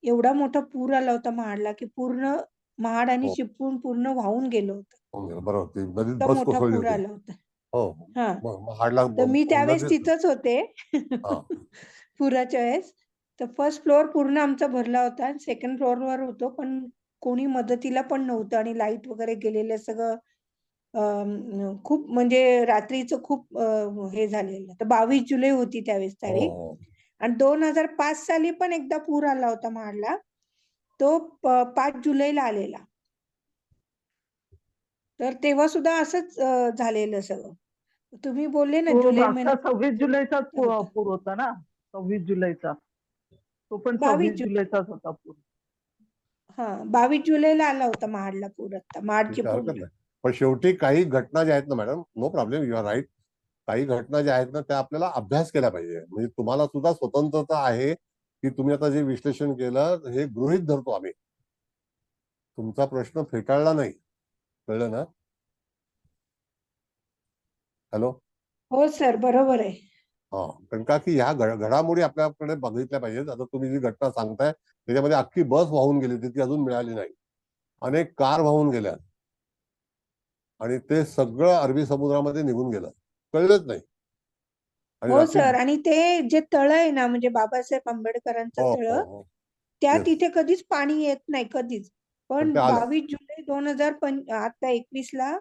एवढा मोठा पूर आला होता महाडला की पूर्ण महाड आणि हो. चिपळूण पूर्ण वाहून गेलं होतं. बरोबर, ती नदीत इतका बस मोठा कोसळली पूर होती. आला होता. हो हा हाडला तर मी त्यावेळेस नदीत. तिथंच होते पुराच्या वेळेस. तर फर्स्ट फ्लोअर पूर्ण आमचा भरला होता आणि सेकंड फ्लोअरवर होतो पण कोणी मदतीला पण नव्हतं आणि लाईट वगैरे गेलेलं सगळं खूप म्हणजे रात्रीचं खूप हे झालेलं. तर 22 जुलै होती त्यावेळेस तारीख. हो. आणि 2005 साली पण एकदा पूर आला होता महाडला. तो 5 जुलैला आलेला. तर तेव्हा सुद्धा असंच झालेलं सगळं. तुम्ही बोलले ना तो जुलै मागचा महिन्यात 26 जुलैचाच होता. पूर होता ना, 26 जुलैचा. तो पण 22 26 जुलैचाच होता पूर. हा 22 जुलैला आला होता महाडला पूर. आता महाडची ठीक आहे, हरकत पूर्ण. नाही. पण शेवटी काही घटना ज्या आहेत ना madam, no problem, you are right. काही घटना ज्या आहेत ना त्या आपल्याला अभ्यास केला पाहिजे. म्हणजे तुम्हाला सुद्धा स्वतंत्रता आहे की तुम्ही आता जे विश्लेषण केलं हे गृहीत धरतो आम्ही. तुमचा प्रश्न फेटाळला नाही. कळलं ना? हॅलो. हो सर बरोबर आहे. कारण का की ह्या घडामोडी आपल्याकडे बघितल्या पाहिजेत. आता तुम्ही जी घटना सांगताय त्याच्यामध्ये अख्खी बस वाहून गेली होती, ती अजून मिळाली नाही. अनेक कार वाहून गेल्या आणि ते सगळं अरबी समुद्रामध्ये निघून गेलं, कळलंच नाही. आणि हो रात्री सर आणि ते जे तळ आहे ना म्हणजे बाबासाहेब आंबेडकरांचं हो तळ हो हो त्या येस. तिथे कधीच पाणी येत नाही कधीच. पण पण ते आलं 22 जुलै 2021 ला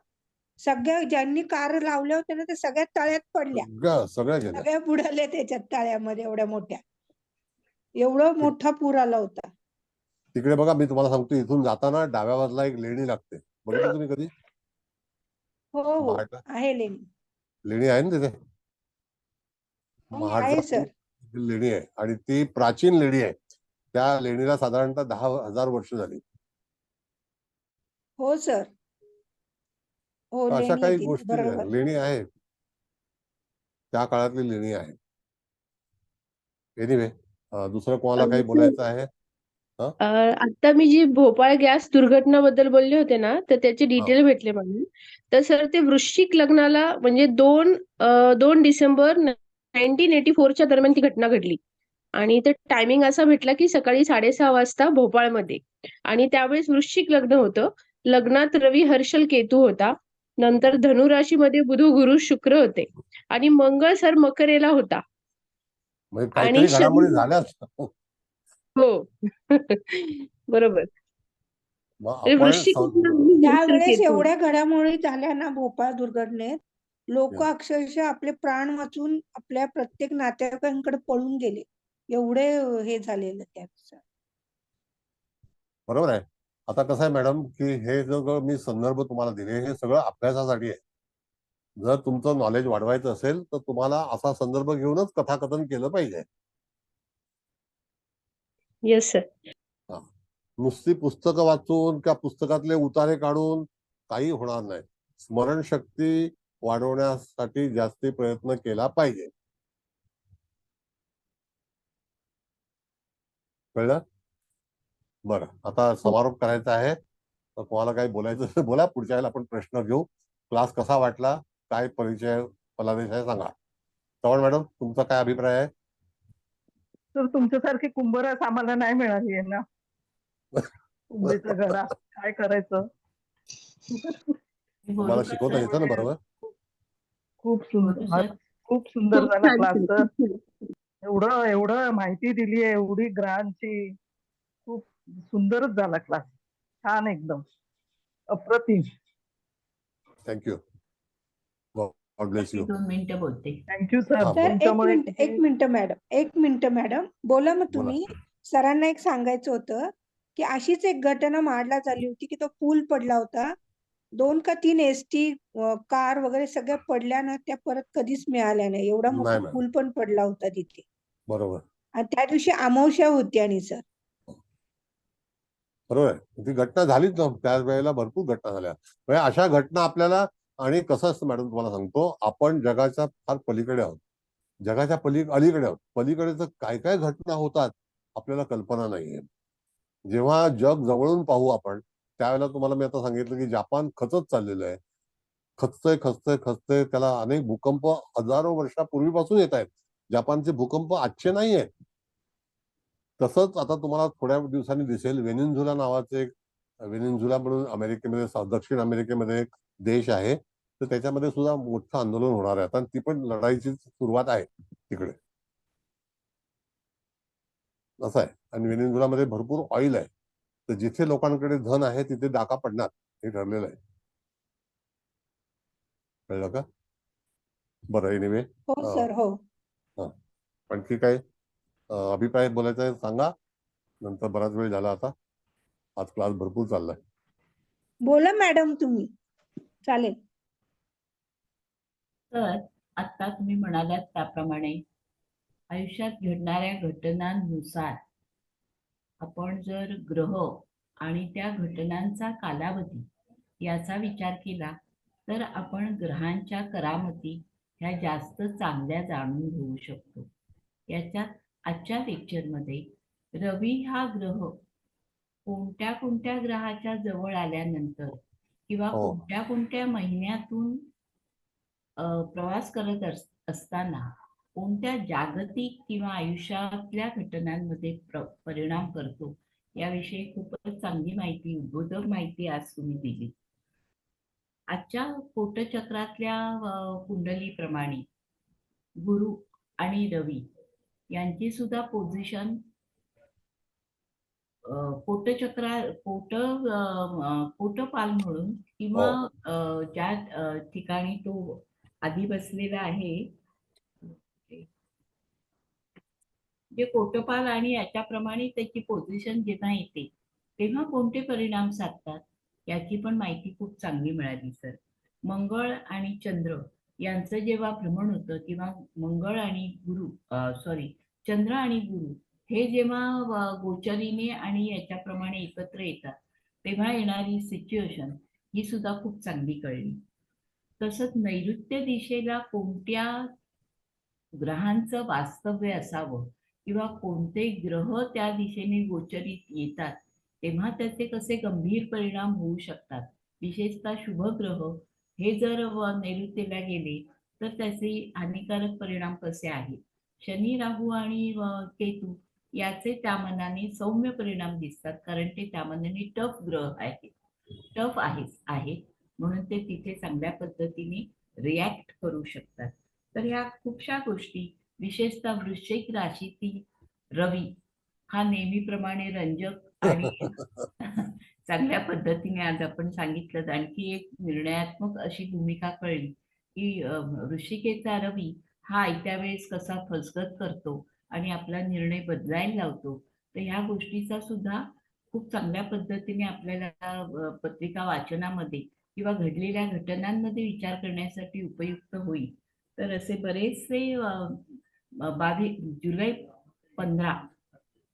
सगळ्या ज्यांनी कार लावल्या होत्या ना त्या सगळ्या तळ्यात पडल्या. सगळ्या गेल्या. सगळ्या बुडाल्या त्याच्यात तळ्यामध्ये एवढ्या मोठ्या. एवढा मोठा पूर आला होता. तिकडे बघा मी तुम्हाला सांगतो, इथून जाताना डाव्या बाजूला एक लेणी लागते, बघितलं तुम्ही कधी? हो हो महाडला आहे लेणी. लेणी आहे ना तिथे. हो महाडचा आहे सर. लेणी आहे आणि ती प्राचीन लेणी आहे. त्या लेणीला साधारणतः 10,000 वर्ष झाली. हो सर. हो तर अशा लेणी काही आहे तिथे गोष्टी बरोबर. लेणी आहेत, त्या काळातली लेणी आहे. एनिवे दुसरं कोणाला काही बोलायचं आहे? आता मी जी भोपाळ गॅस दुर्घटनाबद्दल बोलले होते ना, तर त्याचे डिटेल भेटले मला. तर सर ते वृश्चिक लग्नाला म्हणजे 2 डिसेंबर 1984च्या दरम्यान ती घटना घडली. आणि ते टायमिंग असा भेटला की सकाळी 6:30 वाजता भोपाळमध्ये. आणि त्यावेळेस वृश्चिक लग्न होतं. लग्नात रवी हर्षल केतू होता. नंतर धनुराशीमध्ये बुध गुरु शुक्र होते आणि मंगळ सर मकरेला होता. म्हणजे आणि काहीतरी घडामोडी झाल्याच. हो बरोबर. मग ते आपण वृश्चिक लग्न हर्षल त्यावेळेस केतू. एवढ्या घडामोडी झाल्या ना भोपाळ दुर्घटनेत. लोक अक्षरशः आपले प्राण वाचून आपल्या प्रत्येक नातेवाईकांकडे पळून गेले. एवढे हे झालेलं त्यावेळेस. बरोबर आहे. आता कसं आहे मॅडम की हे जो मी संदर्भ तुम्हाला दिले हे सगळं अभ्यासासाठी आहे. जर तुमचं नॉलेज वाढवायचं असेल तर तुम्हाला असा संदर्भ घेऊनच कथाकथन केलं पाहिजे. Yes sir. नुसती पुस्तकं वाचून किंवा पुस्तकातले उतारे काढून काही होणार नाही. स्मरणशक्ती वाढवण्यासाठी जास्ती प्रयत्न केला पाहिजे. कळलं? बरं, आता समारोप करायचा आहे. तर तुम्हाला काही बोलायचं असेल बोला. पुढच्या वेळेला आपण प्रश्न घेऊ. क्लास कसा वाटला, काय परिचय फलादेश आहे सांगा. चव्हाण मॅडम तुमचा काय अभिप्राय आहे? तर तुमच्यासारखी कुंभरास आम्हाला नाही मिळाली आहे ना. कुंभीचा घरा काय करायचं. तुम्हाला शिकवता येतं ना बरोबर? खूप सुंदर, सर. खूप सुंदर खूप झाला छान क्लास सर, तर. खूप छान. एवढं माहिती दिली आहे, एवढी ग्रहांची. खूप सुंदरच झाला क्लास. छान एकदम. अप्रतिम. थँक्यू. God bless you. 2 मिनिटं बोलते. Thank you sir. हा, सर तुमच्यामुळे एक मिनिट मॅडम बोला मग बोला. तुम्ही. सरांना एक सांगायचं होतं की अशीच एक घटना माडला झाली होती की तो पूल पडला होता. 2 का 3 एसटी कार वगैरे सगळ्या पडल्या ना, त्या परत कधीच मिळाल्या नाही. एवढा मोठा नाही, नाही. पूल पण पडला होता तिथे. बरोबर आणि त्या दिवशी अमावस्या होती आणि सर. बरोबर आहे. ती घटना झालीच ना, त्यावेळेला भरपूर घटना झाल्या. म्हणजे अशा घटना आपल्याला, आणि कसं असतं मॅडम तुम्हाला सांगतो, आपण जगाच्या फार पलीकडे आहोत, जगाच्या अलीकडे आहोत. पलीकडेच काय काय घटना होतात आपल्याला कल्पना नाहीये. जेव्हा जग जवळून पाहू आपण, त्यावेळेला तुम्हाला मी आता सांगितलं की जपान खचत चाललेलं आहे. खचतंय. त्याला अनेक भूकंप हजारो वर्षापूर्वीपासून येत आहेत. जपानचे भूकंप आजचे नाही आहेत. तसंच आता तुम्हाला थोड्या दिवसांनी दिसेल, व्हेनेझुला नावाचे व्हेनेझुला म्हणून अमेरिकेमध्ये, दक्षिण अमेरिकेमध्ये एक देश आहे, तर त्याच्यामध्ये सुद्धा मोठं आंदोलन होणार आहे. आता ती पण लढाईची सुरुवात आहे तिकडे, असं आहे. आणि व्हेनेझुलामध्ये भरपूर ऑइल आहे, तर जिथे लोकांकडे धन आहे तिथे डाका पडणार, हे ठरलेलं आहे. कळलं का? बरं, एनिवे. हो सर, हो. आणखी काय अभिप्राय बोलायचा आहे सांगा. नंतर बराच वेळ झाला, आता आज क्लास भरपूर चाललाय. बोला मॅडम तुम्ही, चालेल. तर आता तुम्ही म्हणालात त्याप्रमाणे आयुष्यात घडणाऱ्या घटनांनुसार आपण जर ग्रह आणि त्या घटनांचा कालावधी याचा विचार केला तर आपण ग्रहांच्या करामती ह्या जास्त चांगल्या जाणून घेऊ शकतो. याच्यात आजच्या लेक्चरमध्ये रवी हा ग्रह कोणत्या कोणत्या ग्रहाच्या जवळ आल्यानंतर किंवा कोणत्या कोणत्या महिन्यातून प्रवास करत असताना कोणत्या जागतिक किंवा आयुष्यातल्या घटनांमध्ये परिणाम करतो याविषयी खूपच चांगली माहिती, उद्बोधक माहिती आज तुम्ही दिली. आजच्या कोटचक्रातल्या कुंडलीप्रमाणे गुरु आणि रवी यांची सुद्धा पोझिशन कोटपाल म्हणून किंवा ज्या ठिकाणी तो आधी बसलेला आहे, जे कोटपाल आणि याच्याप्रमाणे त्याची पोझिशन जेव्हा येते तेव्हा कोणते परिणाम साधतात याची पण माहिती खूप चांगली मिळाली सर. मंगळ आणि चंद्र यांचं जेव्हा भ्रमण होतं किंवा मंगळ आणि गुरु चंद्र आणि गुरु हे जेव्हा गोचरीने आणि याच्याप्रमाणे एकत्र येतात तेव्हा येणारी सिच्युएशन ही सुद्धा खूप चांगली कळली. तसंच नैऋत्य दिशेला कोणत्या ग्रहांचं वास्तव्य असावं किंवा कोणते ग्रह त्या दिशेने गोचरीत येतात तेव्हा त्याचे कसे गंभीर परिणाम होऊ शकतात. विशेषतः शुभ ग्रह हे जर नैऋत्येला गेले तर त्याचे हानिकारक परिणाम कसे आहेत. शनी, राहू आणि केतू याचे त्या मनाने सौम्य परिणाम दिसतात, कारण ते त्या मनाने टफ ग्रह आहेत, टफ आहेत म्हणून ते तिथे चांगल्या पद्धतीने रिॲक्ट करू शकतात. तर ह्या खूपशा गोष्टी, विशेषतः वृश्चिक राशीतील रवी हा नेहमीप्रमाणे रंजक आणि चांगल्या पद्धतीने आज आपण सांगितलं. आणखी एक निर्णयात्मक अशी भूमिका कळली की वृश्चिकेचा रवी हा आयत्या वेळेस कसा फसगत करतो आणि आपला निर्णय बदलायला लावतो. तर ह्या गोष्टीचा सुद्धा खूप चांगल्या पद्धतीने आपल्याला पत्रिका वाचनामध्ये किंवा घडलेल्या घटनांमध्ये विचार करण्यासाठी उपयुक्त होईल. तर असे बरेचसे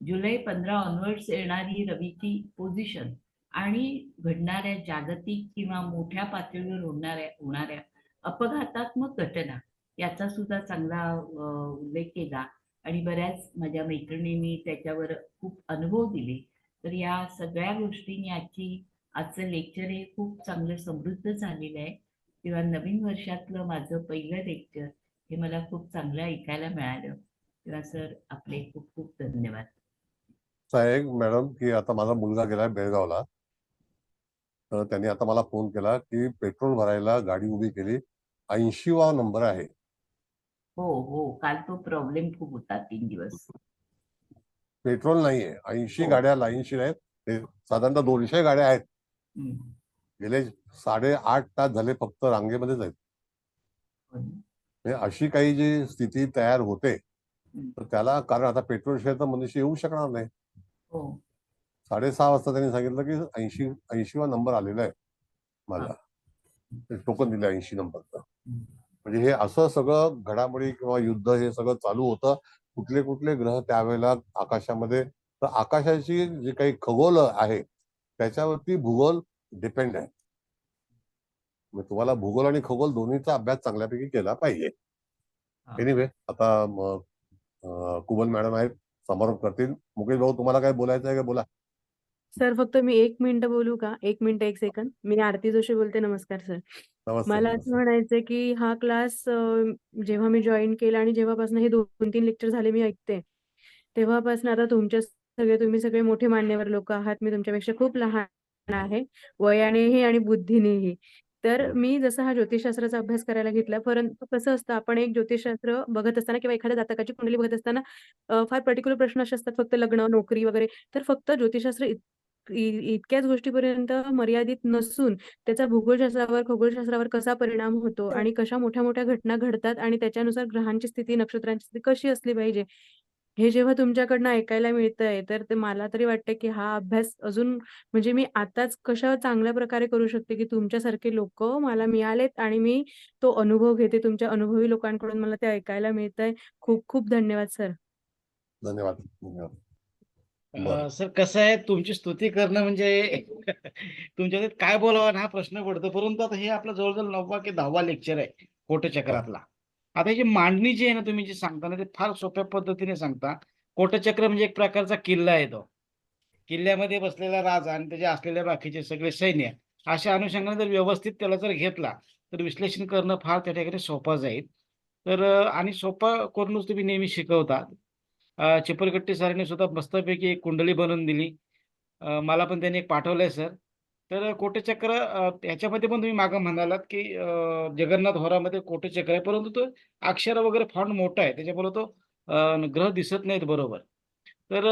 जुलै 15 ऑनवर्ड्स येणारी रवीची पोझिशन आणि घडणाऱ्या जागतिक किंवा मोठ्या पातळीवर होणाऱ्या अपघातात्मक घटना याचा सुद्धा चांगला उल्लेख केला आणि बऱ्याच माझ्या मैत्रिणींनी त्याच्यावर खूप अनुभव दिले. तर या सगळ्या गोष्टींनी आजचं लेक्चर हे खूप चांगलं समृद्ध झालेलं आहे. किंवा नवीन वर्षातलं माझं पहिलं लेक्चर हे मला खूप चांगलं ऐकायला मिळालं. तेव्हा सर आपले खूप खूप धन्यवाद. साहेब मॅडम, की आता माझा मुलगा गेलाय बेळगावला, तर त्यांनी आता मला फोन केला की पेट्रोल भरायला गाडी उभी केली, 80वा नंबर आहे. हो, काल तो प्रॉब्लेम खूप होता 3 दिवस. पेट्रोल नाहीये, 80 गाड्या लाईनशीर आहेत. साधारणतः 200 गाड्या आहेत. गेले 8.5 तास झाले फक्त रांगेमध्येच आहेत. म्हणजे अशी काही जी स्थिती तयार होते तर त्याला कारण आता पेट्रोल शिवाय तर मनुष्य येऊ शकणार नाही. 6:30 वाजता त्यांनी सांगितलं की 80वा नंबर आलेला आहे मला, टोकन दिलं 80 नंबरचं. म्हणजे हे असं सगळं घडामोडी किंवा युद्ध हे सगळं चालू होतं. कुठले कुठले ग्रह त्यावेळेला आकाशामध्ये, तर आकाशाची जी काही खगोल आहे त्याच्यावरती भूगोल डिपेंड आहे. मग तुम्हाला भूगोल आणि खगोल दोन्हीचा अभ्यास चांगल्यापैकी केला पाहिजे. एनिवे, आता कुबल मॅडम आहेत, समारोप करतील. मुकेश भाऊ, तुम्हाला काय बोलायचं आहे का? बोला. सर, फक्त मी 1 मिनिट बोलू का? 1 मिनिट 1 सेकंद. मी आरती जोशी बोलते. नमस्कार सर. नमस्ते. मला असं म्हणायचंय की हा क्लास जेव्हा मी जॉईन केला आणि जेव्हापासून हे 2-3 लेक्चर झाले मी ऐकते, तेव्हापासून आता तुम्ही सगळे मोठे मान्यवर लोक आहात. मी तुमच्यापेक्षा खूप लहान आहे, वयानेही आणि बुद्धीनेही. तर मी जसा हा ज्योतिषशास्त्राचा अभ्यास करायला घेतला, परंतु कसं असतं, आपण एक ज्योतिषशास्त्र बघत असताना किंवा एखाद्या जातकाची कुंडली बघत असताना फार पर्टिक्युलर प्रश्न असे असतात, फक्त लग्न, नोकरी वगैरे. तर फक्त ज्योतिषशास्त्र इतक्याच गोष्टीपर्यंत मर्यादित नसून त्याचा भूगोलशास्त्रावर, खगोलशास्त्रावर कसा परिणाम होतो आणि कशा मोठ्या-मोठ्या घटना घडतात आणि त्याच्यानुसार ग्रहांची स्थिती, नक्षत्रांची स्थिती कशी असली पाहिजे, हे जेव्हा तुमच्याकडनं ऐकायला मिळतंय, तर ते मला तरी वाटतं की हा अभ्यास अजून म्हणजे मी आताच कशा चांगल्या प्रकारे करू शकते, की तुमच्यासारखे लोकं मला मिळालेत आणि मी तो अनुभव घेते. तुमच्या अनुभवी लोकांकडून मला ते ऐकायला मिळतंय. खूप खूप धन्यवाद सर. धन्यवाद. बरं. सर, कसं आहे, तुमची स्तुती करणं म्हणजे तुमच्या काय बोलावं हा प्रश्न पडतो. परंतु आता हे आपलं जवळजवळ 9वा की 10वा लेक्चर आहे कोटचक्रातला. आता ही मांडणी जी आहे ना, तुम्ही जी सांगता ना, ते फार सोप्या पद्धतीने सांगता. कोटचक्र म्हणजे एक प्रकारचा किल्ला आहे तो. किल्ल्यामध्ये बसलेला राजा आणि त्याचे असलेले बाकीचे सगळे सैन्य, अशा अनुषंगाने जर व्यवस्थित त्याला जर घेतला तर विश्लेषण करणं फार त्या ठिकाणी सोपं जाईल. तर आणि सोपं करूनच तुम्ही नेहमी शिकवता. चिपळगट्टी सरांनी सुद्धा मस्तपैकी एक कुंडली बनवून दिली. मला पण त्यांनी एक पाठवलंय सर. तर कोटचक्र ह्याच्यामध्ये पण तुम्ही मागं म्हणालात की जगन्नाथ होरामध्ये कोटचक्र आहे, परंतु तो अक्षर वगैरे फॉन्ट मोठा आहे, त्याच्यामुळे तो ग्रह दिसत नाहीत बरोबर. तर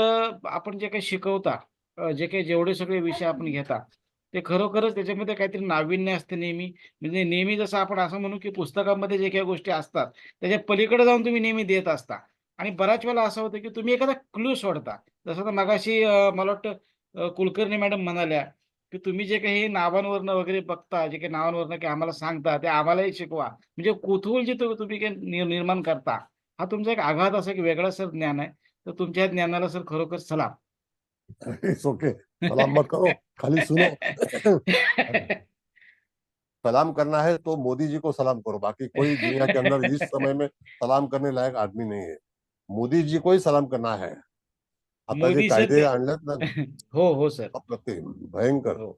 आपण जे काही शिकवता, जे काही जेवढे सगळे विषय आपण घेता, ते खरोखरच त्याच्यामध्ये काहीतरी नाविन्य असते नेहमी. म्हणजे नेहमी जसं आपण असं म्हणू की पुस्तकामध्ये जे काही गोष्टी असतात त्याच्या पलीकडे जाऊन तुम्ही नेहमी देत असता. आणि बऱ्याच वेळेला असं होतं की तुम्ही एखादा क्लू सोडता. जसं आता मगाशी मला वाटतं कुलकर्णी मॅडम म्हणाल्या की तुम्ही जे काही नावांवरनं वगैरे बघता, जे काही नावांवरनं की आम्हाला सांगता, ते आम्हालाही शिकवा. म्हणजे कुतूहल जे तुम्ही काही निर्माण करता, हा तुमचा एक आघात असा एक वेगळा सर ज्ञान आहे. तर तुमच्या ज्ञानाला सर खरोखर सलाम. It's okay. सलाम मत करो, खाली सुनो. सलाम करना है तो मोदी जी को सलाम करो, बाकी कोई दुनिया के अंदर इस समय में सलाम करने लायक आदमी नहीं है. मोदी जी को ही सलाम करना है. आता जे मोदी सर कायदे आणलेत ना, हो सर. अप्रतिम, भयंकर, हो,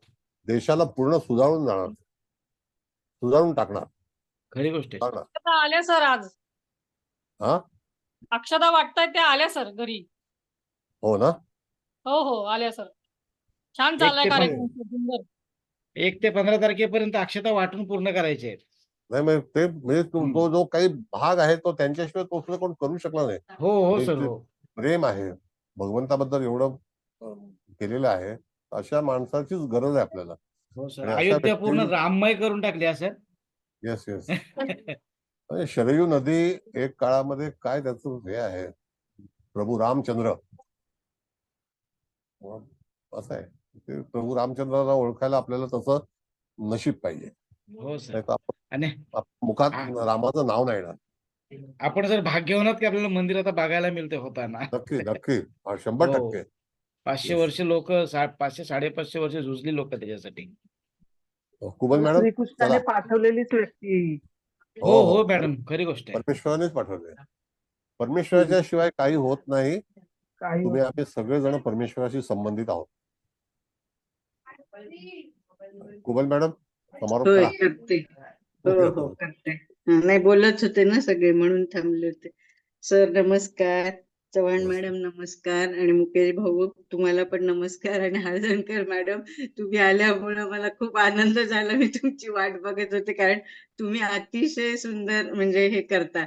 देशाला पूर्ण सुधारून टाकणार. खरी गोष्ट आहे. अक्षता आल्या सर आज. हा, अक्षता वाटतायत त्या आल्या सर घरी. हो ना. हो आल्या सर. छान 1 चाललाय ते कार्यक्रम. सुंदर. 1 ते 15 तारखेपर्यंत अक्षता वाटून पूर्ण करायचे आहेत. नाही म्हणजे तो जो काही भाग आहे तो त्यांच्याशिवाय तो सुद्धा कोण करू शकला नाही. हो सर. जे हो. प्रेम आहे भगवंताबद्दल एवढं केलेलं आहे, अशा माणसाचीच गरज आहे आपल्याला. हो सर. आणि अशा अयोध्या व्यक्ती, पूर्ण राममय करून टाकली सर. Yes yes. शरयू नदी एक काळामध्ये काय त्याचं हे आहे, प्रभू रामचंद्र असं आहे. ते प्रभू रामचंद्राला ओळखायला आपल्याला तसं नशीब पाहिजे. हो सर. नाही तर आणि मुखात रामाचं नाव नाही येणार. आपण जर भाग्यवानात की आपल्याला मंदिर आता बघायला मिळते होताना. नक्की नक्की 100%. 500 वर्ष लोक, 500-550 वर्ष झुजली लोक त्याच्यासाठी. कुबल मॅडम, श्रीकृष्णाने पाठवलेलीच व्यक्ती. हो मॅडम, खरी गोष्ट आहे. परमेश्वरानेच पाठवले. परमेश्वराच्या शिवाय काही होत नाही. तुम्ही आम्ही सगळेजण परमेश्वराशी संबंधित आहोत. कुबल मॅडम, समारोप होय, करा. करते. हो करते. नाही, बोलत होते ना सगळे म्हणून थांबले होते. सर नमस्कार, चव्हाण मॅडम नमस्कार, आणि मुकेश भाऊ तुम्हाला पण नमस्कार, आणि हळदणकर मॅडम तुम्ही आल्यामुळे मला खूप आनंद झाला. मी तुमची वाट बघत होते, कारण तुम्ही अतिशय सुंदर म्हणजे हे करता.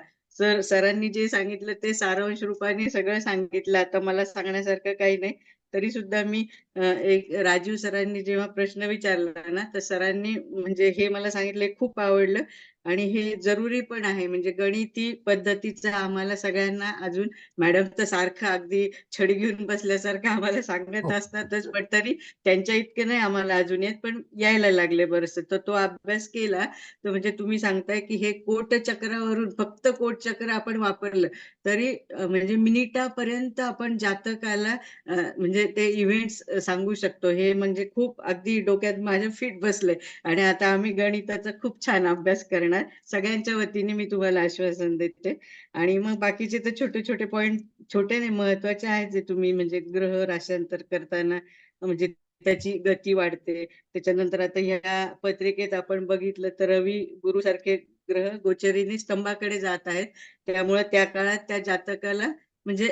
सरांनी जे सांगितलं ते सारांश रूपाने सगळं सांगितलं. आता मला सांगण्यासारखं काही नाही. तरी सुद्धा मी एक राजीव सरांनी जेव्हा प्रश्न विचारला ना, तर सरांनी म्हणजे हे मला सांगितलं खूप आवडलं आणि हे जरुरी पण आहे. म्हणजे गणिती पद्धतीचं आम्हाला सगळ्यांना अजून मॅडम तर सारखं अगदी छडी घेऊन बसल्यासारखं आम्हाला सांगत असतातच, पण तरी त्यांच्या इतके नाही आम्हाला अजून येत, पण यायला लागले बरंचसं. तर तो अभ्यास केला तर म्हणजे तुम्ही सांगताय की हे कोटचक्रावरून फक्त कोटचक्र आपण वापरलं तरी म्हणजे मिनिटापर्यंत आपण जातकाला म्हणजे ते इव्हेंट्स सांगू शकतो. हे म्हणजे खूप अगदी डोक्यात माझ्या फिट बसलंय आणि आता आम्ही गणिताचा खूप छान अभ्यास करणार. सगळ्यांच्या वतीने मी तुम्हाला आश्वासन देते. आणि मग बाकीचे तर छोटे छोटे पॉइंट, छोटे नाही महत्वाचे आहेत, जे तुम्ही म्हणजे ग्रह राशांतर करताना म्हणजे त्याची गती वाढते. त्याच्यानंतर आता ह्या पत्रिकेत आपण बघितलं तर रवी गुरु सारखे ग्रह गोचरीने स्तंभाकडे जात आहेत. त्यामुळे त्या काळात त्या जातकाला म्हणजे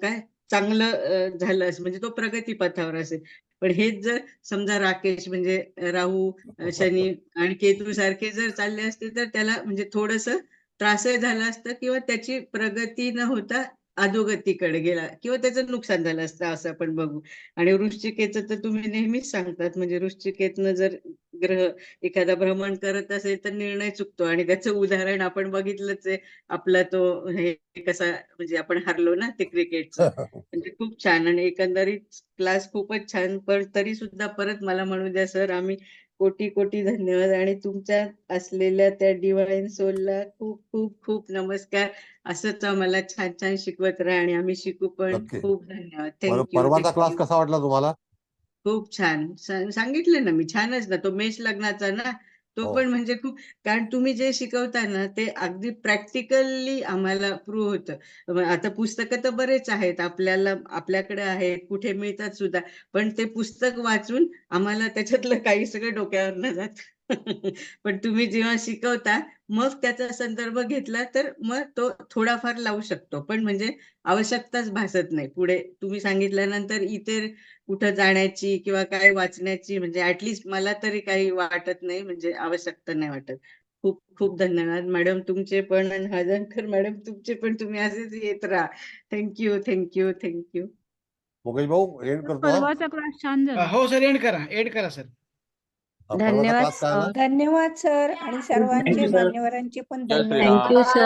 काय चांगलं झालं असं, म्हणजे तो प्रगती पथावर असेल. पण हेच जर समजा राकेश म्हणजे राहू, शनी आणि केतू सारखे जर चालले असते तर त्याला म्हणजे थोडंसं त्रासही झाला असतं किंवा त्याची प्रगती न होता अधोगतीकडे गेला किंवा त्याचं नुकसान झालं असतं असं आपण बघू. आणि वृश्चिकेचं तर तुम्ही नेहमीच सांगतात, म्हणजे वृश्चिकेतनं जर ग्रह एखादा भ्रमण करत असेल तर निर्णय चुकतो आणि त्याचं उदाहरण आपण बघितलंच आहे. आपला तो हे कसा म्हणजे आपण हारलो ना ते क्रिकेटचं. म्हणजे खूप छान आणि एकंदरीत क्लास खूपच छान. पण तरी सुद्धा परत मला म्हणू द्या सर, आम्ही कोटी कोटी धन्यवाद आणि तुमच्या असलेल्या त्या डिवाइन सोलला खूप खूप खूप नमस्कार. असंच आम्हाला छान छान शिकवत राहा आणि आम्ही शिकू पण. नक्की. खूप धन्यवाद. थँक्यू. परवाचा क्लास कसा वाटला तुम्हाला? खूप छान. सांगितलं ना मी, छानच ना तो मेष लग्नाचा ना, तो हो. पण म्हणजे खूप, कारण तुम्ही जे शिकवता ना ते अगदी प्रॅक्टिकली आम्हाला प्रूव्ह होतं. आता पुस्तकं तर बरेच आहेत आपल्याला, आपल्याकडे आहेत, कुठे मिळतात सुद्धा, पण ते पुस्तक वाचून आम्हाला त्याच्यातलं काही सगळं डोक्यावरनं जातं. पण तुम्ही जेव्हा शिकवता मग त्याचा संदर्भ घेतला तर मग तो थोडाफार लावू शकतो, पण म्हणजे आवश्यकताच भासत नाही. पुढे तुम्ही सांगितल्यानंतर इतर कुठं जाण्याची किंवा काय वाचण्याची म्हणजे ऍटलिस्ट मला तरी काही वाटत नाही, म्हणजे आवश्यकता नाही वाटत. खूप खूप धन्यवाद मॅडम तुमचे पण आणि हळदणकर मॅडम तुमचे पण. तुम्ही असेच येत राहा. Thank you thank you thank you. मुकेश भाऊ एंड करतो हा? परवाचा क्लास छान झाला. हो सर, एंड करा सर. परवाचा धन्यवाद क्लास काय आला? धन्यवाद सर आणि सर्वांचे Thank you, sir. मान्यवरांचे पण थँक्यू धन्यवाद. सर.